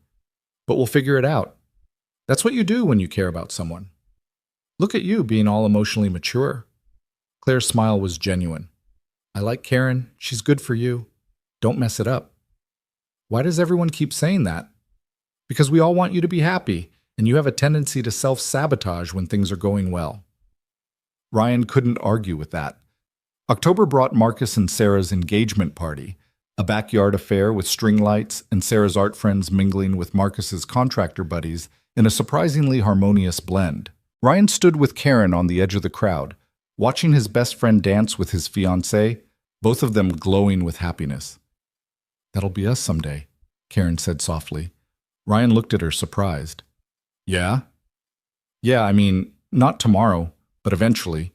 But we'll figure it out. That's what you do when you care about someone." Look at you being all emotionally mature. Claire's smile was genuine. I like Karen. She's good for you. Don't mess it up. Why does everyone keep saying that? Because we all want you to be happy, and you have a tendency to self-sabotage when things are going well. Ryan couldn't argue with that. October brought Marcus and Sarah's engagement party, a backyard affair with string lights and Sarah's art friends mingling with Marcus's contractor buddies in a surprisingly harmonious blend. Ryan stood with Karen on the edge of the crowd, watching his best friend dance with his fiancée, both of them glowing with happiness. That'll be us someday, Karen said softly. Ryan looked at her surprised. Yeah? Yeah, I mean, not tomorrow, but eventually,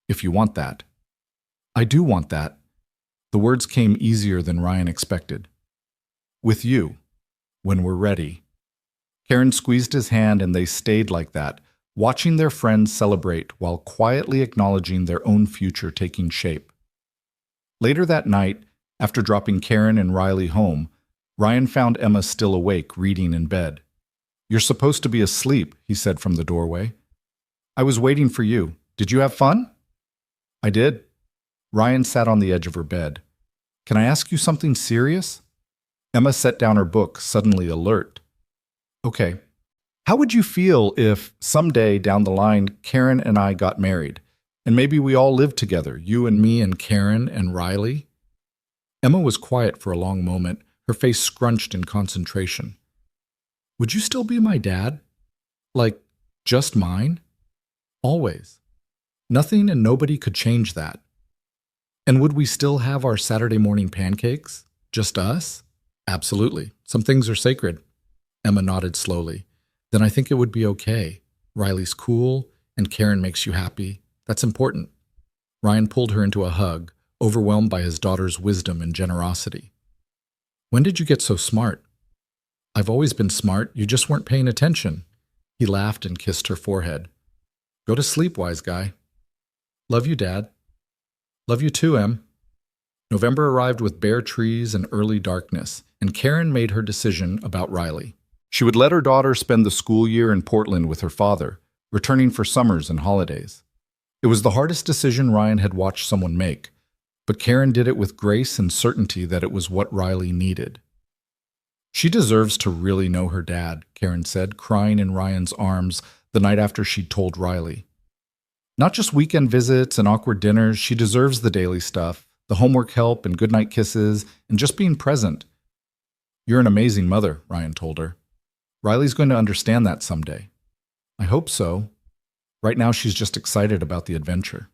if you want that. I do want that. The words came easier than Ryan expected. With you, when we're ready. Karen squeezed his hand and they stayed like that, watching their friends celebrate while quietly acknowledging their own future taking shape. Later that night, after dropping Karen and Riley home, Ryan found Emma still awake, reading in bed. You're supposed to be asleep, he said from the doorway. I was waiting for you. Did you have fun? I did. Ryan sat on the edge of her bed. Can I ask you something serious? Emma set down her book, suddenly alert. Okay. How would you feel if, someday down the line, Karen and I got married, and maybe we all lived together, you and me and Karen and Riley? Emma was quiet for a long moment, her face scrunched in concentration. Would you still be my dad? Like, just mine? Always. Nothing and nobody could change that. And would we still have our Saturday morning pancakes? Just us? Absolutely. Some things are sacred. Emma nodded slowly. Then I think it would be okay. Riley's cool, and Karen makes you happy. That's important. Ryan pulled her into a hug, overwhelmed by his daughter's wisdom and generosity. When did you get so smart? I've always been smart, you just weren't paying attention. He laughed and kissed her forehead. Go to sleep, wise guy. Love you, Dad. Love you too, Em. November arrived with bare trees and early darkness, and Karen made her decision about Riley. She would let her daughter spend the school year in Portland with her father, returning for summers and holidays. It was the hardest decision Ryan had watched someone make, but Karen did it with grace and certainty that it was what Riley needed. She deserves to really know her dad, Karen said, crying in Ryan's arms the night after she'd told Riley. Not just weekend visits and awkward dinners, she deserves the daily stuff, the homework help and goodnight kisses, and just being present. You're an amazing mother, Ryan told her. Riley's going to understand that someday. I hope so. Right now she's just excited about the adventure.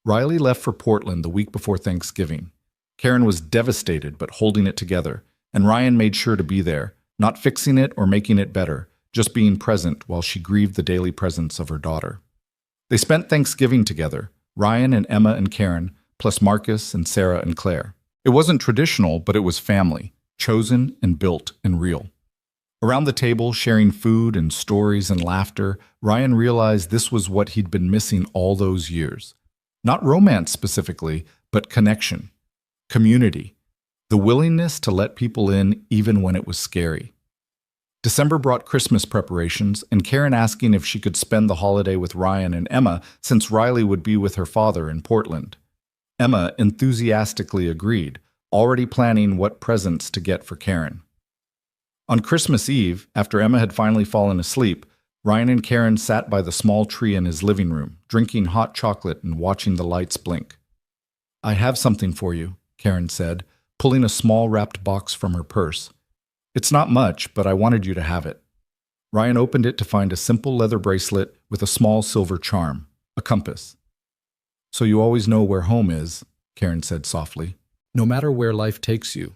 Riley left for Portland the week before Thanksgiving. Karen was devastated but holding it together, and Ryan made sure to be there, not fixing it or making it better, just being present while she grieved the daily presence of her daughter. They spent Thanksgiving together, Ryan and Emma and Karen, plus Marcus and Sarah and Claire. It wasn't traditional, but it was family, chosen and built and real. Around the table, sharing food and stories and laughter, Ryan realized this was what he'd been missing all those years. Not romance specifically, but connection, community, the willingness to let people in even when it was scary. December brought Christmas preparations, and Karen asking if she could spend the holiday with Ryan and Emma since Riley would be with her father in Portland. Emma enthusiastically agreed, already planning what presents to get for Karen. On Christmas Eve, after Emma had finally fallen asleep, Ryan and Karen sat by the small tree in his living room, drinking hot chocolate and watching the lights blink. I have something for you, Karen said, pulling a small wrapped box from her purse. It's not much, but I wanted you to have it. Ryan opened it to find a simple leather bracelet with a small silver charm, a compass. So you always know where home is, Karen said softly, no matter where life takes you.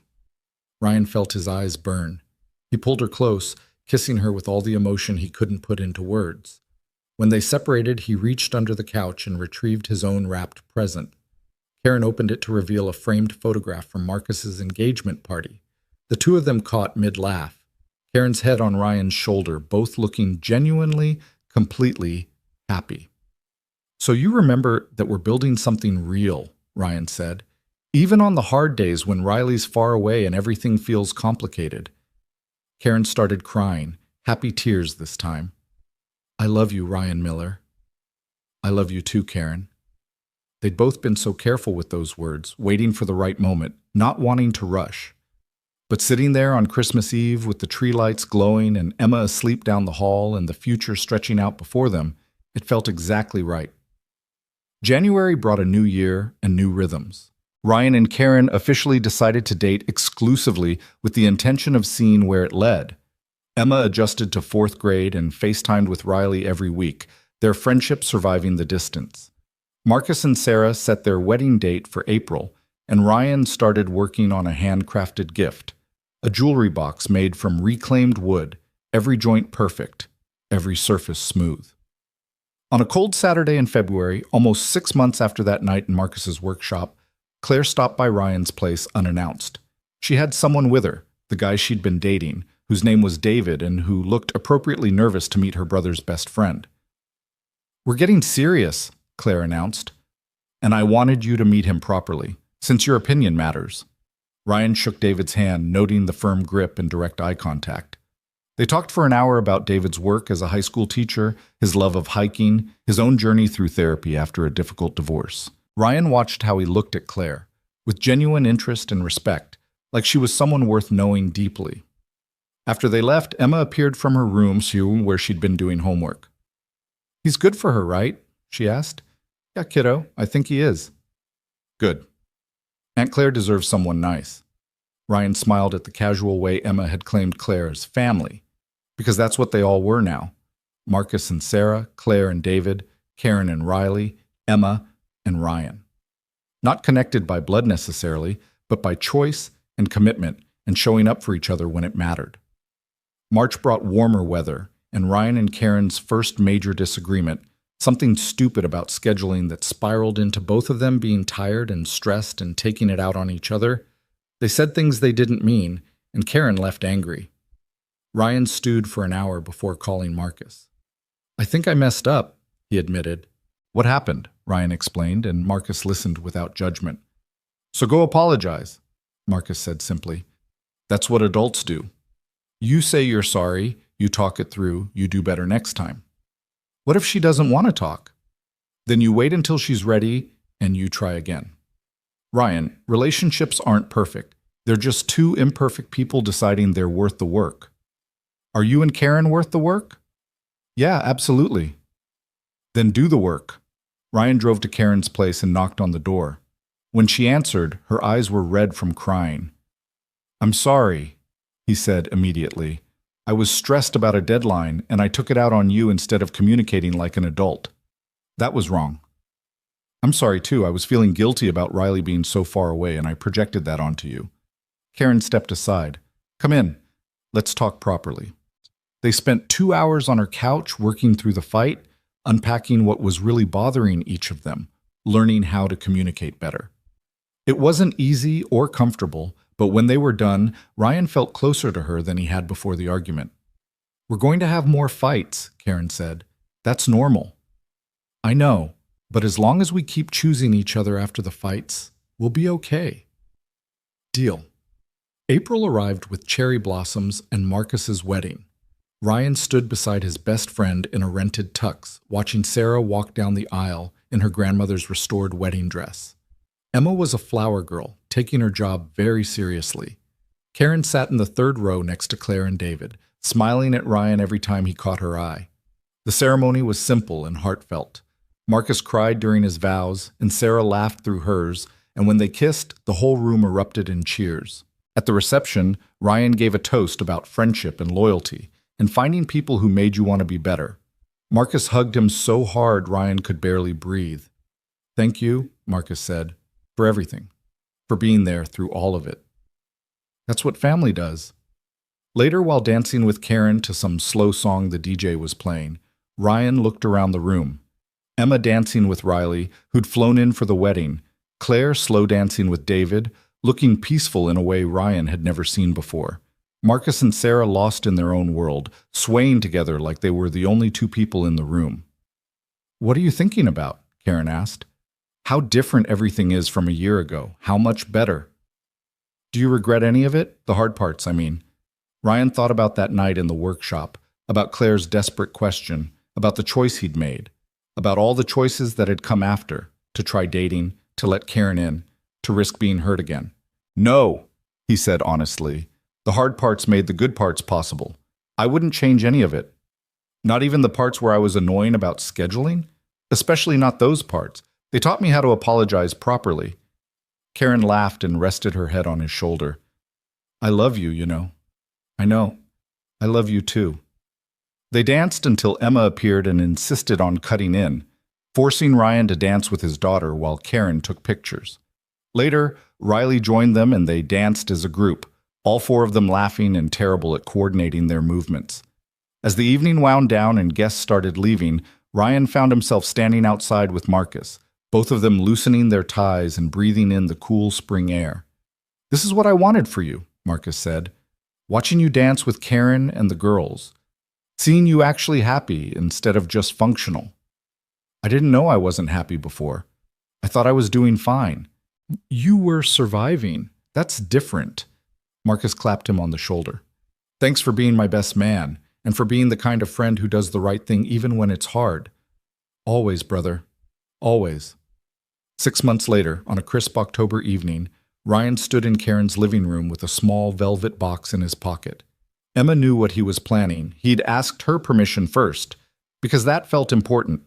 Ryan felt his eyes burn. He pulled her close, kissing her with all the emotion he couldn't put into words. When they separated, he reached under the couch and retrieved his own wrapped present. Karen opened it to reveal a framed photograph from Marcus's engagement party. The two of them caught mid-laugh, Karen's head on Ryan's shoulder, both looking genuinely, completely happy. So you remember that we're building something real, Ryan said, even on the hard days when Riley's far away and everything feels complicated. Karen started crying, happy tears this time. I love you, Ryan Miller. I love you too, Karen. They'd both been so careful with those words, waiting for the right moment, not wanting to rush. But sitting there on Christmas Eve with the tree lights glowing and Emma asleep down the hall and the future stretching out before them, it felt exactly right. January brought a new year and new rhythms. Ryan and Karen officially decided to date exclusively with the intention of seeing where it led. Emma adjusted to fourth grade and FaceTimed with Riley every week, their friendship surviving the distance. Marcus and Sarah set their wedding date for April, and Ryan started working on a handcrafted gift, a jewelry box made from reclaimed wood, every joint perfect, every surface smooth. On a cold Saturday in February, almost 6 months after that night in Marcus's workshop, Claire stopped by Ryan's place unannounced. She had someone with her, the guy she'd been dating, whose name was David and who looked appropriately nervous to meet her brother's best friend. "We're getting serious," Claire announced, "and I wanted you to meet him properly, since your opinion matters." Ryan shook David's hand, noting the firm grip and direct eye contact. They talked for an hour about David's work as a high school teacher, his love of hiking, his own journey through therapy after a difficult divorce. Ryan watched how he looked at Claire, with genuine interest and respect, like she was someone worth knowing deeply. After they left, Emma appeared from her room where she'd been doing homework. "He's good for her, right?" she asked. "Yeah, kiddo, I think he is." "Good. Aunt Claire deserves someone nice." Ryan smiled at the casual way Emma had claimed Claire as family, because that's what they all were now. Marcus and Sarah, Claire and David, Karen and Riley, Emma and Ryan. Not connected by blood necessarily, but by choice and commitment and showing up for each other when it mattered. March brought warmer weather, and Ryan and Karen's first major disagreement, something stupid about scheduling that spiraled into both of them being tired and stressed and taking it out on each other. They said things they didn't mean, and Karen left angry. Ryan stewed for an hour before calling Marcus. "I think I messed up," he admitted. "What happened?" Ryan explained, and Marcus listened without judgment. "So go apologize," Marcus said simply. "That's what adults do. You say you're sorry, you talk it through, you do better next time. What if she doesn't want to talk? Then you wait until she's ready and you try again." Ryan, relationships aren't perfect. They're just two imperfect people deciding they're worth the work. Are you and Karen worth the work? Yeah, absolutely. Then do the work. Ryan drove to Karen's place and knocked on the door. When she answered, her eyes were red from crying. "I'm sorry," he said immediately. "I was stressed about a deadline, and I took it out on you instead of communicating like an adult. That was wrong." "I'm sorry too. I was feeling guilty about Riley being so far away, and I projected that onto you." Karen stepped aside. "Come in. Let's talk properly." They spent 2 hours on her couch working through the fight, unpacking what was really bothering each of them, learning how to communicate better. It wasn't easy or comfortable, but when they were done, Ryan felt closer to her than he had before the argument. "We're going to have more fights," Karen said. "That's normal." "I know, but as long as we keep choosing each other after the fights, we'll be okay." Deal. April arrived with cherry blossoms and Marcus's wedding. Ryan stood beside his best friend in a rented tux, watching Sarah walk down the aisle in her grandmother's restored wedding dress. Emma was a flower girl, taking her job very seriously. Karen sat in the third row next to Claire and David, smiling at Ryan every time he caught her eye. The ceremony was simple and heartfelt. Marcus cried during his vows, and Sarah laughed through hers, and when they kissed, the whole room erupted in cheers. At the reception, Ryan gave a toast about friendship and loyalty, and finding people who made you want to be better. Marcus hugged him so hard Ryan could barely breathe. "Thank you," Marcus said, "for everything, for being there through all of it." That's what family does. Later, while dancing with Karen to some slow song the DJ was playing, Ryan looked around the room. Emma dancing with Riley, who'd flown in for the wedding, Claire slow dancing with David, looking peaceful in a way Ryan had never seen before. Marcus and Sarah lost in their own world, swaying together like they were the only two people in the room. "What are you thinking about?" Karen asked. "How different everything is from a year ago. How much better." "Do you regret any of it? The hard parts, I mean." Ryan thought about that night in the workshop, about Claire's desperate question, about the choice he'd made, about all the choices that had come after, to try dating, to let Karen in, to risk being hurt again. No, he said honestly. The hard parts made the good parts possible. I wouldn't change any of it. Not even the parts where I was annoying about scheduling? Especially not those parts. They taught me how to apologize properly. Karen laughed and rested her head on his shoulder. I love you, you know. I know. I love you too. They danced until Emma appeared and insisted on cutting in, forcing Ryan to dance with his daughter while Karen took pictures. Later, Riley joined them and they danced as a group, all four of them laughing and terrible at coordinating their movements. As the evening wound down and guests started leaving, Ryan found himself standing outside with Marcus, both of them loosening their ties and breathing in the cool spring air. This is what I wanted for you, Marcus said. Watching you dance with Karen and the girls. Seeing you actually happy instead of just functional. I didn't know I wasn't happy before. I thought I was doing fine. You were surviving. That's different. Marcus clapped him on the shoulder. Thanks for being my best man, and for being the kind of friend who does the right thing even when it's hard. Always, brother. Always. 6 months later, on a crisp October evening, Ryan stood in Karen's living room with a small velvet box in his pocket. Emma knew what he was planning. He'd asked her permission first, because that felt important.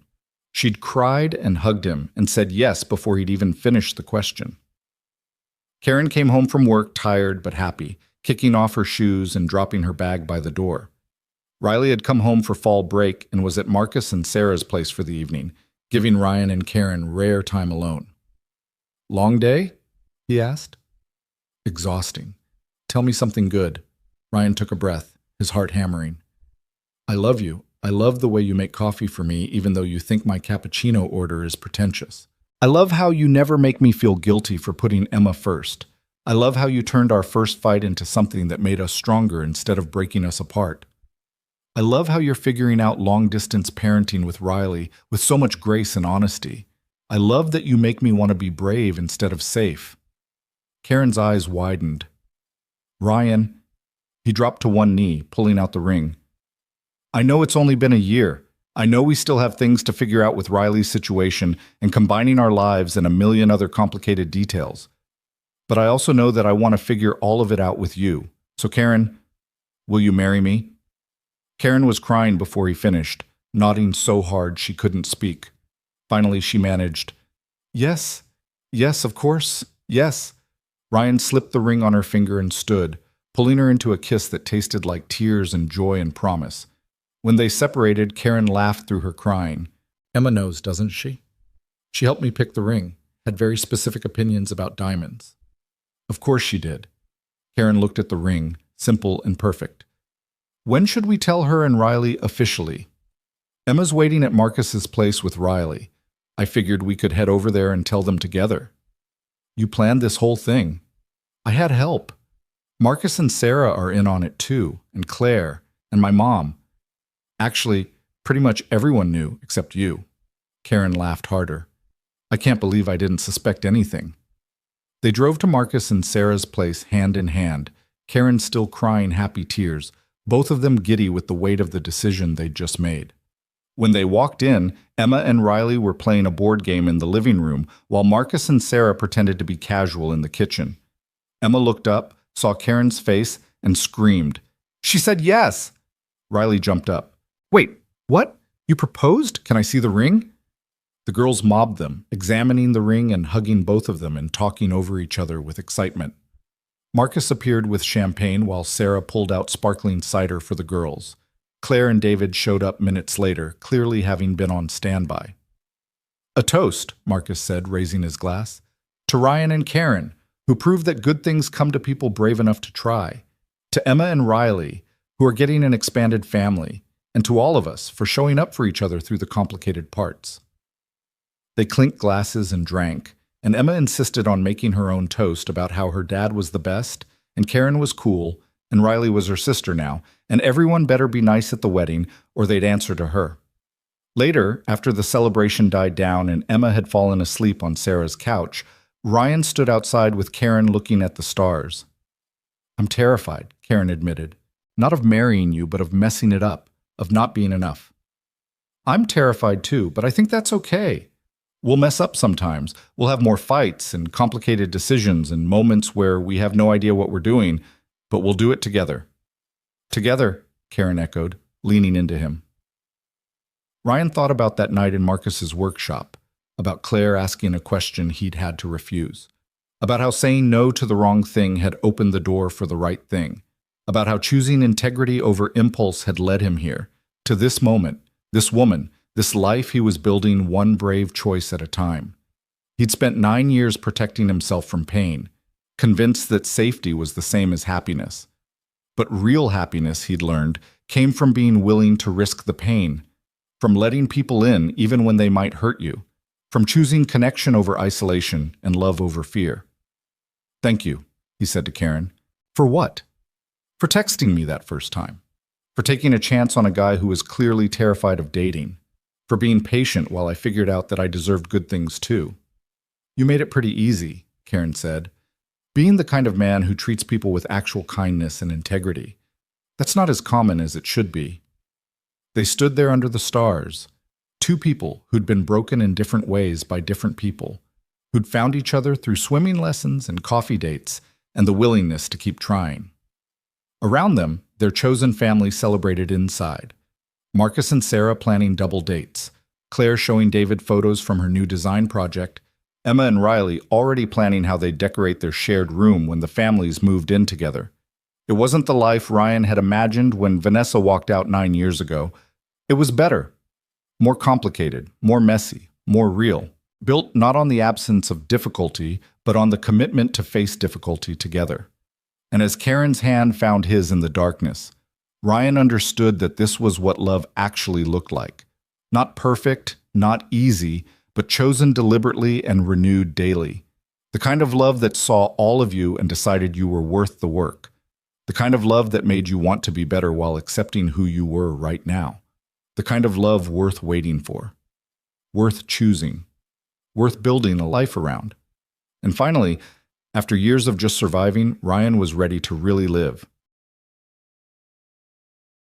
She'd cried and hugged him and said yes before he'd even finished the question. Karen came home from work tired but happy, kicking off her shoes and dropping her bag by the door. Riley had come home for fall break and was at Marcus and Sarah's place for the evening, giving Ryan and Karen rare time alone. Long day? He asked. Exhausting. Tell me something good. Ryan took a breath, his heart hammering. I love you. I love the way you make coffee for me, even though you think my cappuccino order is pretentious. I love how you never make me feel guilty for putting Emma first. I love how you turned our first fight into something that made us stronger instead of breaking us apart. I love how you're figuring out long-distance parenting with Riley with so much grace and honesty. I love that you make me want to be brave instead of safe. Karen's eyes widened. Ryan, he dropped to one knee, pulling out the ring. I know it's only been a year. I know we still have things to figure out with Riley's situation and combining our lives and a million other complicated details. But I also know that I want to figure all of it out with you. So Karen, will you marry me? Karen was crying before he finished, nodding so hard she couldn't speak. Finally, she managed, Yes, yes, of course, yes. Ryan slipped the ring on her finger and stood, pulling her into a kiss that tasted like tears and joy and promise. When they separated, Karen laughed through her crying. Emma knows, doesn't she? She helped me pick the ring, had very specific opinions about diamonds. Of course she did. Karen looked at the ring, simple and perfect. When should we tell her and Riley officially? Emma's waiting at Marcus's place with Riley. I figured we could head over there and tell them together. You planned this whole thing. I had help. Marcus and Sarah are in on it too, and Claire, and my mom. Actually, pretty much everyone knew except you. Karen laughed harder. I can't believe I didn't suspect anything. They drove to Marcus and Sarah's place hand in hand, Karen still crying happy tears, both of them giddy with the weight of the decision they'd just made. When they walked in, Emma and Riley were playing a board game in the living room, while Marcus and Sarah pretended to be casual in the kitchen. Emma looked up, saw Karen's face, and screamed. She said yes! Riley jumped up. Wait, what? You proposed? Can I see the ring? The girls mobbed them, examining the ring and hugging both of them and talking over each other with excitement. Marcus appeared with champagne while Sarah pulled out sparkling cider for the girls. Claire and David showed up minutes later, clearly having been on standby. A toast, Marcus said, raising his glass, to Ryan and Karen, who proved that good things come to people brave enough to try, to Emma and Riley, who are getting an expanded family, and to all of us for showing up for each other through the complicated parts. They clinked glasses and drank, and Emma insisted on making her own toast about how her dad was the best, and Karen was cool, and Riley was her sister now, and everyone better be nice at the wedding or they'd answer to her. Later, after the celebration died down and Emma had fallen asleep on Sarah's couch, Ryan stood outside with Karen looking at the stars. I'm terrified, Karen admitted. Not of marrying you, but of messing it up, of not being enough. I'm terrified too, but I think that's okay. We'll mess up sometimes. We'll have more fights and complicated decisions and moments where we have no idea what we're doing, but we'll do it together. Together, Karen echoed, leaning into him. Ryan thought about that night in Marcus's workshop, about Claire asking a question he'd had to refuse, about how saying no to the wrong thing had opened the door for the right thing, about how choosing integrity over impulse had led him here, to this moment, this woman, this life he was building one brave choice at a time. He'd spent 9 years protecting himself from pain, convinced that safety was the same as happiness. But real happiness, he'd learned, came from being willing to risk the pain, from letting people in even when they might hurt you, from choosing connection over isolation and love over fear. Thank you, he said to Karen. For what? For texting me that first time. For taking a chance on a guy who was clearly terrified of dating. For being patient while I figured out that I deserved good things too. You made it pretty easy, Karen said. Being the kind of man who treats people with actual kindness and integrity. That's not as common as it should be. They stood there under the stars, two people who'd been broken in different ways by different people, who'd found each other through swimming lessons and coffee dates and the willingness to keep trying. Around them, their chosen family celebrated inside. Marcus and Sarah planning double dates, Claire showing David photos from her new design project, Emma and Riley already planning how they'd decorate their shared room when the families moved in together. It wasn't the life Ryan had imagined when Vanessa walked out 9 years ago. It was better, more complicated, more messy, more real, built not on the absence of difficulty, but on the commitment to face difficulty together. And as Karen's hand found his in the darkness, Ryan understood that this was what love actually looked like. Not perfect, not easy, but chosen deliberately and renewed daily. The kind of love that saw all of you and decided you were worth the work. The kind of love that made you want to be better while accepting who you were right now. The kind of love worth waiting for. Worth choosing. Worth building a life around. And finally, after years of just surviving, Ryan was ready to really live.